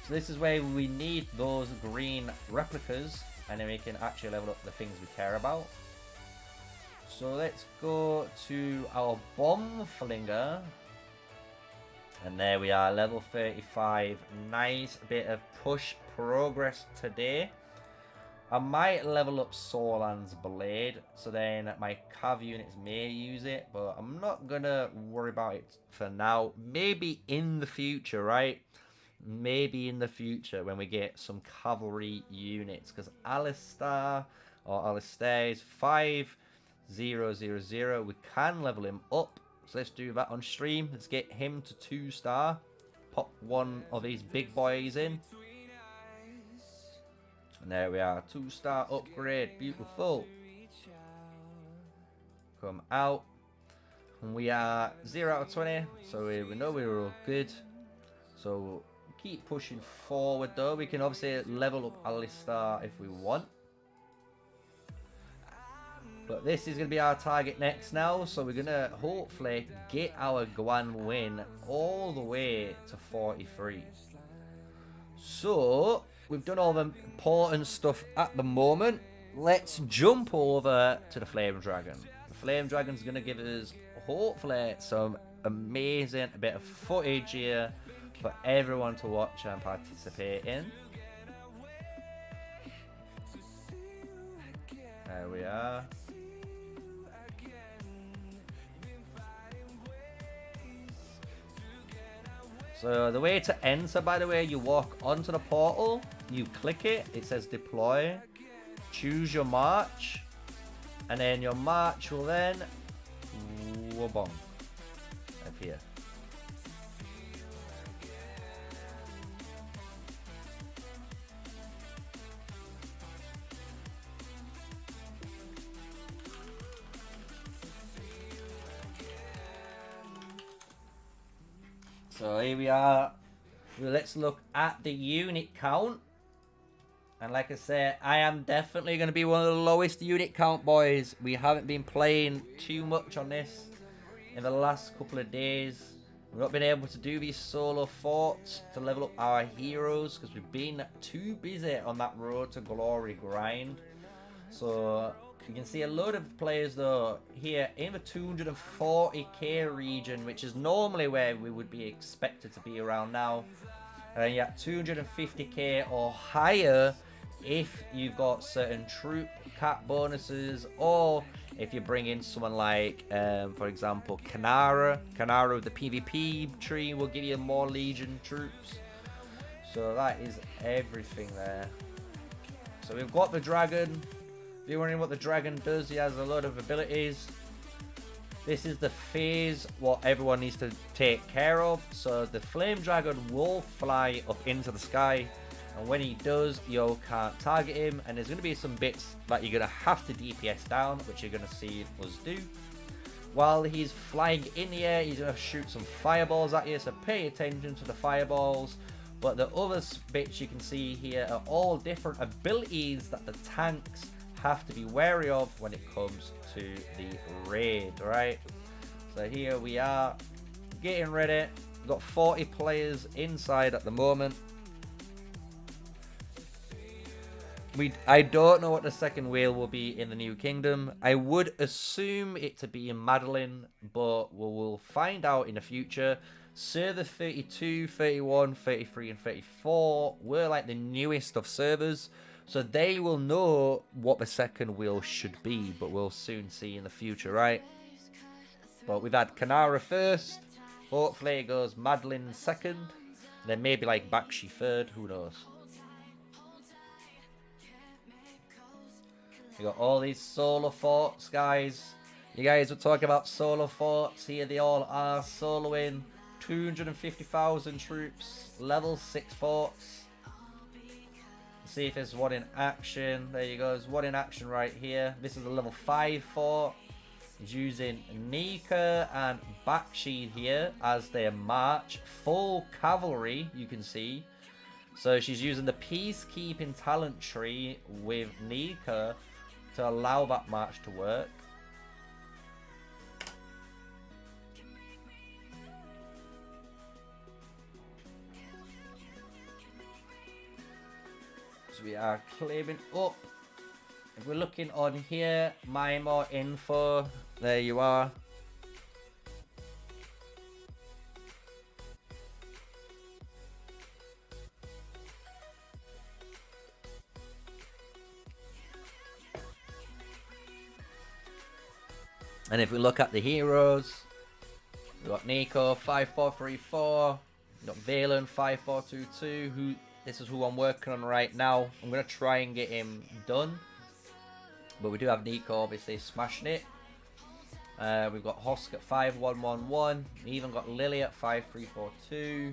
So this is where we need those green replicas, and then we can actually level up the things we care about. So let's go to our bomb flinger. And there we are, level 35. Nice bit of push progress today. I might level up Sauron's Blade, so then my cav units may use it, but I'm not gonna worry about it for now. Maybe in the future, right? Maybe in the future when we get some cavalry units, because Alistair is 5000. We can level him up, so let's do that on stream. Let's get him to 2-star. Pop one of these big boys in. And there we are, 2-star upgrade, beautiful. Come out. And we are 0 out of 20, so we know we're all good. So keep pushing forward though. We can obviously level up Alistair if we want. But this is going to be our target next now. So we're going to hopefully get our Guan win all the way to 43. So we've done all the important stuff at the moment. Let's jump over to the Flame Dragon. The Flame Dragon's going to give us hopefully some amazing bit of footage here for everyone to watch and participate in. There we are. So the way to enter, by the way, you walk onto the portal, you click it, it says deploy, choose your march, and then your march will then wabong appear. So here we are. Let's look at the unit count. And like I said, I am definitely going to be one of the lowest unit count boys. We haven't been playing too much on this in the last couple of days. We've not been able to do these solo forts to level up our heroes because we've been too busy on that road to glory grind. So you can see a load of players though here in the 240k region, which is normally where we would be expected to be around now. And yeah, 250k or higher if you've got certain troop cap bonuses, or if you bring in someone like, for example, Kanara with the PvP tree will give you more Legion troops. So that is everything there. So we've got the dragon. If you're wondering what the dragon does, he has a lot of abilities. This is the phase what everyone needs to take care of. So the flame dragon will fly up into the sky, and when he does, you can't target him, and there's going to be some bits that you're going to have to DPS down, which you're going to see us do. While he's flying in the air, he's going to shoot some fireballs at you, so pay attention to the fireballs. But the other bits you can see here are all different abilities that the tanks have to be wary of when it comes to the raid, right? So here we are getting ready. We've got 40 players inside at the moment. I don't know what the second whale will be in the New Kingdom. I would assume it to be in Madeline, but we'll find out in the future. Server 32, 31, 33 and 34 were like the newest of servers, so they will know what the second wheel should be, but we'll soon see in the future, right? But we've had Kanara first, hopefully it goes Madeline second, then maybe like Bakshi third, who knows. We got all these solo forts, guys. You guys were talking about solo forts, here they all are soloing. 250,000 troops, level 6 forts. See if there's one in action. There you go, there's one in action right here. This is a level 5 fort. It's using Nika and Bakshi here as their march. Full cavalry, you can see. So she's using the peacekeeping talent tree with Nika to allow that march to work. We are claiming up. If we're looking on here, my more info, there you are. And if we look at the heroes, we've got Nico 5434, we've got Valen 5422, this is who I'm working on right now. I'm going to try and get him done. But we do have Nico obviously smashing it. We've got Hosk at 5111. We even got Lily at 5342.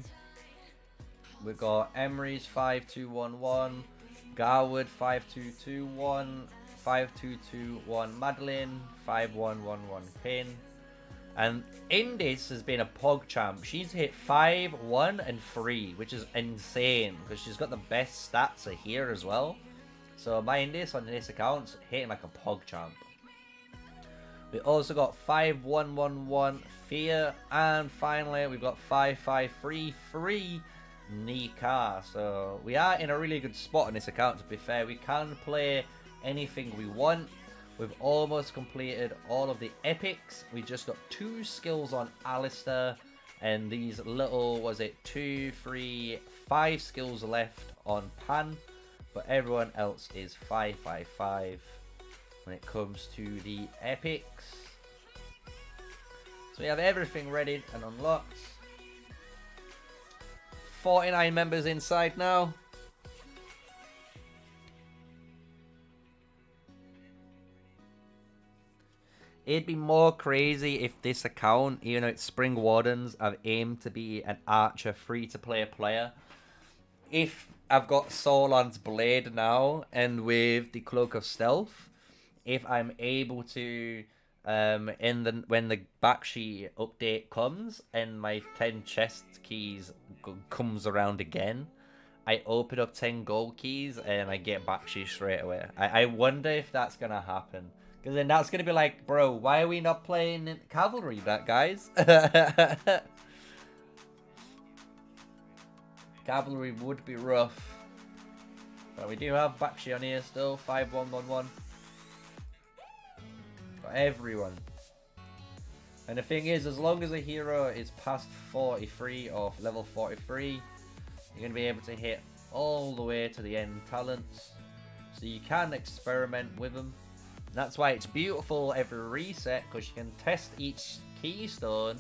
We've got Emery's 5211. Garwood 5221. 5221 Madeline. 5111 Pin. And Indis has been a Pog champ. She's hit 5, 1, and 3, which is insane because she's got the best stats here as well. So my Indis on this account's hitting like a Pog champ. We also got 5111 Fear, and finally we've got 5533 Nika. So we are in a really good spot on this account, to be fair. We can play anything we want. We've almost completed all of the epics. We just got 2 skills on Alistair, and these little, was it 2, 3, 5 skills left on Pan, but everyone else is 555 when it comes to the epics. So we have everything ready and unlocked. 49 members inside now. It'd be more crazy if this account, even though it's Spring Wardens, I've aimed to be an Archer free-to-play player. If I've got Solon's Blade now, and with the Cloak of Stealth, if I'm able to, when the backsheet update comes, and my 10 chest keys comes around again, I open up 10 gold keys, and I get backsheet straight away. I wonder if that's going to happen. Because then that's going to be like, bro, why are we not playing Cavalry, guys? Cavalry would be rough. But we do have Bakshi on here still, 5111. Got everyone. And the thing is, as long as a hero is past 43 or level 43, you're going to be able to hit all the way to the end talents. So you can experiment with them. That's why it's beautiful every reset, because you can test each keystone,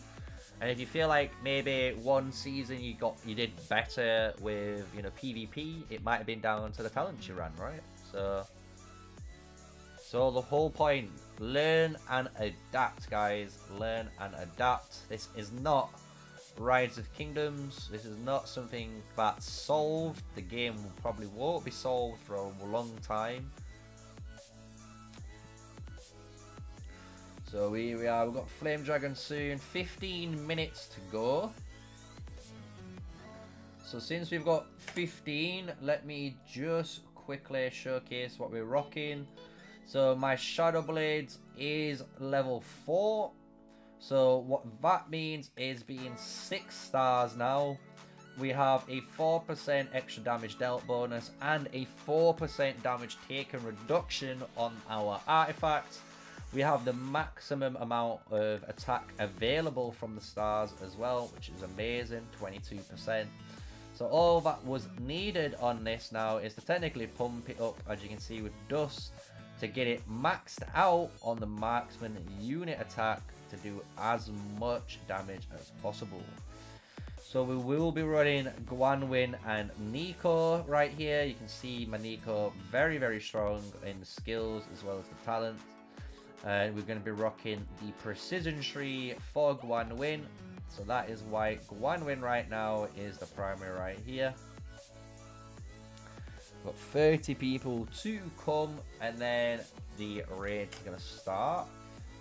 and if you feel like maybe one season you did better with, you know, PvP, it might have been down to the talents you ran, right? So the whole point, learn and adapt, guys. Learn and adapt. This is not Rise of Kingdoms. This is not something that's solved. The game probably won't be solved for a long time. So we've got Flame Dragon soon, 15 minutes to go. So since we've got 15, let me just quickly showcase what we're rocking. So my Shadow Blades is level 4. So what that means is being 6 stars now. We have a 4% extra damage dealt bonus and a 4% damage taken reduction on our artifacts. We have the maximum amount of attack available from the stars as well, which is amazing, 22%. So all that was needed on this now is to technically pump it up, as you can see with Dust, to get it maxed out on the marksman unit attack to do as much damage as possible. So we will be running Guanwin and Nico right here. You can see my Nico very, very strong in the skills as well as the talent. And we're going to be rocking the Precision Tree for Guanwin. So that is why Guanwin right now is the primary right here. We've got 30 people to come, and then the raid is going to start.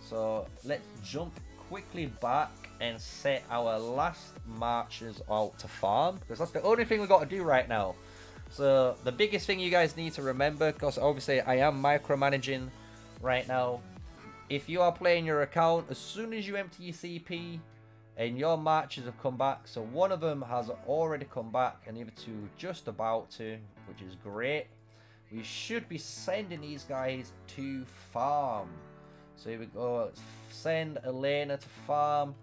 So let's jump quickly back and set our last marches out to farm, because that's the only thing we've got to do right now. So the biggest thing you guys need to remember, because obviously I am micromanaging right now, if you are playing your account, as soon as you empty your CP and your marches have come back, so one of them has already come back and the other two just about to, which is great. We should be sending these guys to farm. So here we go, let's send Elena to farm.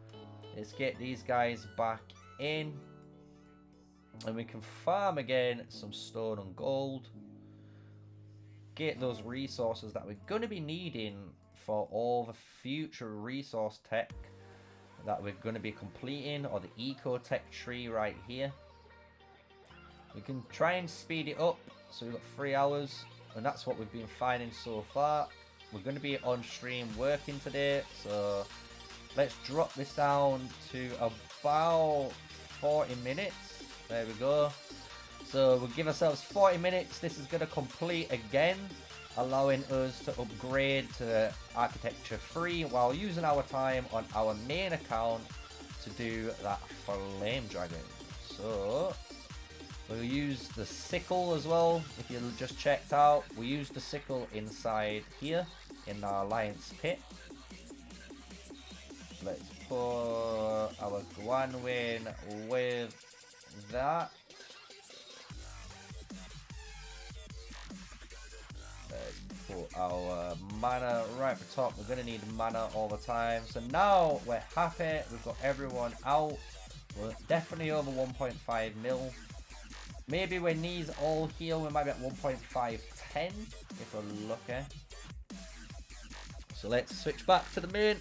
Let's get these guys back in. And we can farm again some stone and gold. Get those resources that we're going to be needing for all the future resource tech that we're going to be completing, or the eco tech tree right here. We can try and speed it up, so we've got 3 hours, and that's what we've been finding so far. We're going to be on stream working today, so let's drop this down to about 40 minutes. There we go. So we'll give ourselves 40 minutes. This is going to complete again, allowing us to upgrade to Architecture 3 while using our time on our main account to do that Flame Dragon. So we'll use the sickle as well. If you just checked out, we use the sickle inside here in our Alliance pit. Let's put our Guan win with that. Let's put our mana right at the top. We're going to need mana all the time. So now we're happy. We've got everyone out. We're definitely over 1.5 mil. Maybe when these all heal, we might be at 1.510 if we're lucky. So let's switch back to the main.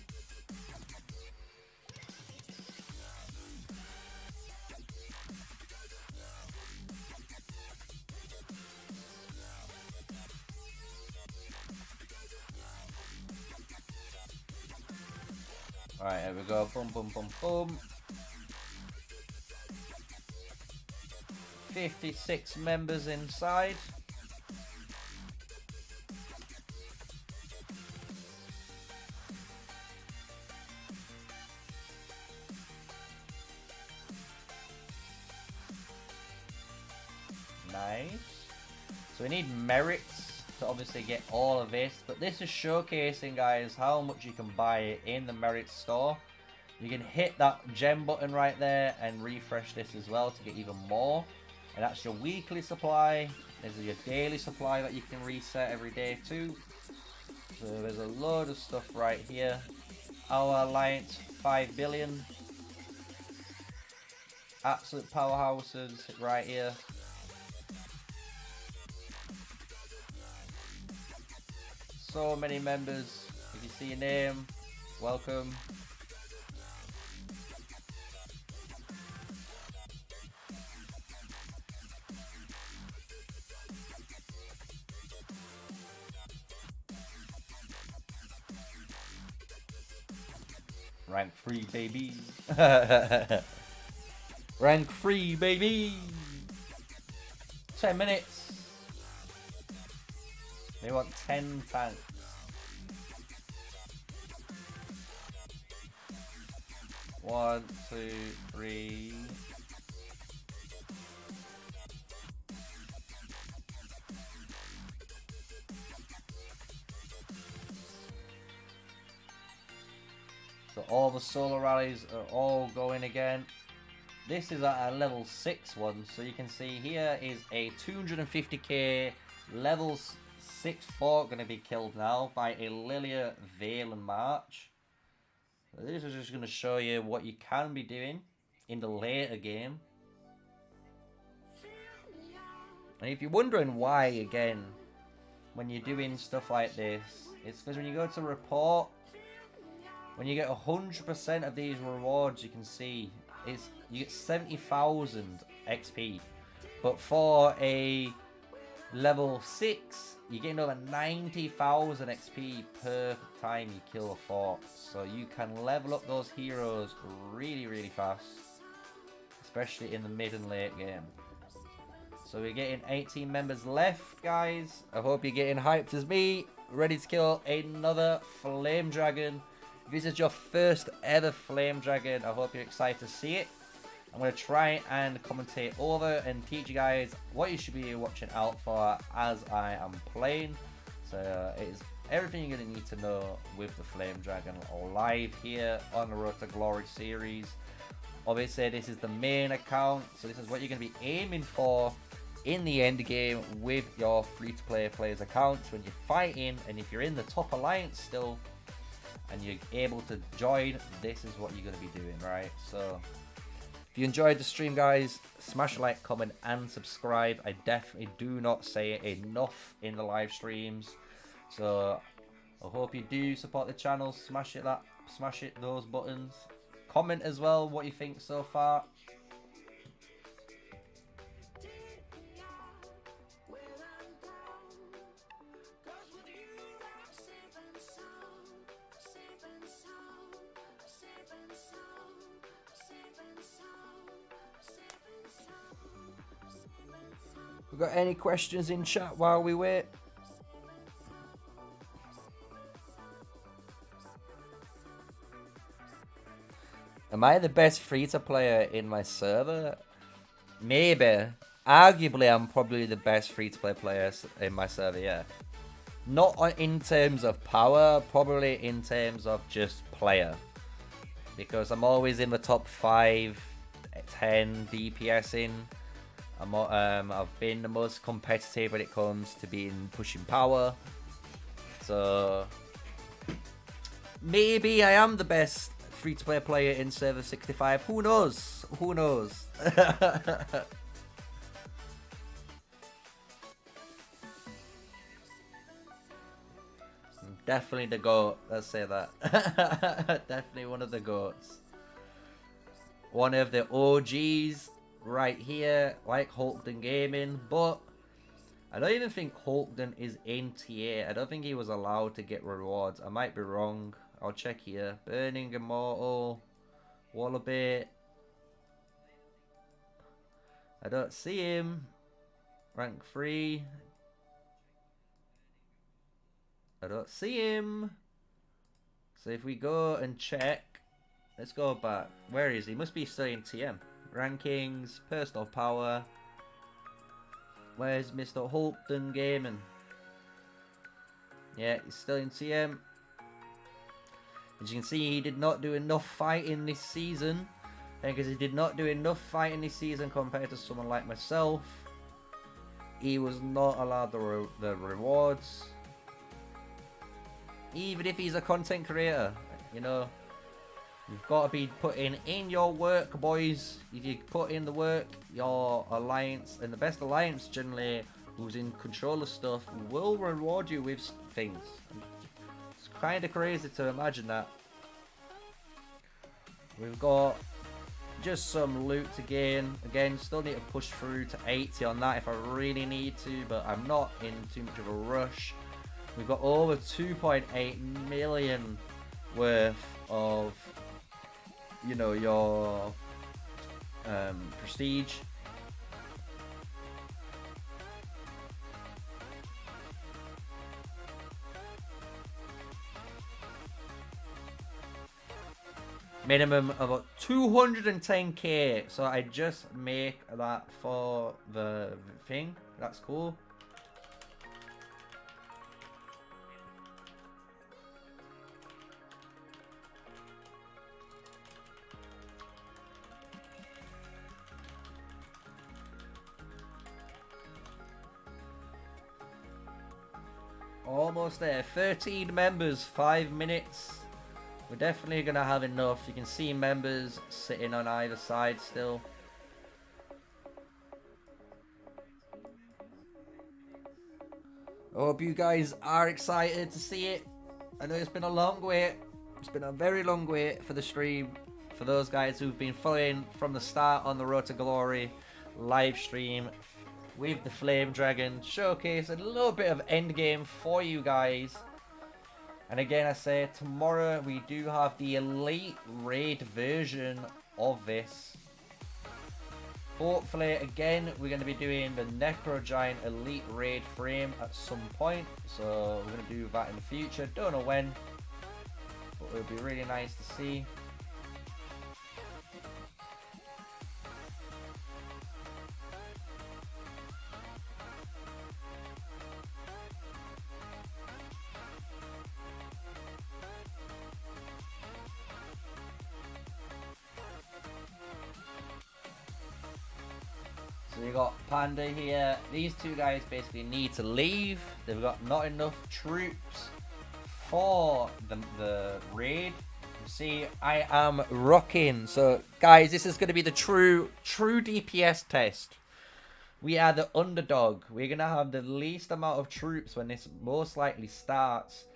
Alright, here we go. Boom, boom, boom, boom. 56 members inside. Nice. So we need merits to obviously get all of this, but this is showcasing, guys, how much you can buy in the merit store. You can hit that gem button right there and refresh this as well to get even more. And that's your weekly supply. This is your daily supply that you can reset every day too. So there's a load of stuff right here. Our alliance 5 billion. Absolute powerhouses right here. So many members. If you see your name, welcome. Rank 3, baby. Rank 3, baby. 10 minutes. They want 10 tanks. One, two, three. So all the solo rallies are all going again. This is at a level 6 one, so you can see here is a 250k level 6 fort going to be killed now by a Lilia Vale and March. So this is just going to show you what you can be doing in the later game. And if you're wondering why, again, when you're doing stuff like this, it's because when you go to report, when you get 100% of these rewards, you can see you get 70,000 XP. But for a level 6, you're getting over 90,000 XP per time you kill a fort. So you can level up those heroes really, really fast. Especially in the mid and late game. So we're getting 18 members left, guys. I hope you're getting hyped as me. Ready to kill another Flame Dragon. If this is your first ever Flame Dragon, I hope you're excited to see it. I'm going to try and commentate over and teach you guys what you should be watching out for as I am playing. So it is everything you're going to need to know with the Flame Dragon live here on the Road to Glory series. Obviously this is the main account, so this is what you're going to be aiming for in the end game with your free-to-play players accounts when you're fighting. And if you're in the top alliance still and you're able to join, this is what you're going to be doing, right? So if you enjoyed the stream, guys, smash a like, comment, and subscribe. I definitely do not say it enough in the live streams. So I hope you do support the channel. Smash it those buttons. Comment as well what you think so far. We got any questions in chat while we wait? Am I the best free-to-player in my server? Maybe. Arguably, I'm probably the best free-to-play player in my server, yeah. Not in terms of power, probably in terms of just player. because I'm always in the top 5, 10 DPS in. I've been the most competitive when it comes to being pushing power. So maybe I am the best free-to-play player in server 65. Who knows? Who knows? Definitely the GOAT. Let's say that. Definitely one of the GOATs. One of the OGs right here, like Hulkden Gaming. But I don't even think Hulkden is in TA. I don't think he was allowed to get rewards. I might be wrong. I'll check here. Burning Immortal. Wallaby. I don't see him. Rank 3. I don't see him. So if we go and check, let's go back. Where is he? Must be still in TM. Rankings, personal power. Where's Mr. Hulkden Gaming? Yeah, he's still in TM. As you can see, he did not do enough fighting this season. Because he did not do enough fighting this season compared to someone like myself. He was not allowed the rewards. Even if he's a content creator, you know, you've got to be putting in your work, boys. If you put in the work, your alliance, and the best alliance generally, who's in control of stuff, will reward you with things. It's kind of crazy to imagine that. We've got just some loot to gain. Again, still need to push through to 80 on that if I really need to, but I'm not in too much of a rush. We've got over 2.8 million worth of, you know, your prestige. Minimum of 210k. So I just make that for the thing. That's cool. Almost there. 13 members, 5 minutes. We're definitely going to have enough. You can see members sitting on either side still. I hope you guys are excited to see it. I know it's been a long wait. It's been a very long wait for the stream. For those guys who've been following from the start on the Road to Glory live stream with the Flame Dragon showcase, a little bit of endgame for you guys. And again, I say tomorrow we do have the Elite Raid version of this. Hopefully, again, we're going to be doing the Necro Giant Elite Raid frame at some point. So we're going to do that in the future. Don't know when, but it would be really nice to see. So you got Panda here. These two guys basically need to leave. They've got not enough troops for the raid. You see, I am rocking. So guys, this is going to be the true DPS test. We are the underdog. We're going to have the least amount of troops when this most likely starts.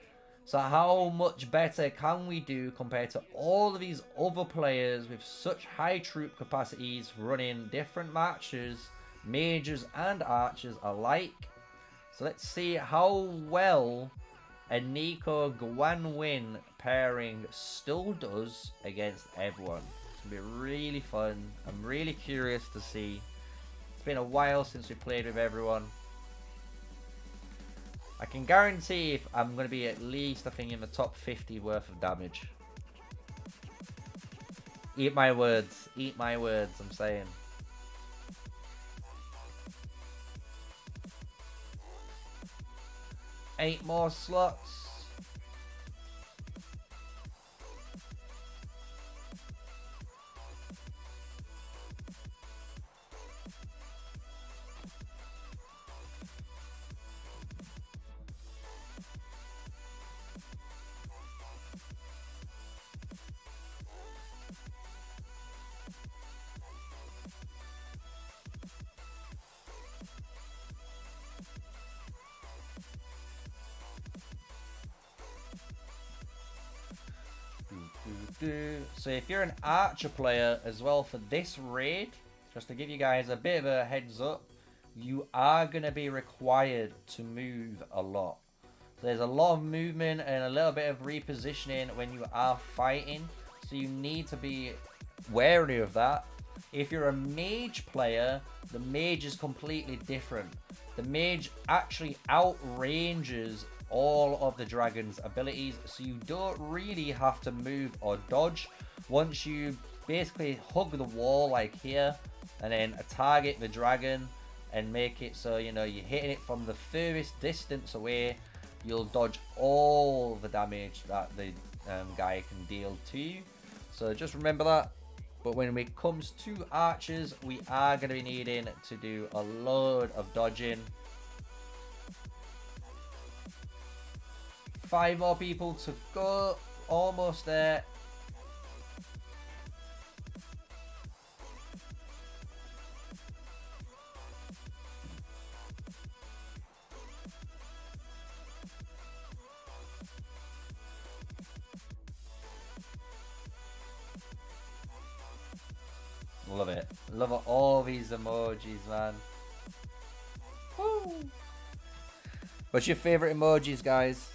So how much better can we do compared to all of these other players with such high troop capacities running different matches, majors and archers alike? So let's see how well a Nico Gwanwin pairing still does against everyone. It's going to be really fun. I'm really curious to see. It's been a while since we played with everyone. I can guarantee if I'm going to be at least, I think, in the top 50 worth of damage. Eat my words. Eat my words, I'm saying. Eight more slots. So if you're an archer player as well for this raid, just to give you guys a bit of a heads up, you are going to be required to move a lot. So there's a lot of movement and a little bit of repositioning when you are fighting. So you need to be wary of that. If you're a mage player, the mage is completely different. The mage actually outranges all of the dragon's abilities, so you don't really have to move or dodge. Once you basically hug the wall like here and then target the dragon and make it so you know you're hitting it from the furthest distance away, you'll dodge all the damage that the guy can deal to you. So just remember that. But when it comes to archers, we are going to be needing to do a load of dodging. 5 more people to go. Almost there. Love it. Love all these emojis, man. Woo! What's your favorite emojis, guys?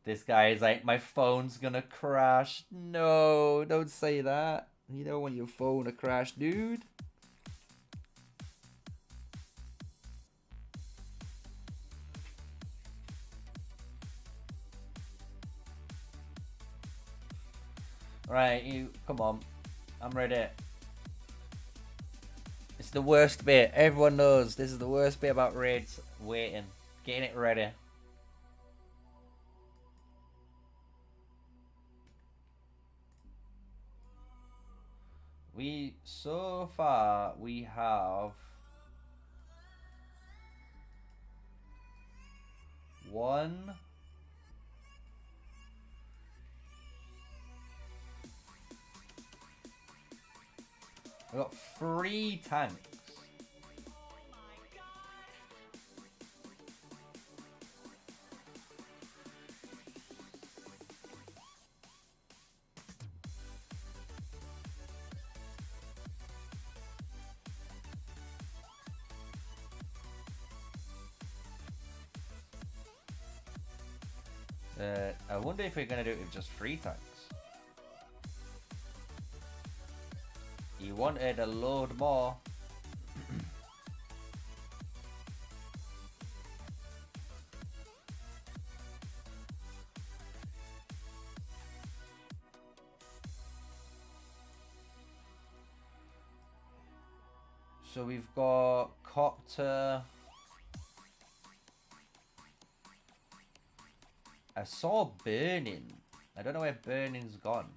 This guy is like, my phone's gonna crash. No, don't say that. You don't want your phone to crash, dude. Right, you, come on. I'm ready. It's the worst bit. Everyone knows this is the worst bit about raids. Waiting. Getting it ready. So far, we have 1, 3 tanks. I wonder if we're gonna do it with just 3 tanks. He wanted a load more. So we've got Copter. I saw Burning. I don't know where Burning's gone.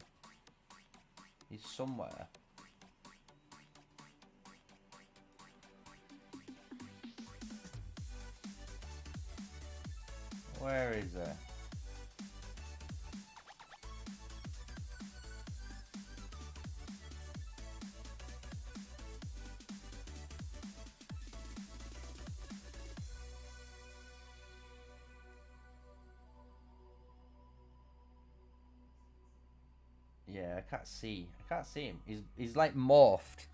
He's somewhere. Where is it? Yeah, I can't see. I can't see him. He's like morphed.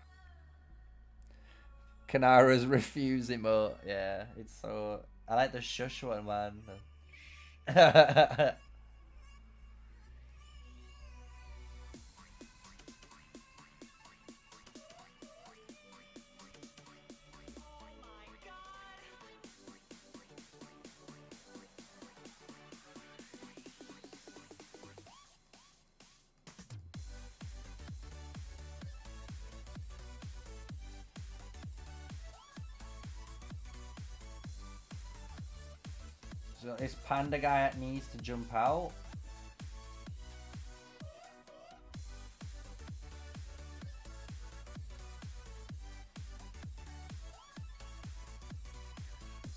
Kanara's refuse emote. Yeah, it's so. I like the shush one, man. So this panda guy needs to jump out.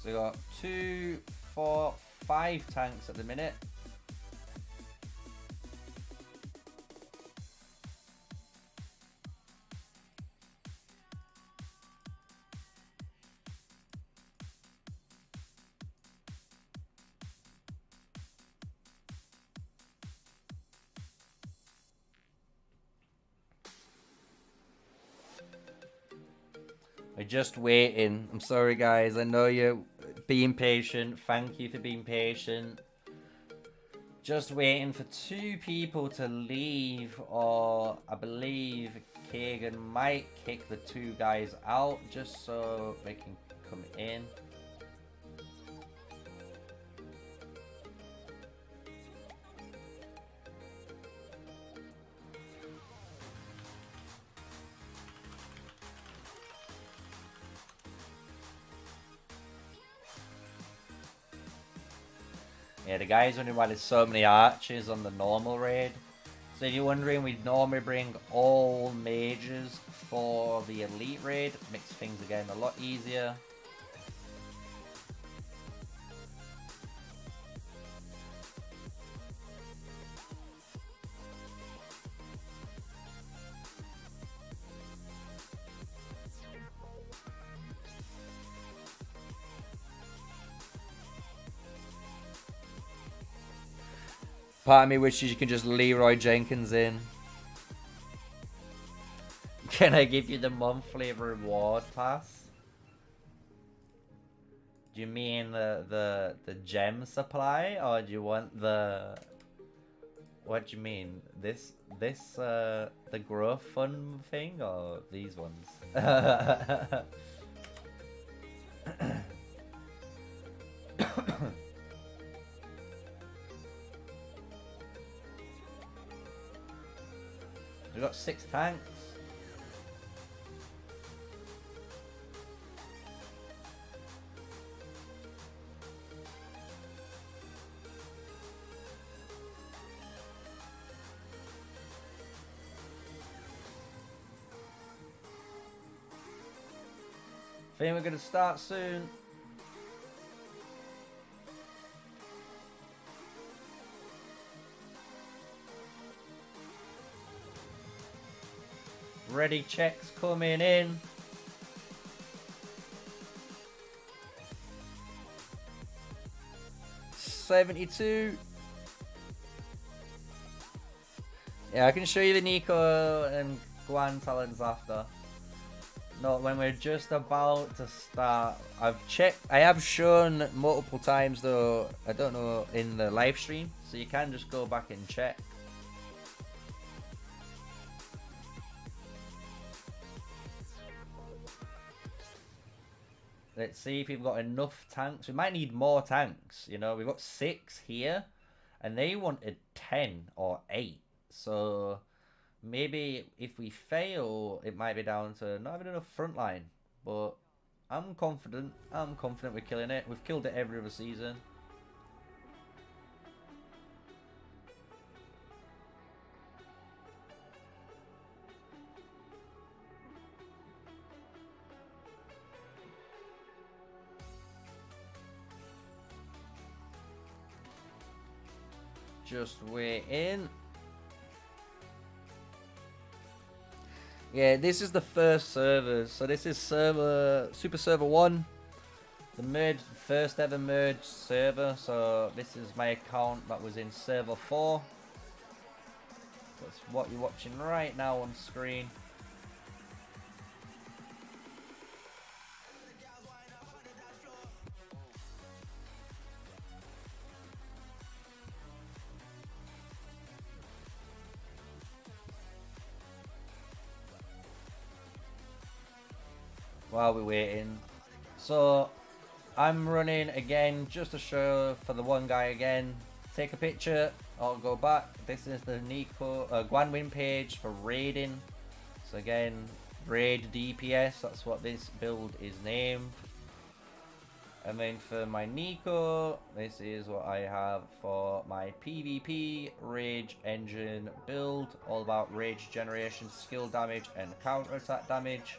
So we got 2, 4, 5 tanks at the minute. We're just waiting. I'm sorry, guys. I know you're being patient. Thank you for being patient. Just waiting for 2 people to leave, or I believe Kagan might kick the 2 guys out just so they can come in. Yeah, the guy's wondering why there's so many archers on the normal raid. So if you're wondering, we normally bring all mages for the elite raid. Makes things again a lot easier. Part of me wishes you can just Leroy Jenkins in. Can I give you the monthly reward pass? Do you mean the gem supply, or do you want the... What do you mean? This the growth fund thing, or these ones? We got 6 tanks. I think we're gonna start soon. Ready checks coming in. $72. Yeah, I can show you the Nico and Guan talents after. No, when we're just about to start. I have shown multiple times though, I don't know, in the live stream, so you can just go back and check. Let's see if we've got enough tanks. We might need more tanks, you know. We've got 6 here, and they wanted 10 or 8. So maybe if we fail, it might be down to not having enough front line. But I'm confident. I'm confident we're killing it. We've killed it every other season. Just waiting. Yeah, this is the first server. So this is Super Server 1. The first ever merged server. So this is my account that was in Server 4. That's what you're watching right now on screen. While we're waiting, so I'm running again just to show for the one guy again. Take a picture or go back. This is the Nico Guan win page for raiding. So again, raid DPS. That's what this build is named. And then for my Nico, this is what I have for my PvP Rage Engine build. All about rage generation, skill damage, and counter attack damage.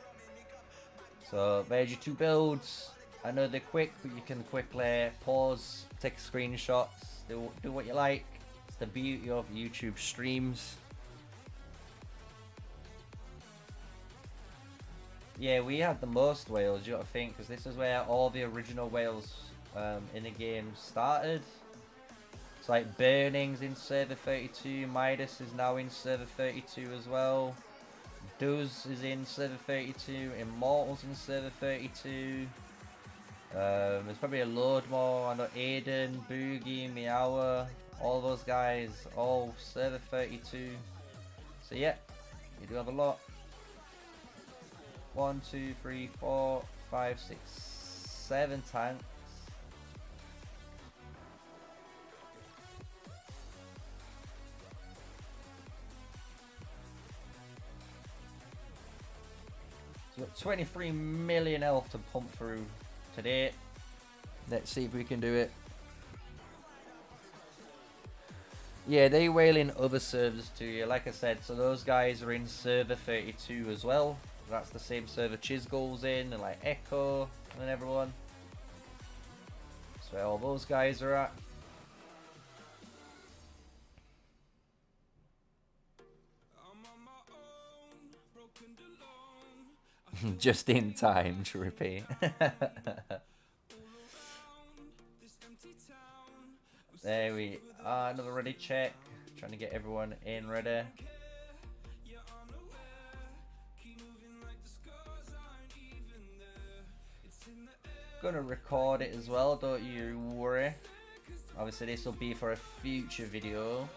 So there's your 2 builds. I know they're quick, but you can quickly pause, take screenshots, do what you like. It's the beauty of YouTube streams. Yeah, we had the most whales, you gotta think, because this is where all the original whales in the game started. It's like Burning's in server 32, Midas is now in server 32 as well. Does is in server 32. Immortals in server 32. There's probably a load more. I know Aiden, Boogie, Meower, all those guys, all server 32. So yeah, you do have a lot. 1, 2, 3, 4, 5, 6, 7 tanks. So we've got 23 million health to pump through today. Let's see if we can do it. Yeah, they whale in other servers too. Yeah, like I said, so those guys are in server 32 as well. That's the same server Chisgle's in, and like Echo and everyone. That's where all those guys are at. Just in time to repeat. There we are, another ready check. Trying to get everyone in ready. Gonna record it as well, don't you worry. Obviously this will be for a future video,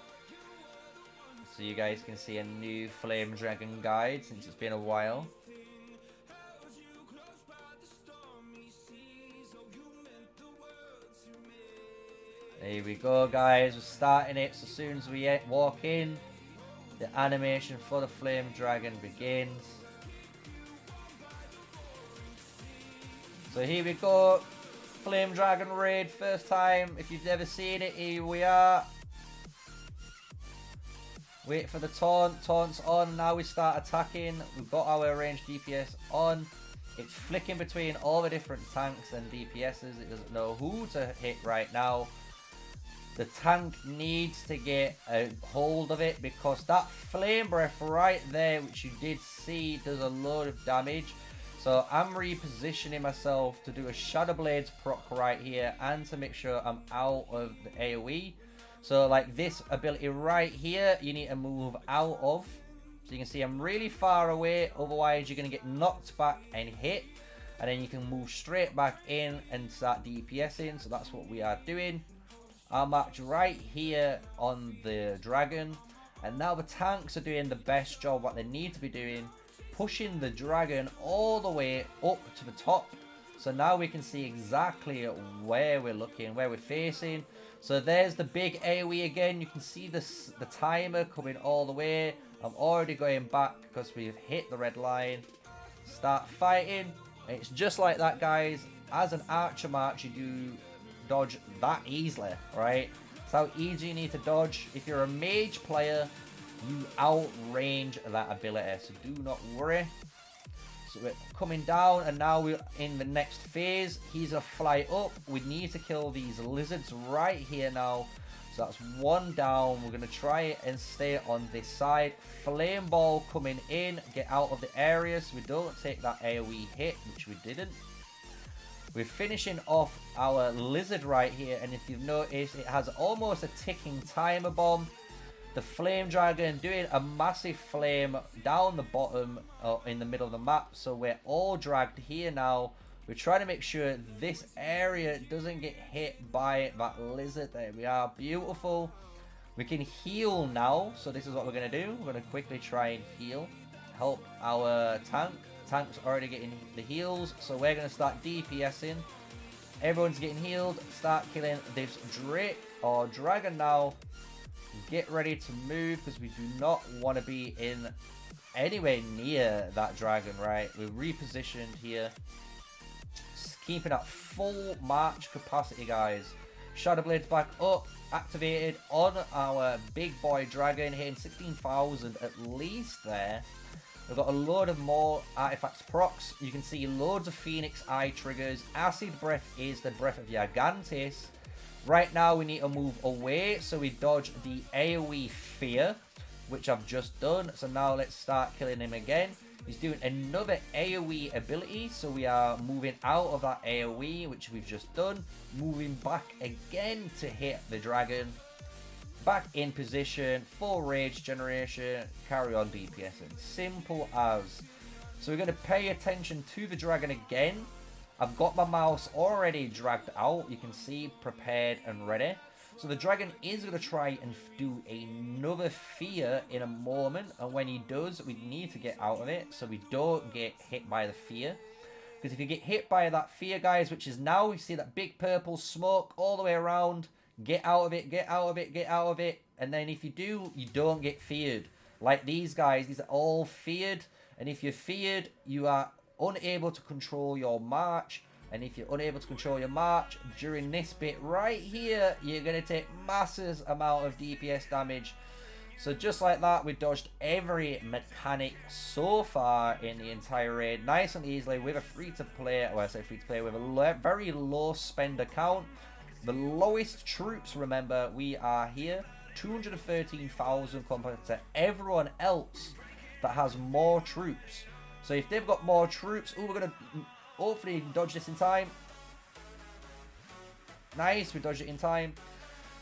so you guys can see a new Flame Dragon guide since it's been a while. There we go, guys, we're starting it. So as soon as we walk in, the animation for the Flame Dragon begins. So here we go, Flame Dragon raid, first time. If you've never seen it, here we are. Wait for the taunt, taunt's on, now we start attacking. We've got our ranged DPS on. It's flicking between all the different tanks and DPSs. It doesn't know who to hit right now. The tank needs to get a hold of it, because that flame breath right there, which you did see, does a load of damage. So I'm repositioning myself to do a Shadow Blades proc right here, and to make sure I'm out of the AoE. So like this ability right here, you need to move out of. So you can see I'm really far away, otherwise you're going to get knocked back and hit. And then you can move straight back in and start DPSing. So that's what we are doing. I'm marked right here on the dragon, and now the tanks are doing the best job what they need to be doing, pushing the dragon all the way up to the top. So now we can see exactly where we're looking, where we're facing. So there's the big AoE again. You can see the timer coming all the way. I'm already going back because we've hit the red line. Start fighting. And it's just like that, guys. As an archer march, you do dodge that easily, right? It's how easy you need to dodge. If you're a mage player, you outrange that ability, so do not worry. So we're coming down, and now we're in the next phase. He's gonna fly up. We need to kill these lizards right here now. So that's one down. We're gonna try and stay on this side. Flame ball coming in, get out of the area so we don't take that AoE hit, which we didn't. We're finishing off our lizard right here, and if you've noticed, it has almost a ticking timer bomb. The flame dragon doing a massive flame down the bottom in the middle of the map, so we're all dragged here now. We're trying to make sure this area doesn't get hit by that lizard. There we are, beautiful. We can heal now, so this is what we're going to do. We're going to quickly try and heal, help our tank. Tank's already getting the heals, so we're going to start DPSing. Everyone's getting healed. Start killing this Drake or dragon now. Get ready to move, because we do not want to be in anywhere near that dragon, right? We're repositioned here. Just keeping at full march capacity, guys. Shadow Blades back up, activated on our big boy dragon, hitting 16,000 at least there. We've got a load of more artifacts procs. You can see loads of Phoenix Eye triggers. Acid Breath is the breath of Gigantis. Right now we need to move away, so we dodge the AoE Fear, which I've just done. So now let's start killing him again. He's doing another AoE ability, so we are moving out of that AoE, which we've just done. Moving back again to hit the dragon. back in position, full rage generation, carry on DPSing. Simple as. So we're going to pay attention to the dragon again. I've got my mouse already dragged out. You can see prepared and ready. So the dragon is going to try and do another fear in a moment. And when he does, we need to get out of it so we don't get hit by the fear. Because if you get hit by that fear, guys, which is now, we see that big purple smoke all the way around. Get out of it, get out of it, get out of it. And then if you do, you don't get feared. Like these guys, these are all feared. And if you're feared, you are unable to control your march. And if you're unable to control your march during this bit right here, you're going to take massive amount of DPS damage. So just like that, we dodged every mechanic so far in the entire raid. Nice and easily with a free-to-play, well I say free-to-play, with a very low spend account. The lowest troops, remember, we are here. 213,000 compared to everyone else that has more troops. So if they've got more troops, we're going to hopefully dodge this in time. Nice, we dodged it in time.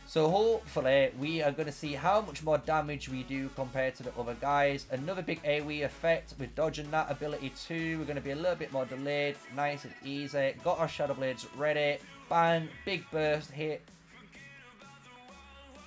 So hopefully we are going to see how much more damage we do compared to the other guys. Another big AoE effect with dodging that ability too. We're going to be a little bit more delayed. Nice and easy. Got our Shadow Blades ready. Bang, big burst hit.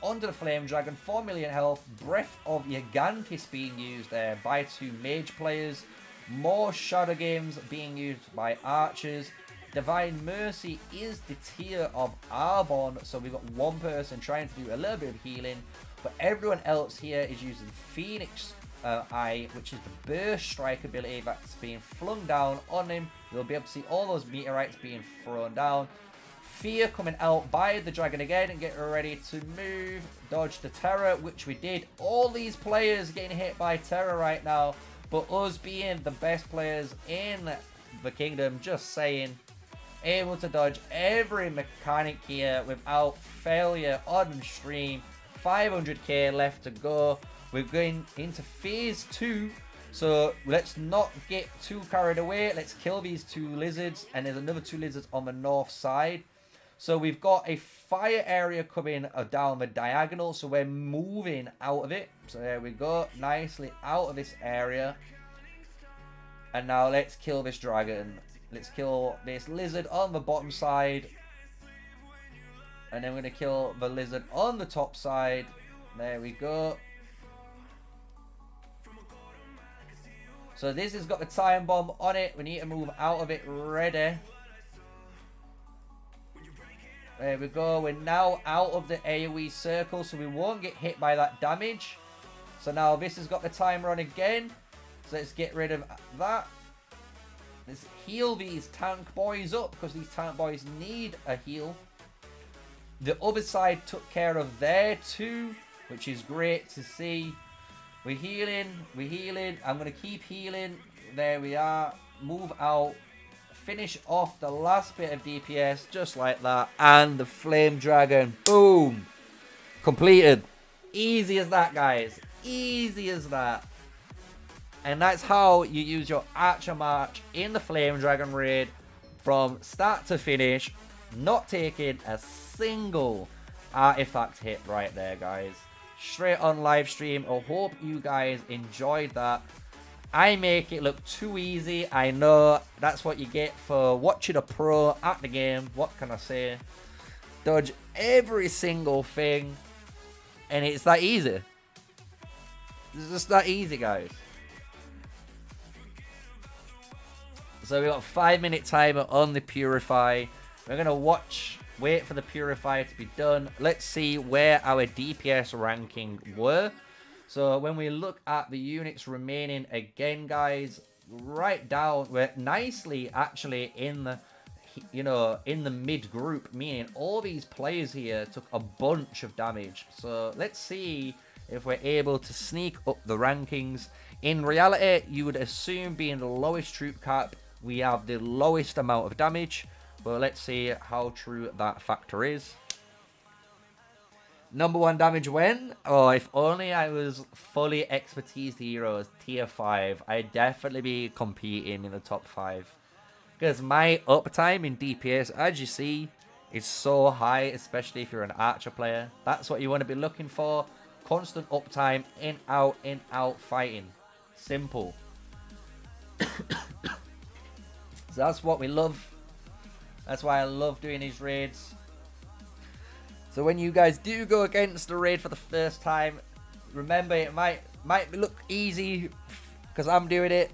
Onto the Flame Dragon, 4 million health. Breath of Gigantis being used there by 2 mage players. More Shadow Games being used by archers. Divine Mercy is the tier of Arbon, so we've got one person trying to do a little bit of healing, but everyone else here is using Phoenix Eye, which is the burst strike ability that's being flung down on him. You'll be able to see all those meteorites being thrown down. Fear coming out by the dragon again and get ready to move. Dodge the terror, which we did. All these players getting hit by terror right now, but us being the best players in the kingdom, just saying, able to dodge every mechanic here without failure on stream. 500k left to go. We're going into phase 2, so let's not get too carried away. Let's kill these 2 lizards, and there's another 2 lizards on the north side. So we've got a fire area coming down the diagonal, so we're moving out of it. So there we go, nicely out of this area. And now let's kill this dragon. Let's kill this lizard on the bottom side. And then we're going to kill the lizard on the top side. There we go. So this has got the time bomb on it. We need to move out of it ready. There we go. We're now out of the AoE circle, so we won't get hit by that damage. So now this has got the timer on again. So let's get rid of that. Let's heal these tank boys up, because these tank boys need a heal. The other side took care of their 2, which is great to see. We're healing. We're healing. I'm going to keep healing. There we are. Move out. Finish off the last bit of DPS just like that, and the Flame Dragon, boom, completed. Easy as that, guys, easy as that. And that's how you use your Archer March in the Flame Dragon raid from start to finish, not taking a single artifact hit right there, guys. Straight on live stream. I hope you guys enjoyed that. I make it look too easy. I know that's what you get for watching a pro at the game. What can I say? Dodge every single thing. And it's that easy. It's just that easy, guys. So we got a 5-minute timer on the Purify. We're going to wait for the Purify to be done. Let's see where our DPS ranking were. So when we look at the units remaining again, guys, right down, we're nicely actually in the, in the mid group, meaning all these players here took a bunch of damage. So let's see if we're able to sneak up the rankings. In reality, you would assume being the lowest troop cap, we have the lowest amount of damage. But let's see how true that factor is. Number 1 damage win. Oh, if only I was fully expertise heroes tier 5, I'd definitely be competing in the top 5. Because my uptime in DPS, as you see, is so high, especially if you're an archer player. That's what you want to be looking for. Constant uptime, in, out fighting. Simple. So that's what we love. That's why I love doing these raids. So when you guys do go against the raid for the first time, remember it might look easy because I'm doing it.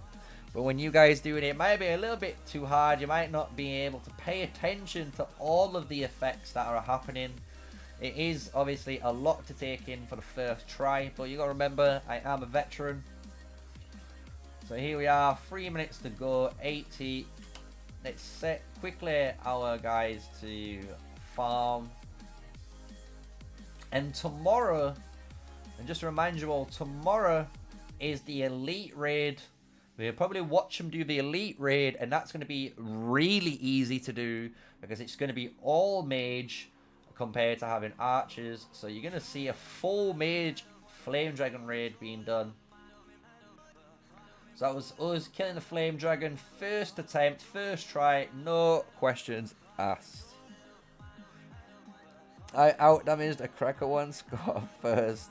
But when you guys doing it, it might be a little bit too hard. You might not be able to pay attention to all of the effects that are happening. It is obviously a lot to take in for the first try, but you gotta remember, I am a veteran. So here we are, 3 minutes to go, 80. Let's set quickly our guys to farm. And tomorrow, and just to remind you all, tomorrow is the elite raid. We'll probably watch them do the elite raid, and that's going to be really easy to do because it's going to be all mage compared to having archers. So you're going to see a full mage flame dragon raid being done. So that was us killing the flame dragon, first attempt, first try, no questions asked. I outdamaged a cracker once, got first.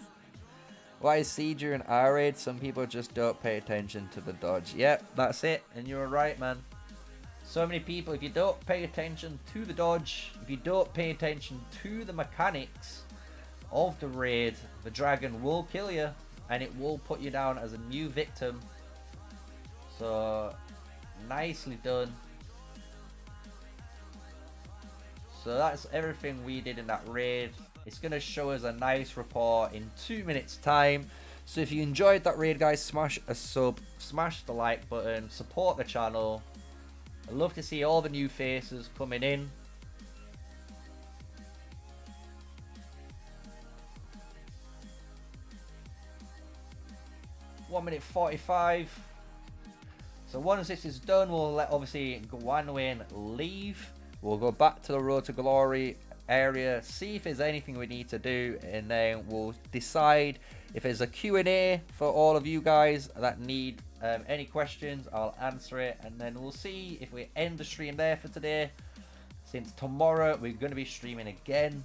Why see during our raid, some people just don't pay attention to the dodge. Yep, that's it, and you're right, man. So many people, if you don't pay attention to the dodge, if you don't pay attention to the mechanics of the raid, the dragon will kill you, and it will put you down as a new victim. So, nicely done. So that's everything we did in that raid. It's going to show us a nice report in 2 minutes time. So if you enjoyed that raid, guys, smash a sub, smash the like button, support the channel. I'd love to see all the new faces coming in. One minute 45. So once this is done, we'll let obviously Gwanwyn leave. We'll go back to the Road to Glory area, see if there's anything we need to do, and then we'll decide if there's a Q&A for all of you guys that need any questions. I'll answer it, and then we'll see if we end the stream there for today, since tomorrow we're going to be streaming again,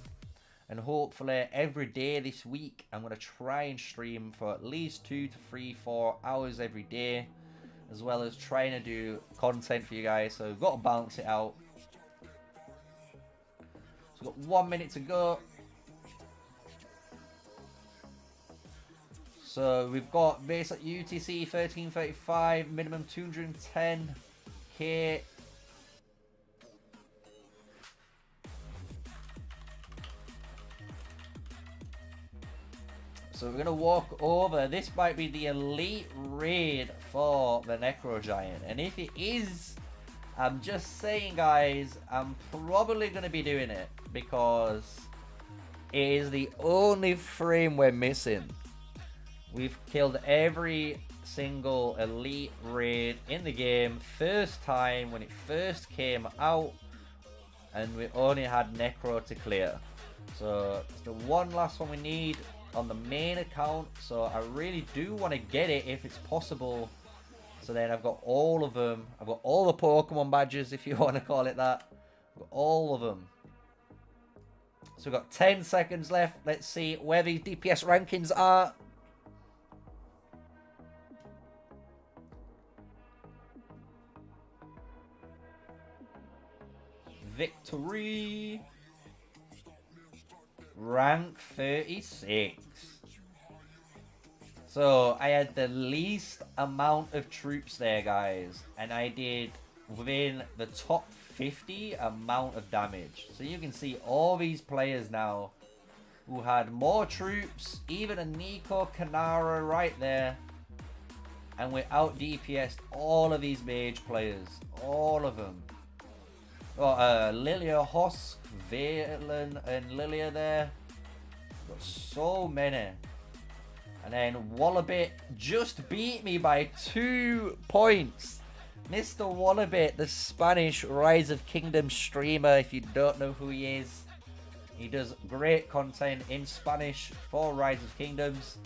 and hopefully every day this week I'm going to try and stream for at least 2 to 3, 4 hours every day, as well as trying to do content for you guys. So we've got to balance it out. We've got 1 minute to go. So we've got base at UTC 1335, minimum 210k. So we're going to walk over. This might be the elite raid for the Necro Giant. And if it is, I'm just saying, guys, I'm probably going to be doing it, because it is the only frame we're missing. We've killed every single elite raid in the game, first time when it first came out, and we only had Necro to clear. So it's the one last one we need on the main account. So I really do want to get it if it's possible. So then I've got all of them. I've got all the Pokemon badges, if you want to call it that. I've got all of them. So we've got 10 seconds left. Let's see where these DPS rankings are. Victory. Rank 36. So I had the least amount of troops there, guys, and I did within the top 50 amount of damage. So you can see all these players now who had more troops, even a Nico Kanara right there, and we out DPS'd all of these mage players, all of them. Got Lilia, Hosk, Valen, and Lilia there. Got so many. And then Wallabit just beat me by 2 points. Mr. Wallabit, the Spanish Rise of Kingdom streamer, if you don't know who he is. He does great content in Spanish for Rise of Kingdoms.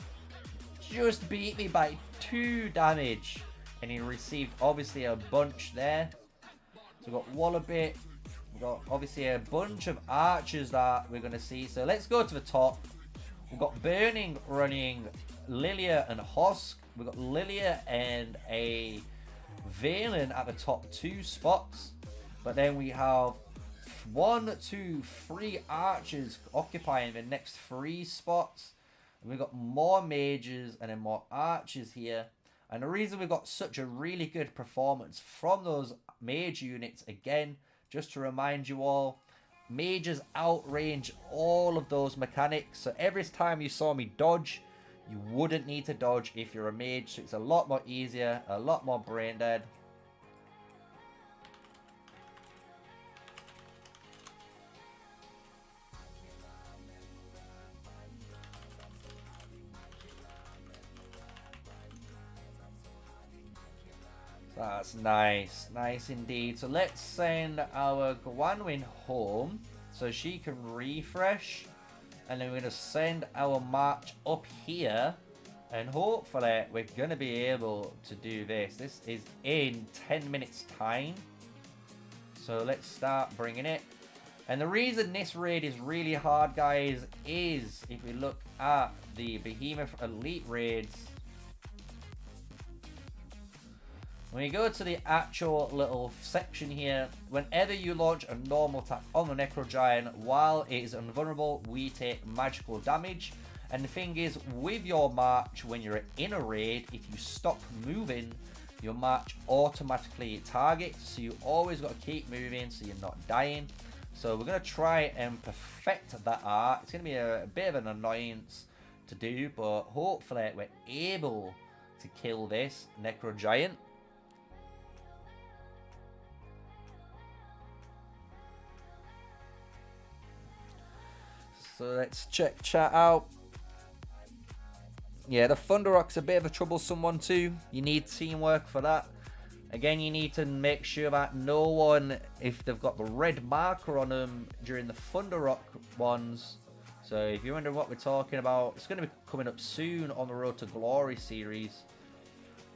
Just beat me by 2 damage. And he received obviously a bunch there. So we've got Wallabit, We've got obviously a bunch of archers that we're going to see. So let's go to the top. We've got Burning running Lilia and Hosk. We've got Lilia and a Valen at the top 2 spots. But then we have 1, 2, 3 archers occupying the next 3 spots. And we've got more mages and then more archers here. And the reason we've got such a really good performance from those mage units, again, just to remind you all, mages outrange all of those mechanics. So every time you saw me dodge, you wouldn't need to dodge if you're a mage. So it's a lot more easier, a lot more brain dead. That's nice. Nice indeed. So let's send our Gwanwyn home so she can refresh. And then we're going to send our march up here. And hopefully we're going to be able to do this. This is in 10 minutes time. So let's start bringing it. And the reason this raid is really hard, guys, is if we look at the Behemoth Elite raids, when you go to the actual little section here, whenever you launch a normal attack on the Necro Giant while it is invulnerable, we take magical damage. And the thing is, with your march, when you're in a raid, if you stop moving, your march automatically targets. So you always got to keep moving so you're not dying. So we're going to try and perfect that art. It's going to be a bit of an annoyance to do, but hopefully we're able to kill this Necro Giant. So let's check chat out. Yeah, the Thunder Rock's a bit of a troublesome one too. You need teamwork for that. Again, you need to make sure that no one, if they've got the red marker on them during the Thunder Rock ones. So if you're wondering what we're talking about, it's going to be coming up soon on the Road to Glory series.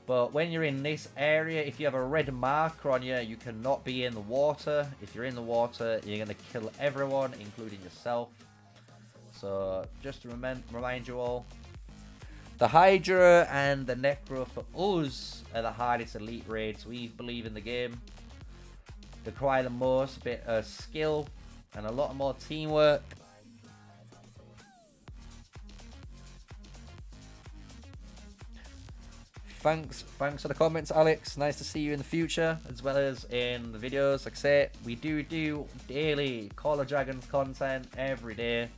But when you're in this area, if you have a red marker on you, you cannot be in the water. If you're in the water, you're going to kill everyone, including yourself. So just to remind you all, the Hydra and the Necro for us are the hardest elite raids we believe in the game. They require the most bit of skill and a lot more teamwork. Thanks for the comments, Alex. Nice to see you in the future, as well as in the videos. Like I say, we do daily Call of Dragons content every day.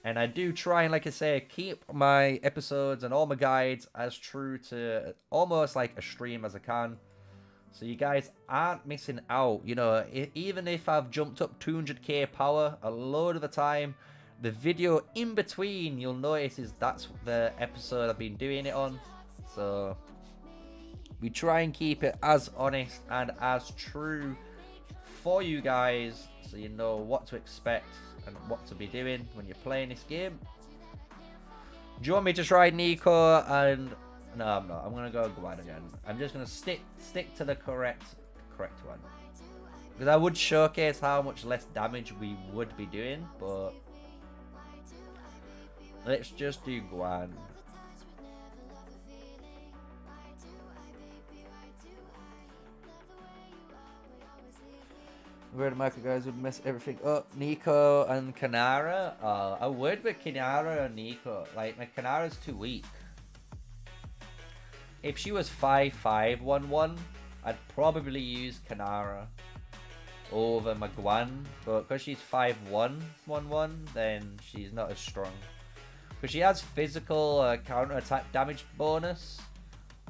And I do try and, like I say, keep my episodes and all my guides as true to almost like a stream as I can. So you guys aren't missing out. You know, even if I've jumped up 200k power, a load of the time, the video in between, you'll notice is that's the episode I've been doing it on. So we try and keep it as honest and as true for you guys, so you know what to expect and what to be doing when you're playing this game. Do you want me to try Nico? And no, I'm not. I'm gonna go Gwan again. I'm just gonna stick to the correct one, because I would showcase how much less damage we would be doing, but let's just do Gwan. Where the Michael guys would mess everything up. Nico and Kanara. I would with Kanara and Nico. Like, my Kanara's too weak. If she was 5-5-1-1, I'd probably use Kanara over Magwan. But because she's 5-1-1-1, then she's not as strong. Because she has physical counter-attack damage bonus.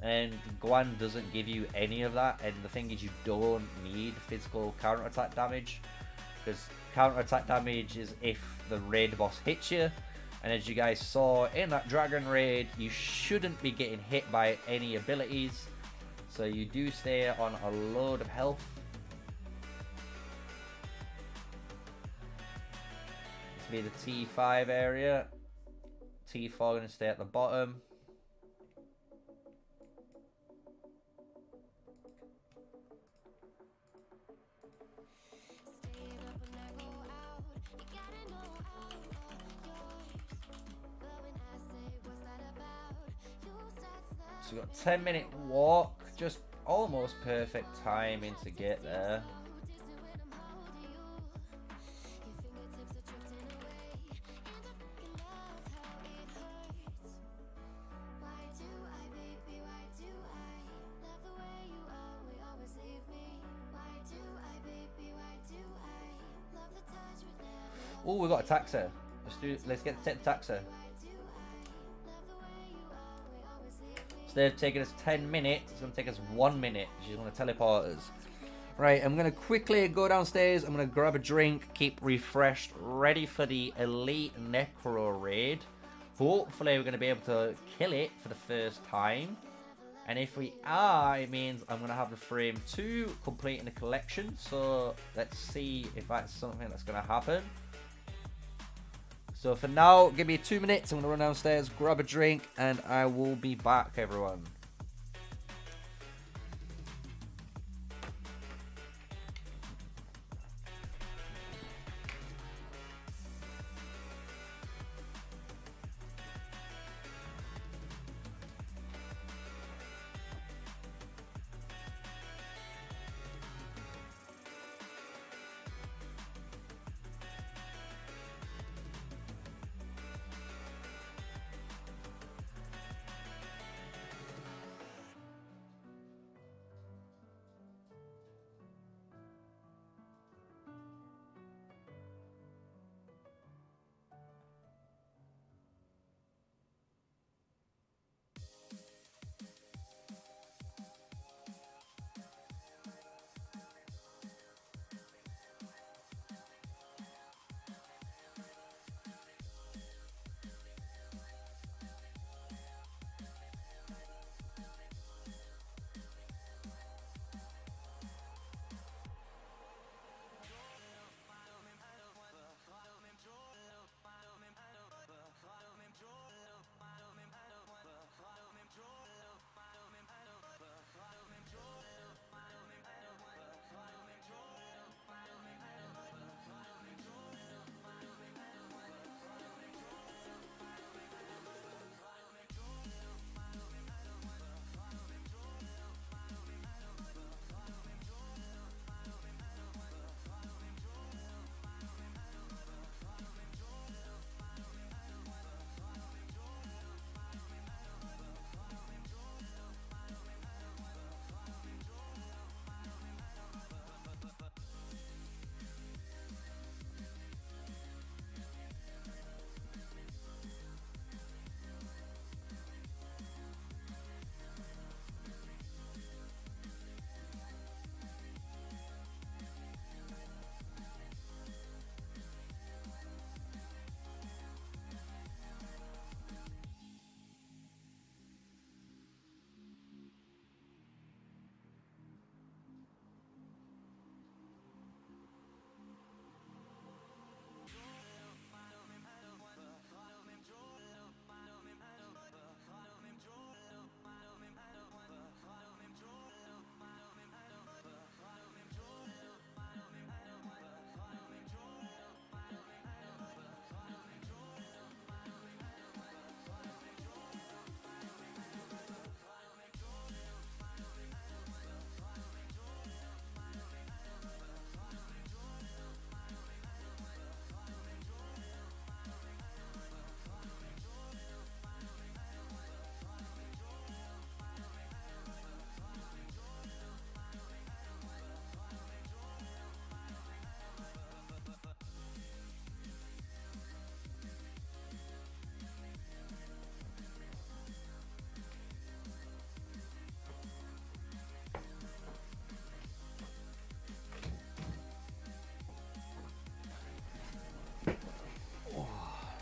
And Gwan doesn't give you any of that, and the thing is, you don't need physical counter-attack damage, because counter-attack damage is if the raid boss hits you, and as you guys saw in that dragon raid, you shouldn't be getting hit by any abilities, so you do stay on a load of health. This will be the T5 area. T4 going to stay at the bottom. So we've got a 10-minute walk, just almost perfect timing to get there. Oh, we got a taxi. Let's get the taxi. Instead of taking us 10 minutes, it's going to take us 1 minute. She's going to teleport us. Right, I'm going to quickly go downstairs. I'm going to grab a drink, keep refreshed, ready for the Elite Necro raid. Hopefully, we're going to be able to kill it for the first time. And if we are, it means I'm going to have the frame 2 completing the collection. So let's see if that's something that's going to happen. So for now, give me 2 minutes. I'm going to run downstairs, grab a drink, and I will be back, everyone.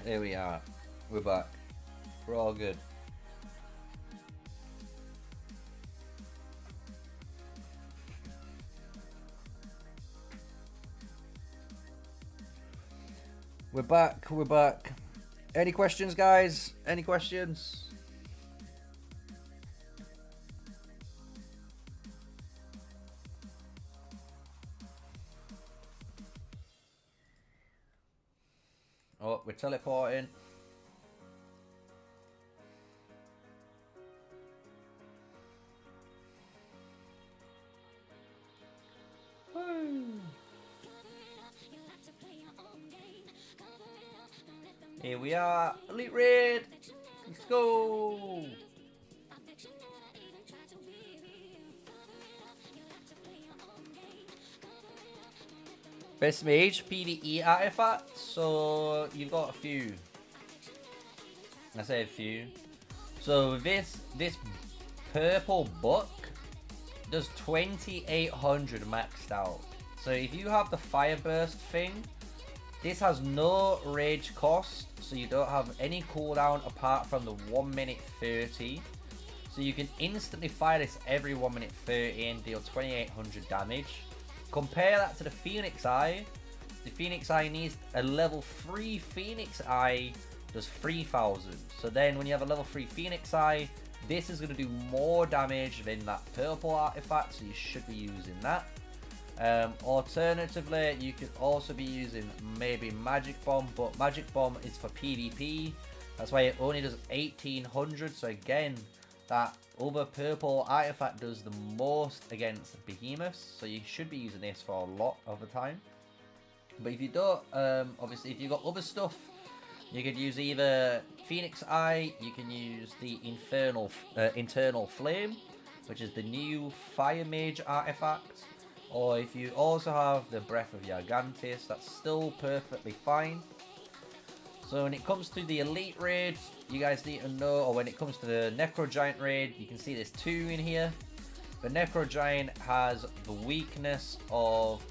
There we are. We're back. We're all good. We're back. We're back. Any questions, guys? Any questions? Oh, we're teleporting. Here we are, Elite Raid. Let's go. Best mage PvE artifact. So you've got a few. I say a few. So this purple book does 2800 maxed out. So if you have the fire burst thing, this has no rage cost, so you don't have any cooldown apart from the 1 minute 30. So you can instantly fire this every 1 minute 30 and deal 2800 damage. Compare that to the Phoenix Eye. The Phoenix Eye needs a level 3 Phoenix Eye does 3000. So then when you have a level 3 Phoenix Eye, this is going to do more damage than that purple artifact, so you should be using that. Alternatively, you could also be using maybe Magic Bomb, but Magic Bomb is for PvP. That's why it only does 1800. So again, that other purple artifact does the most against behemoths, so you should be using this for a lot of the time. But if you don't, obviously if you've got other stuff, you could use either Phoenix Eye, you can use the Internal Flame, which is the new Fire Mage artifact, or if you also have the Breath of Gargantis, that's still perfectly fine. So when it comes to the Elite Raid, you guys need to know, or when it comes to the Necro Giant Raid, you can see there's two in here. The Necro Giant has the weakness of,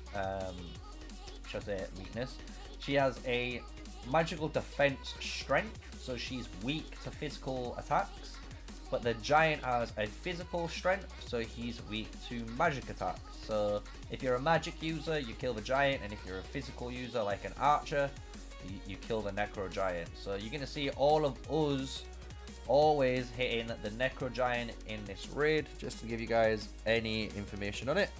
should I say weakness? She has a magical defense strength, so she's weak to physical attacks. But the Giant has a physical strength, so he's weak to magic attacks. So if you're a magic user, you kill the Giant, and if you're a physical user like an archer, you kill the Necro Giant. So you're going to see all of us always hitting the Necro Giant in this raid, just to give you guys any information on it.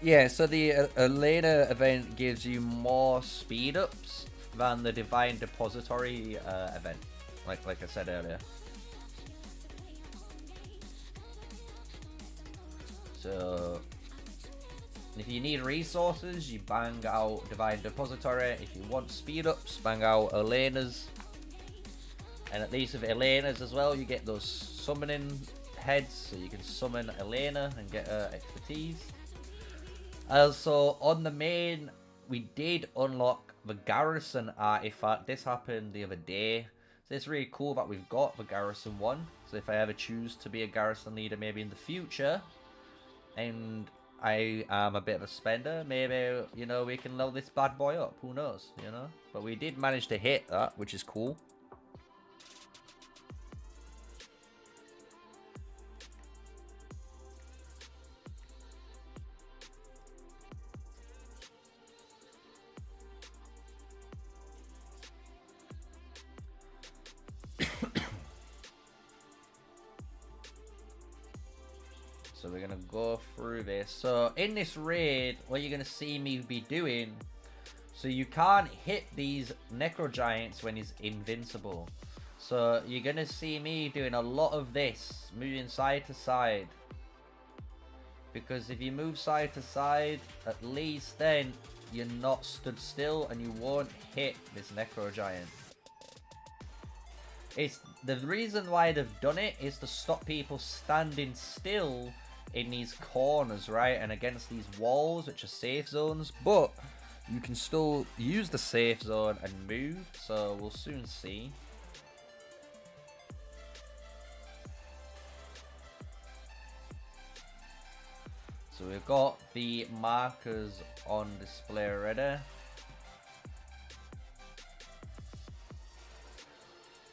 Yeah, so the Elena event gives you more speed ups than the Divine Depository event, like I said earlier. So if you need resources, you bang out Divine Depository. If you want speed ups, bang out Elena's. And at least with Elena's as well, you get those summoning heads, so you can summon Elena and get her expertise. Also, on the main, we did unlock the Garrison artifact. This happened the other day. So it's really cool that we've got the Garrison one. So if I ever choose to be a Garrison leader maybe in the future, and I am a bit of a spender, maybe, you know, we can level this bad boy up. Who knows, you know? But we did manage to hit that, which is cool. So we're going to go through this. So in this raid, what you're going to see me be doing, so you can't hit these Necro Giants when he's invincible. So you're going to see me doing a lot of this, moving side to side. Because if you move side to side, at least then you're not stood still and you won't hit this Necro Giant. It's the reason why they've done it is to stop people standing still in these corners, right, and against these walls, which are safe zones, but you can still use the safe zone and move, so we'll soon see. So we've got the markers on display already.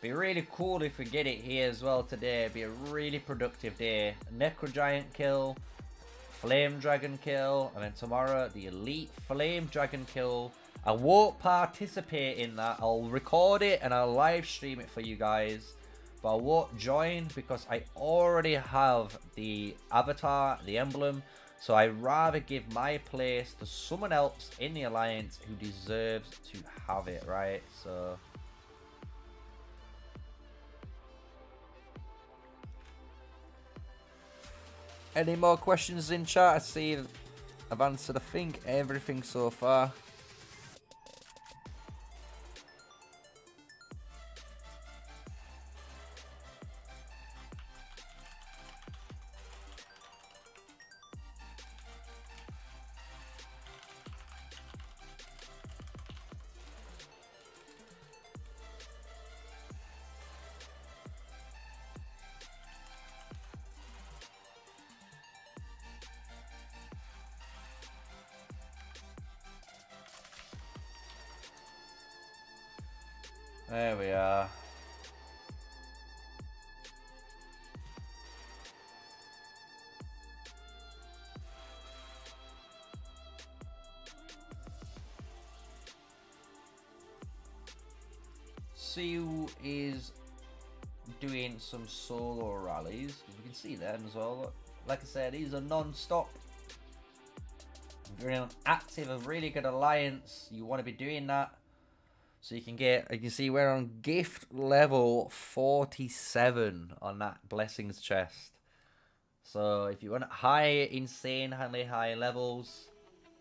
Be really cool if we get it here as well today. Be a really productive day. Necro Giant kill, Flame Dragon kill, and then tomorrow the Elite Flame Dragon kill. I won't participate in that. I'll record it and I'll live stream it for you guys, but I won't join because I already have the avatar, the emblem. So I'd rather give my place to someone else in the Alliance who deserves to have it, right? So Any more questions in chat? I see I've answered, I think, everything so far. There we are. Sue is doing some solo rallies. You can see them as well. Like I said, these are non-stop. If you're in an active, a really good alliance, you want to be doing that. So you can see we're on gift level 47 on that blessings chest. So if you want high, insanely high levels,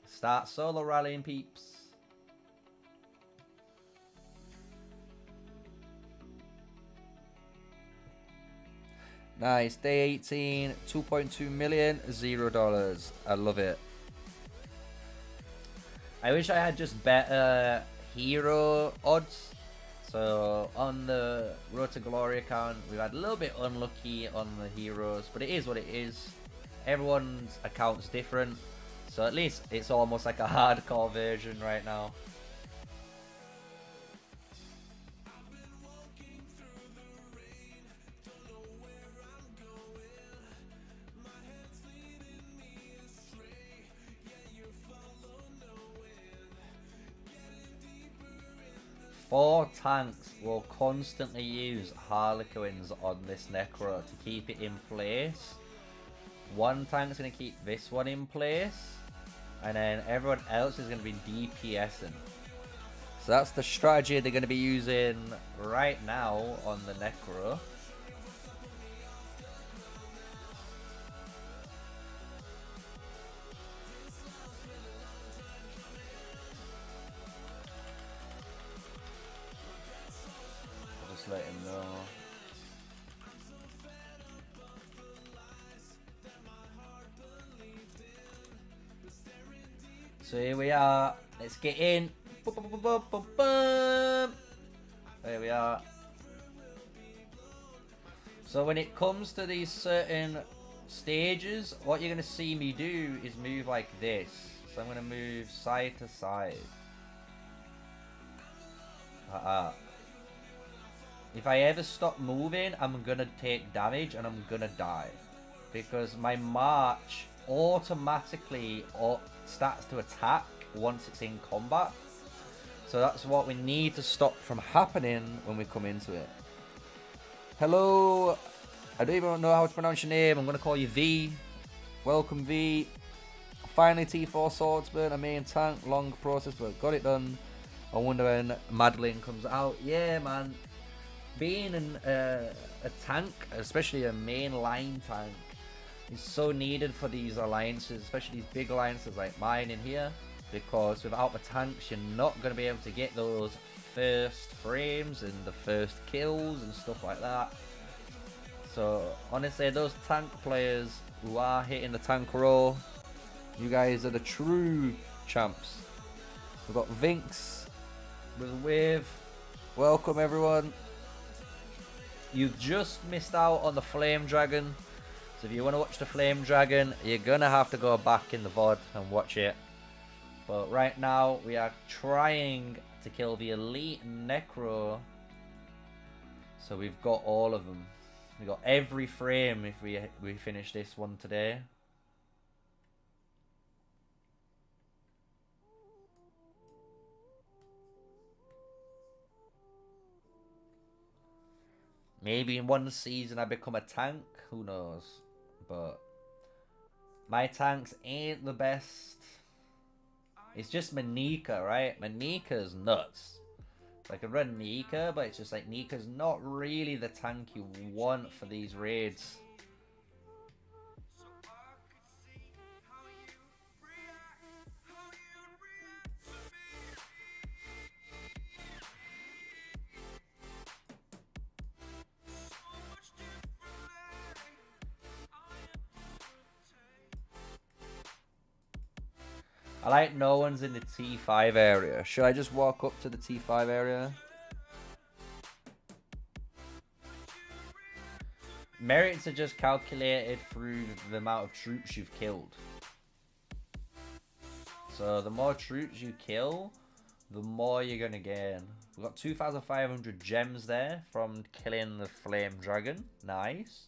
start solo rallying, peeps. Nice. Day 18, 2.2 million, $0. I love it. I wish I had just better hero odds. So on the Road to Glory account, we've had a little bit unlucky on the heroes, but it is what it is. Everyone's account's different, so at least it's almost like a hardcore version right now. Four tanks will constantly use Harlequins on this Necro to keep it in place. One tank's going to keep this one in place, and then everyone else is going to be DPSing. So that's the strategy they're going to be using right now on the Necro. Let him know. So here we are. Let's get in. There we are. So when it comes to these certain stages, what you're going to see me do is move like this. So I'm going to move side to side. If I ever stop moving, I'm gonna take damage and I'm gonna die. Because my march automatically starts to attack once it's in combat. So that's what we need to stop from happening when we come into it. Hello, I don't even know how to pronounce your name. I'm gonna call you V. Welcome, V. Finally T4 Swordsman, a main tank, long process, but got it done. I wonder when Madeline comes out. Yeah, man. Being a tank, especially a main line tank, is so needed for these alliances, especially these big alliances like mine in here, because without the tanks you're not going to be able to get those first frames and the first kills and stuff like that. So honestly, those tank players who are hitting the tank roll, you guys are the true champs. We've got Vinx with Wave. Welcome everyone. You've just missed out on the Flame Dragon. So if you want to watch the Flame Dragon, you're going to have to go back in the VOD and watch it. But right now, we are trying to kill the Elite Necro. So we've got all of them. We've got every frame if we finish this one today. Maybe in one season I become a tank, who knows. But my tanks ain't the best. It's just Manika, right? Manika's nuts. So I could run Nika, but it's just like Nika's not really the tank you want for these raids. I like no one's in the T5 area. Should I just walk up to the T5 area? Merits are just calculated through the amount of troops you've killed. So the more troops you kill, the more you're gonna gain. We've got 2,500 gems there from killing the flame dragon. Nice.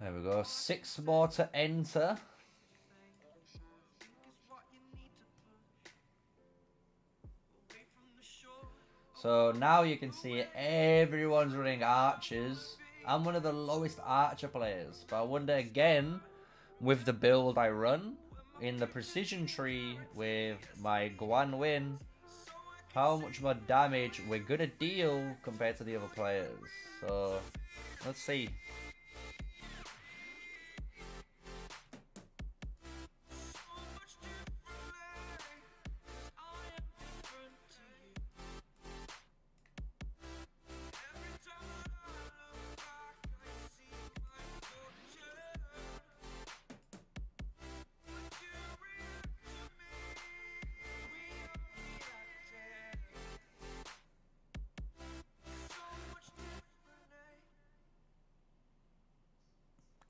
There we go. 6 more to enter. So now you can see everyone's running archers. I'm one of the lowest archer players. But I wonder again, with the build I run, in the precision tree with my Guan Win, how much more damage we're going to deal compared to the other players. So, let's see.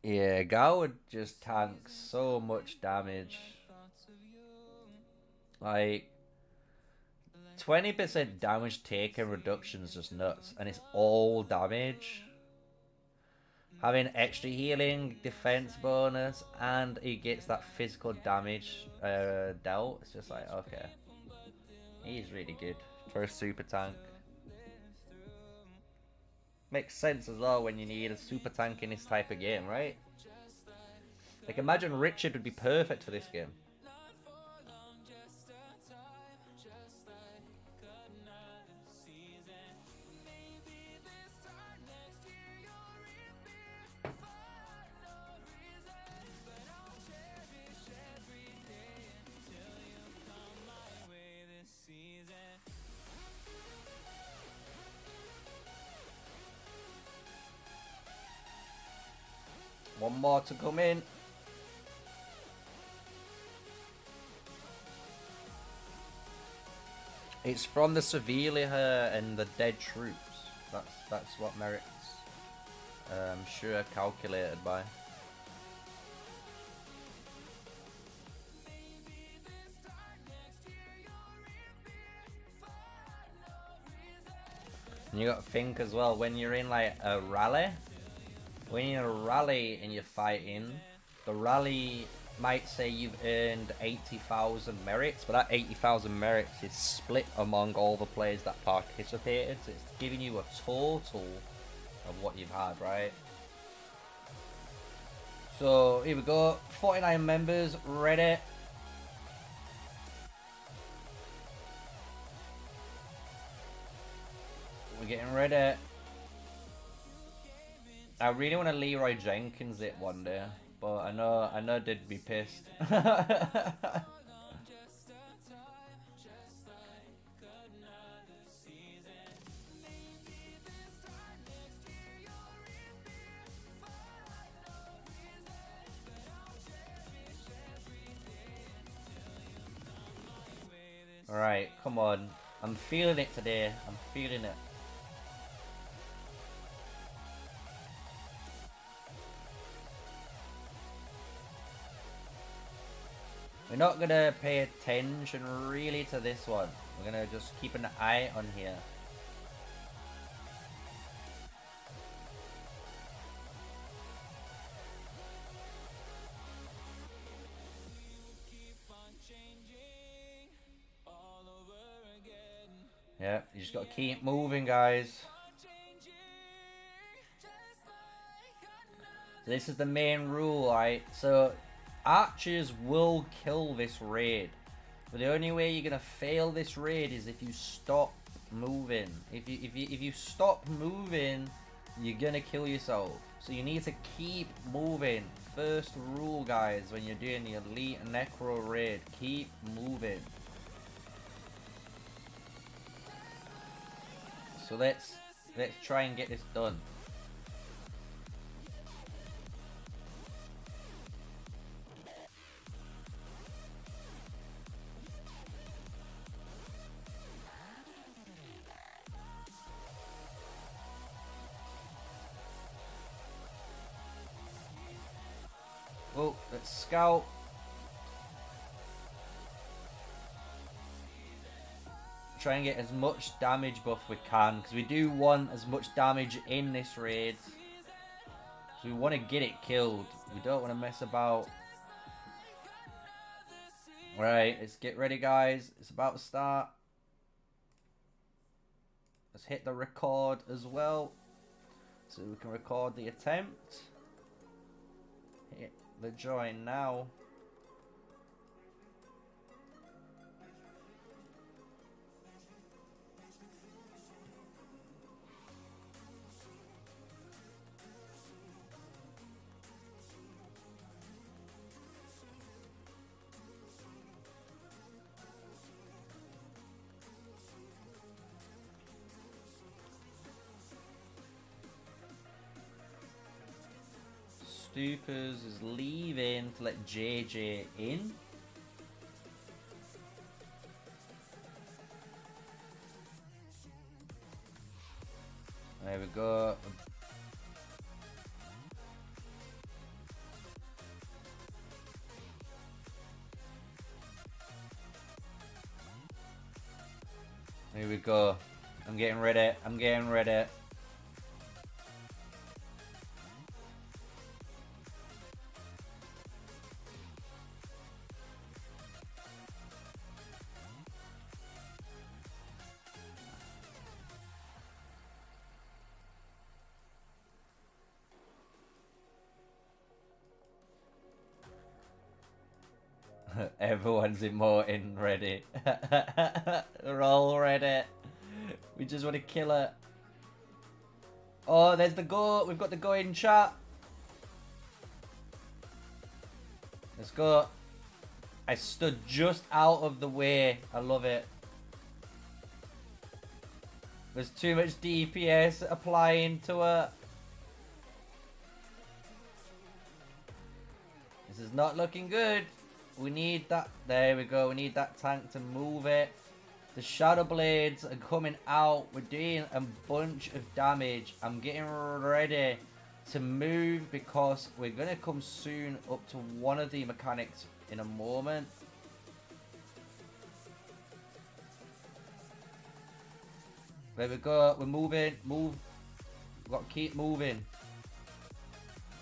Yeah, Gao would just tank so much damage. Like, 20% damage taken reduction is just nuts. And it's all damage. Having extra healing, defense bonus, and he gets that physical damage dealt. It's just like, okay. He's really good for a super tank. Makes sense as well when you need a super tank in this type of game, right? Like, imagine Richard would be perfect for this game. One more to come in. It's from the Sevilla and the dead troops. That's what merits. I'm sure calculated by. And you got to think as well, when you're in like a rally, when you're in a rally and you're fighting, the rally might say you've earned 80,000 merits, but that 80,000 merits is split among all the players that participated, so it's giving you a total of what you've had, right? So here we go, 49 members ready. We're getting ready. I really want to Leroy Jenkins it one day, but I know they'd be pissed. Alright, come on. I'm feeling it today. I'm feeling it. We're not going to pay attention really to this one. We're going to just keep an eye on here. Yeah, you just got to keep moving, guys. So this is the main rule, right? So archers will kill this raid, but the only way you're gonna fail this raid is if you stop moving. If you stop moving, you're gonna kill yourself. So you need to keep moving. First rule, guys, when you're doing the elite necro raid, keep moving. So let's try and get this done. Oh, let's scout. Try and get as much damage buff we can, because we do want as much damage in this raid. So we want to get it killed. We don't want to mess about. Right, let's get ready, guys. It's about to start. Let's hit the record as well, so we can record the attempt. Hit the join now. Stoopers is leaving to let JJ in. There we go. Here we go. I'm getting ready. I'm getting ready. Everyone's emoting ready. They're all ready. We just want to kill it. Oh, there's the go. We've got the go in chat. Let's go. I stood just out of the way. I love it. There's too much DPS applying to it. This is not looking good. We need that. There we go. We need that tank to move it. The Shadow Blades are coming out. We're doing a bunch of damage. I'm getting ready to move because we're going to come soon up to one of the mechanics in a moment. There we go. We're moving. Move. We've got to keep moving.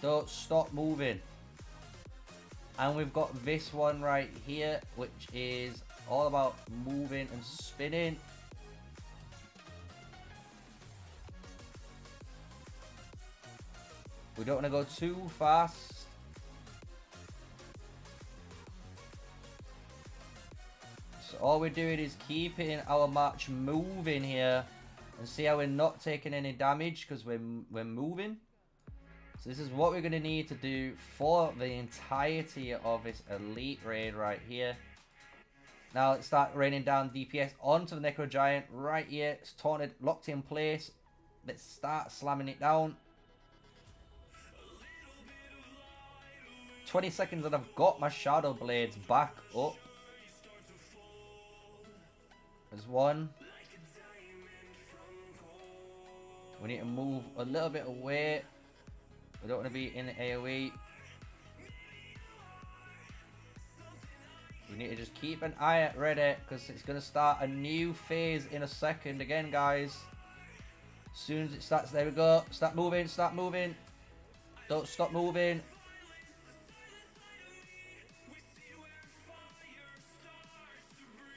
Don't stop moving. And we've got this one right here, which is all about moving and spinning. We don't want to go too fast. So all we're doing is keeping our march moving here. And see how we're not taking any damage because we're moving. So this is what we're going to need to do for the entirety of this elite raid right here. Now let's start raining down DPS onto the Necro Giant right here. It's taunted, locked in place. Let's start slamming it down. 20 seconds and I've got my Shadow Blades back up. There's one. We need to move a little bit away. We don't want to be in the AoE. We need to just keep an eye out ready because it's going to start a new phase in a second again, guys. As soon as it starts, there we go. Start moving, start moving. Don't stop moving.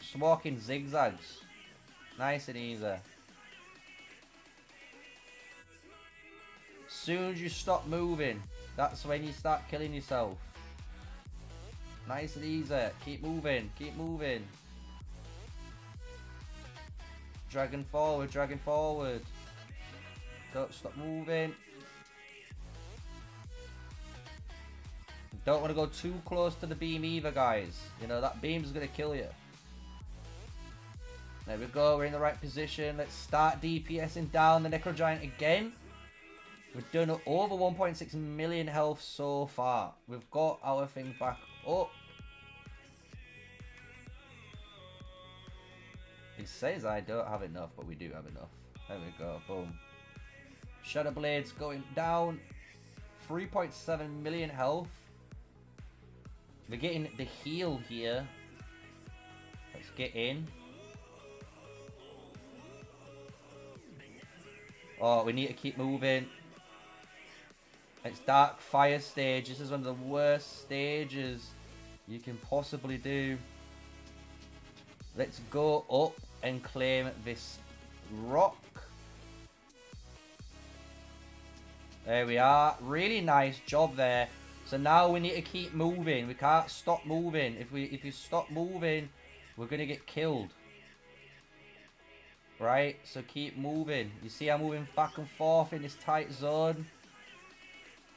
Just walking zigzags. Nice and easy. As soon as you stop moving, that's when you start killing yourself. Nice and easy. Keep moving. Keep moving. Dragging forward. Dragging forward. Don't stop moving. Don't want to go too close to the beam either, guys. You know, that beam's going to kill you. There we go. We're in the right position. Let's start DPSing down the Necro Giant again. We've done over 1.6 million health so far. We've got our thing back up. It says I don't have enough, but we do have enough. There we go. Boom. Shadow Blades going down. 3.7 million health. We're getting the heal here. Let's get in. Oh, we need to keep moving. It's Dark Fire stage. This is one of the worst stages you can possibly do. Let's go up and claim this rock. There we are. Really nice job there. So now we need to keep moving. We can't stop moving. If you stop moving, we're gonna get killed. Right? So keep moving. You see I'm moving back and forth in this tight zone.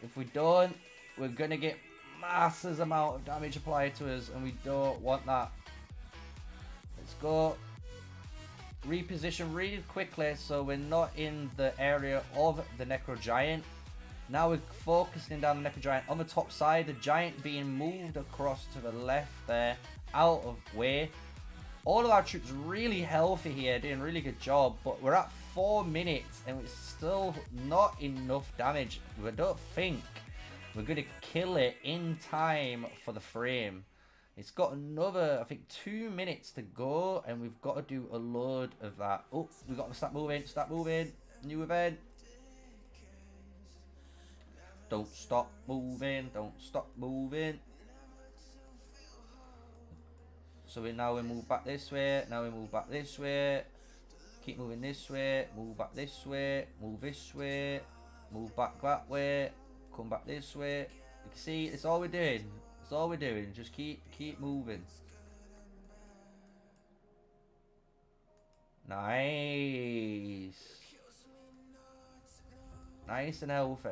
If we don't, we're gonna get massive amount of damage applied to us, and we don't want that. Let's go. Reposition really quickly so we're not in the area of the Necro Giant. Now we're focusing down the Necro Giant on the top side. The Giant being moved across to the left there, out of way. All of our troops really healthy here, doing a really good job. But we're at 4 minutes and it's still not enough damage. We don't think we're going to kill it in time for the frame. It's got another, I think, 2 minutes to go, and we've got to do a load of that. Oh, we've got to start moving. New event. Don't stop moving. So we move back this way. Now we move back this way. Keep moving this way. Move back this way. Move this way. Move back that way. Come back this way. You can see, it's all we're doing. That's all we're doing. Just keep moving. Nice. Nice and healthy.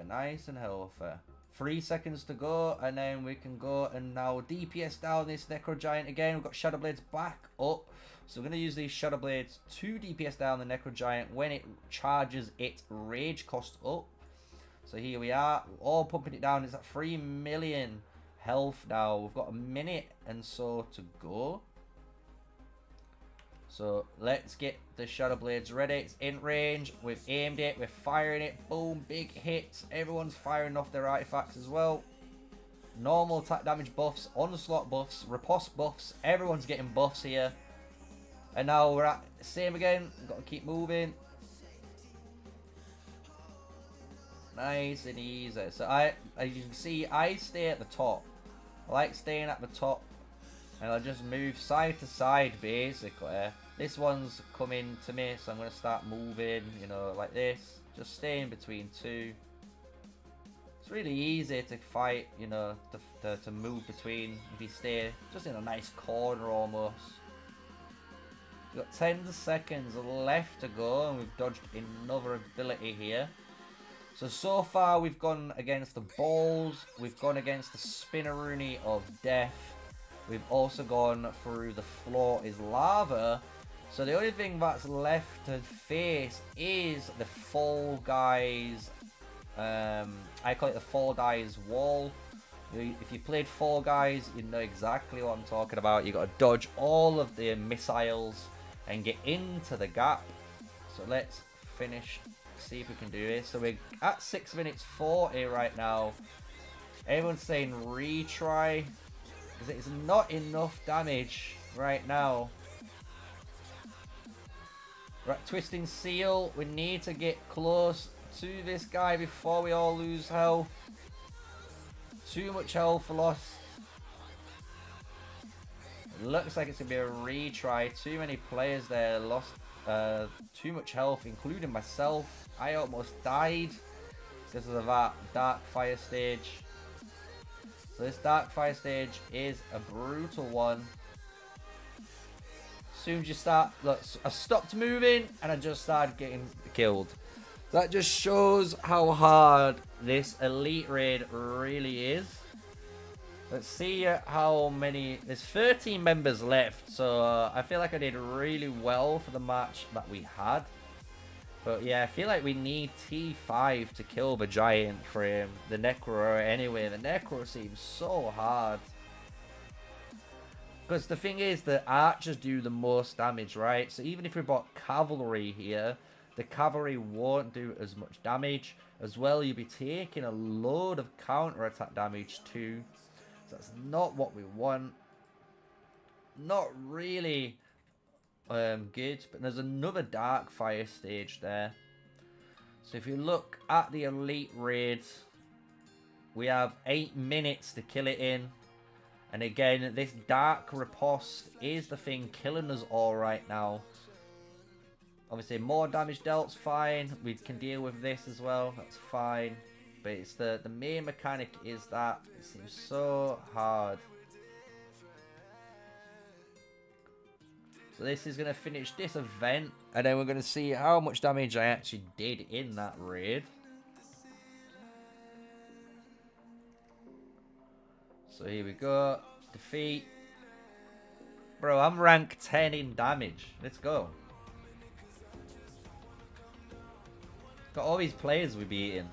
3 seconds to go, and then we can go and now DPS down this Necro Giant again. We've got Shadow Blades back up. So we're going to use these Shadow Blades to DPS down the Necro Giant when it charges its rage cost up. So here we are, all pumping it down. It's at 3 million health now. We've got a minute and so to go. So let's get the Shadow Blades ready. It's in range. We've aimed it. We're firing it. Boom. Big hits. Everyone's firing off their artifacts as well. Normal attack damage buffs. Onslaught buffs. Riposte buffs. Everyone's getting buffs here. And now we're at the same again. We've got to keep moving. Nice and easy. So as you can see, I stay at the top. I like staying at the top. And I'll just move side to side, basically. This one's coming to me, so I'm going to start moving, you know, like this. Just staying between two. It's really easy to fight, you know, to move between if you stay just in a nice corner almost. We've got 10 seconds left to go, and we've dodged another ability here. So far we've gone against the balls, we've gone against the Spinneroonie of Death. We've also gone through the floor is lava. So the only thing that's left to face is the Fall Guys. I call it the Fall Guys wall. If you played Fall Guys, you know exactly what I'm talking about. You got to dodge all of the missiles and get into the gap. So let's finish. See if we can do this. So we're at 6 minutes 40 right now. Everyone's saying retry. Because it's not enough damage right now. Right, Twisting Seal. We need to get close to this guy before we all lose health. Too much health lost. It looks like it's going to be a retry. Too many players there lost too much health, including myself. I almost died because of that Dark Fire stage. So this Dark Fire stage is a brutal one. As soon as you start, look, I stopped moving and I just started getting killed. That just shows how hard this elite raid really is. Let's see how many... There's 13 members left, so I feel like I did really well for the match that we had. But yeah, I feel like we need T5 to kill the giant frame. The necro anyway. The necro seems so hard. Because the thing is, the archers do the most damage, right? So even if we bought cavalry here, the cavalry won't do as much damage. As well, you'll be taking a load of counter-attack damage too. So that's not what we want. Not really good. But there's another dark fire stage there. So if you look at the elite raid, we have 8 minutes to kill it in. And again, this dark riposte is the thing killing us all right now. Obviously, more damage dealt's fine. We can deal with this as well. That's fine. But it's the main mechanic is that it seems so hard. So this is going to finish this event. And then we're going to see how much damage I actually did in that raid. So here we go. Defeat. Bro, I'm rank 10 in damage. Let's go. Got all these players we beating.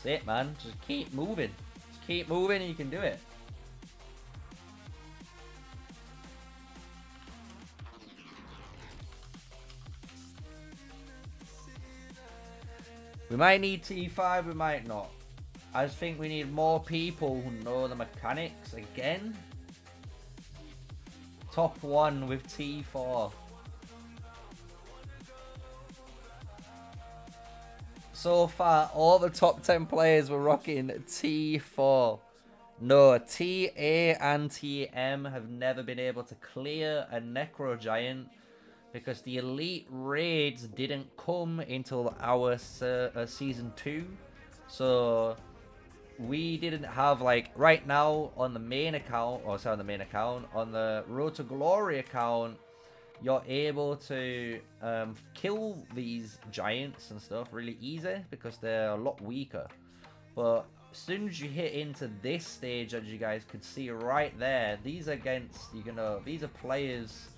That's it, man. Just keep moving. Just keep moving and you can do it. We might need T5, we might not. I just think we need more people who know the mechanics again. Top 1 with T4. So far, all the top 10 players were rocking T4. No, TA and TM have never been able to clear a necro giant because the elite raids didn't come until our season 2. So we didn't have, like, right now on the main account, or sorry, on the main account, on the Road to Glory account, you're able to kill these giants and stuff really easy because they're a lot weaker. But as soon as you hit into this stage, as you guys could see right there, these are against, you know, these are players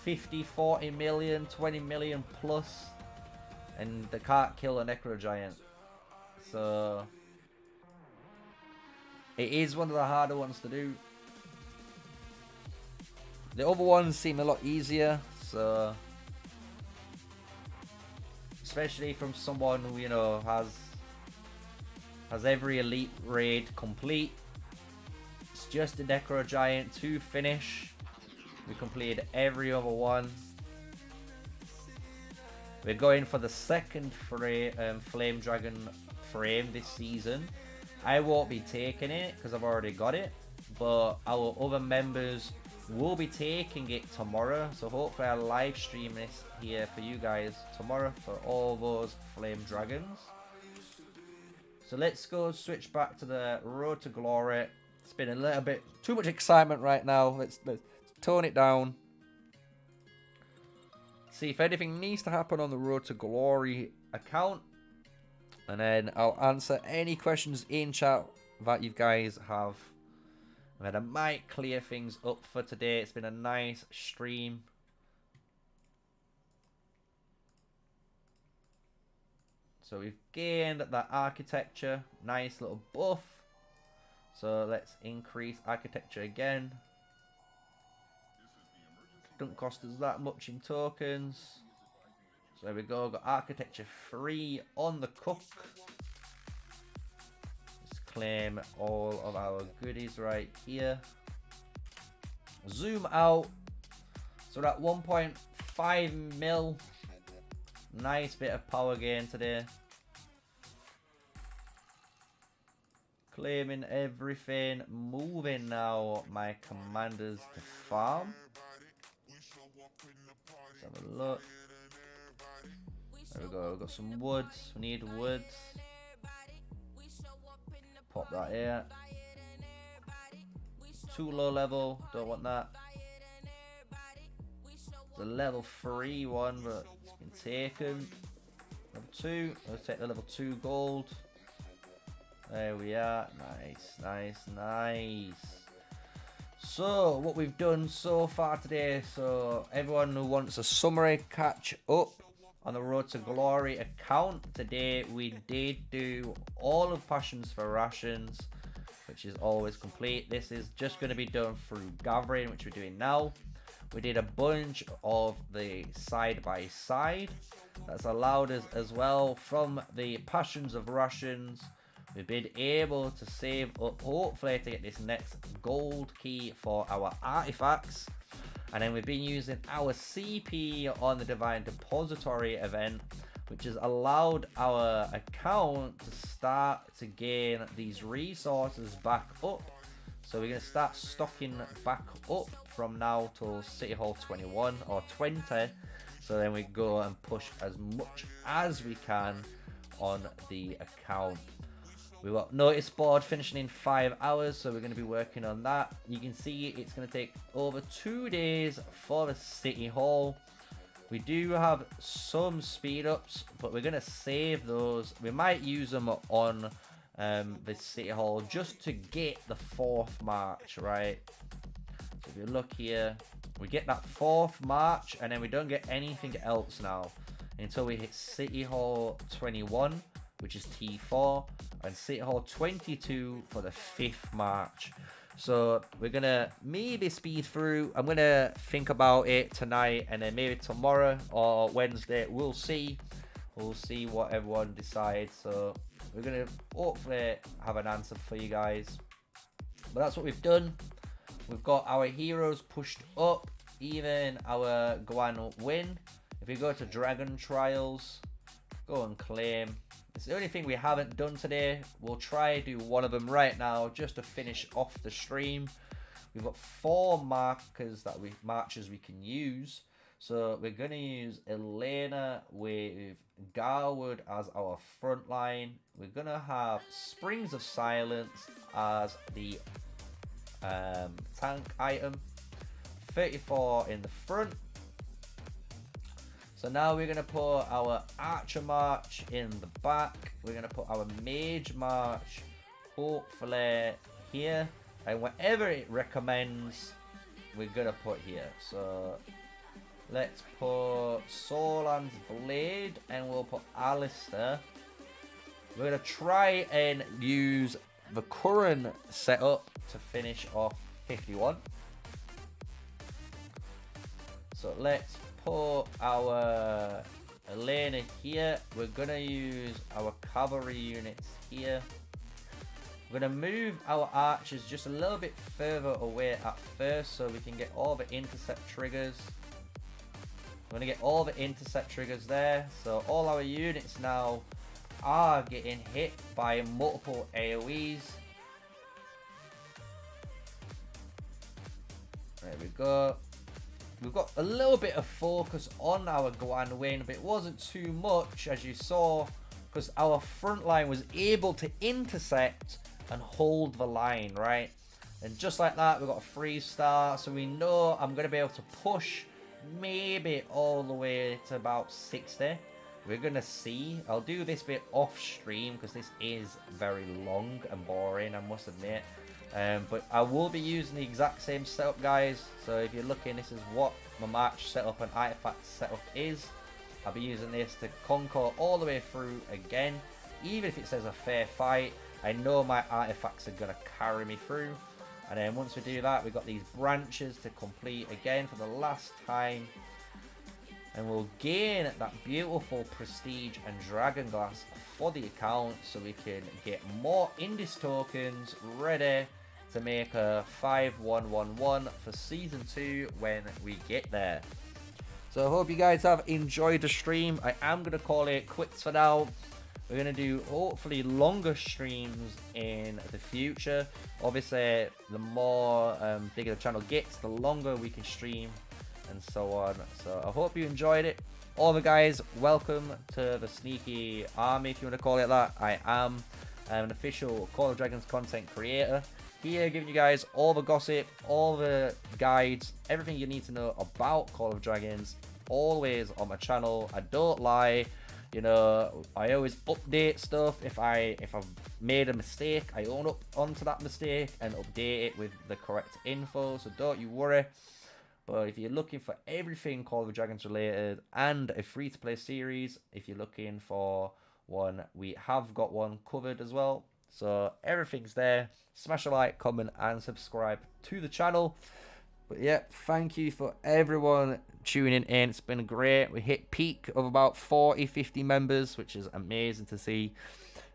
50, 40 million, 20 million plus, and they can't kill a necro giant. So it is one of the harder ones to do. The other ones seem a lot easier, so especially from someone who, you know, has every elite raid complete. It's just a necro giant to finish. We completed every other one. We're going for the second flame dragon frame this season. I won't be taking it because I've already got it, but our other members will be taking it tomorrow. So hopefully I'll live stream this here for you guys tomorrow for all those flame dragons. So let's go switch back to the Road to Glory. It's been a little bit too much excitement right now. Let's tone it down. See if anything needs to happen on the Road to Glory account. And then I'll answer any questions in chat that you guys have. And then I might clear things up for today. It's been a nice stream. So we've gained that architecture. Nice little buff. So let's increase architecture again. Don't cost us that much in tokens. So there we go. Got architecture 3 on the cook. Claim all of our goodies right here. Zoom out. So we're at 1.5 mil. Nice bit of power gain today. Claiming everything. Moving now my commanders to farm. Let's have a look. There we go. We've got some woods. We need woods. Pop that here. Too low level. Don't want that. The level 3 one, but it's been taken. Level 2. Let's take the level 2 gold. There we are. Nice, nice, nice. So, what we've done so far today. So, everyone who wants a summary, catch up on the Road to Glory account. Today, we did do all of Passions for Rations, which is always complete. This is just going to be done through gathering, which we're doing now. We did a bunch of the side-by-side. That's allowed us as well from the Passions of Rations. We've been able to save up, hopefully, to get this next gold key for our artifacts. And then we've been using our CP on the Divine Depository event, which has allowed our account to start to gain these resources back up. So we're going to start stocking back up from now till City Hall 21 or 20. So then we go and push as much as we can on the account. We've got notice board finishing in 5 hours, so we're going to be working on that. You can see it's going to take over 2 days for the City Hall. We do have some speed ups, but we're going to save those. We might use them on the City Hall just to get the 4th march, right? So if you look here, we get that 4th march, and then we don't get anything else now until we hit City Hall 21, which is T4, and City Hall 22 for the 5th march. So we're gonna maybe speed through. I'm gonna think about it tonight, and then maybe tomorrow or Wednesday we'll see what everyone decides. So we're gonna hopefully have an answer for you guys. But that's what we've done. We've got our heroes pushed up, even our Guan win. If we go to Dragon Trials, go and claim. It's the only thing we haven't done today. We'll try to do one of them right now just to finish off the stream. We've got 4 marches we can use. So we're going to use Elena with Garwood as our front line. We're going to have Springs of Silence as the tank item. 34 in the front. So now we're going to put our Archer March in the back. We're going to put our Mage March hopefully here. And whatever it recommends, we're going to put here. So let's put Solan's Blade and we'll put Alistair. We're going to try and use the current setup to finish off 51. So let's put our Elena here. We're going to use our cavalry units here. We're going to move our archers just a little bit further away at first so we can get all the intercept triggers. We're going to get all the intercept triggers there. So all our units now are getting hit by multiple AoEs. There we go. We've got a little bit of focus on our Guan win, but it wasn't too much, as you saw, because our front line was able to intercept and hold the line, right? And just like that, we've got a 3-star, so we know I'm going to be able to push maybe all the way to about 60. We're going to see. I'll do this bit off stream, because this is very long and boring, I must admit. But I will be using the exact same setup, guys. So if you're looking, this is what my march setup and artifact setup is. I'll be using this to conquer all the way through again. Even if it says a fair fight, I know my artifacts are going to carry me through. And then once we do that, we've got these branches to complete again for the last time. And we'll gain that beautiful prestige and dragon glass for the account so we can get more Indis tokens ready to make a 5111 for season 2 when we get there. So I hope you guys have enjoyed the stream. I am going to call it quits for now. We're going to do hopefully longer streams in the future. Obviously, the more bigger the channel gets, the longer we can stream and so on. So I hope you enjoyed it. all the guys, welcome to the sneaky army, if you want to call it that. I am an official Call of Dragons content creator. Here, giving you guys all the gossip, all the guides, everything you need to know about Call of Dragons, always on my channel. I don't lie, you know. I always update stuff. If I've made a mistake, I own up onto that mistake and update it with the correct info, so don't you worry. But if you're looking for everything Call of Dragons related and a free-to-play series, if you're looking for one, we have got one covered as well. So everything's there. Smash a like, comment, and subscribe to the channel. But yeah, thank you for everyone tuning in. It's been great. We hit peak of about 40-50 members, which is amazing to see.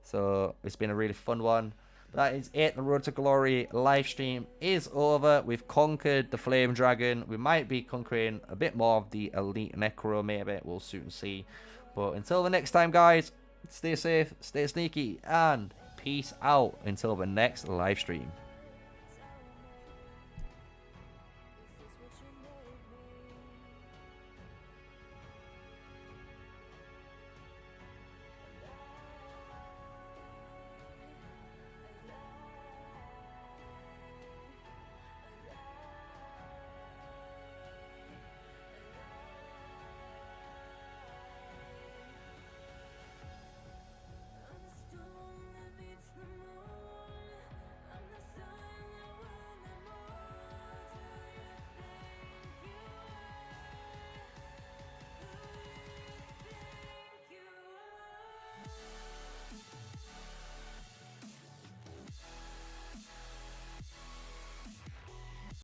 So it's been a really fun one. That is it. The Road to Glory live stream is over. We've conquered the Flame Dragon. We might be conquering a bit more of the Elite Necro, maybe. We'll soon see. But until the next time, guys, stay safe, stay sneaky, and peace out until the next live stream.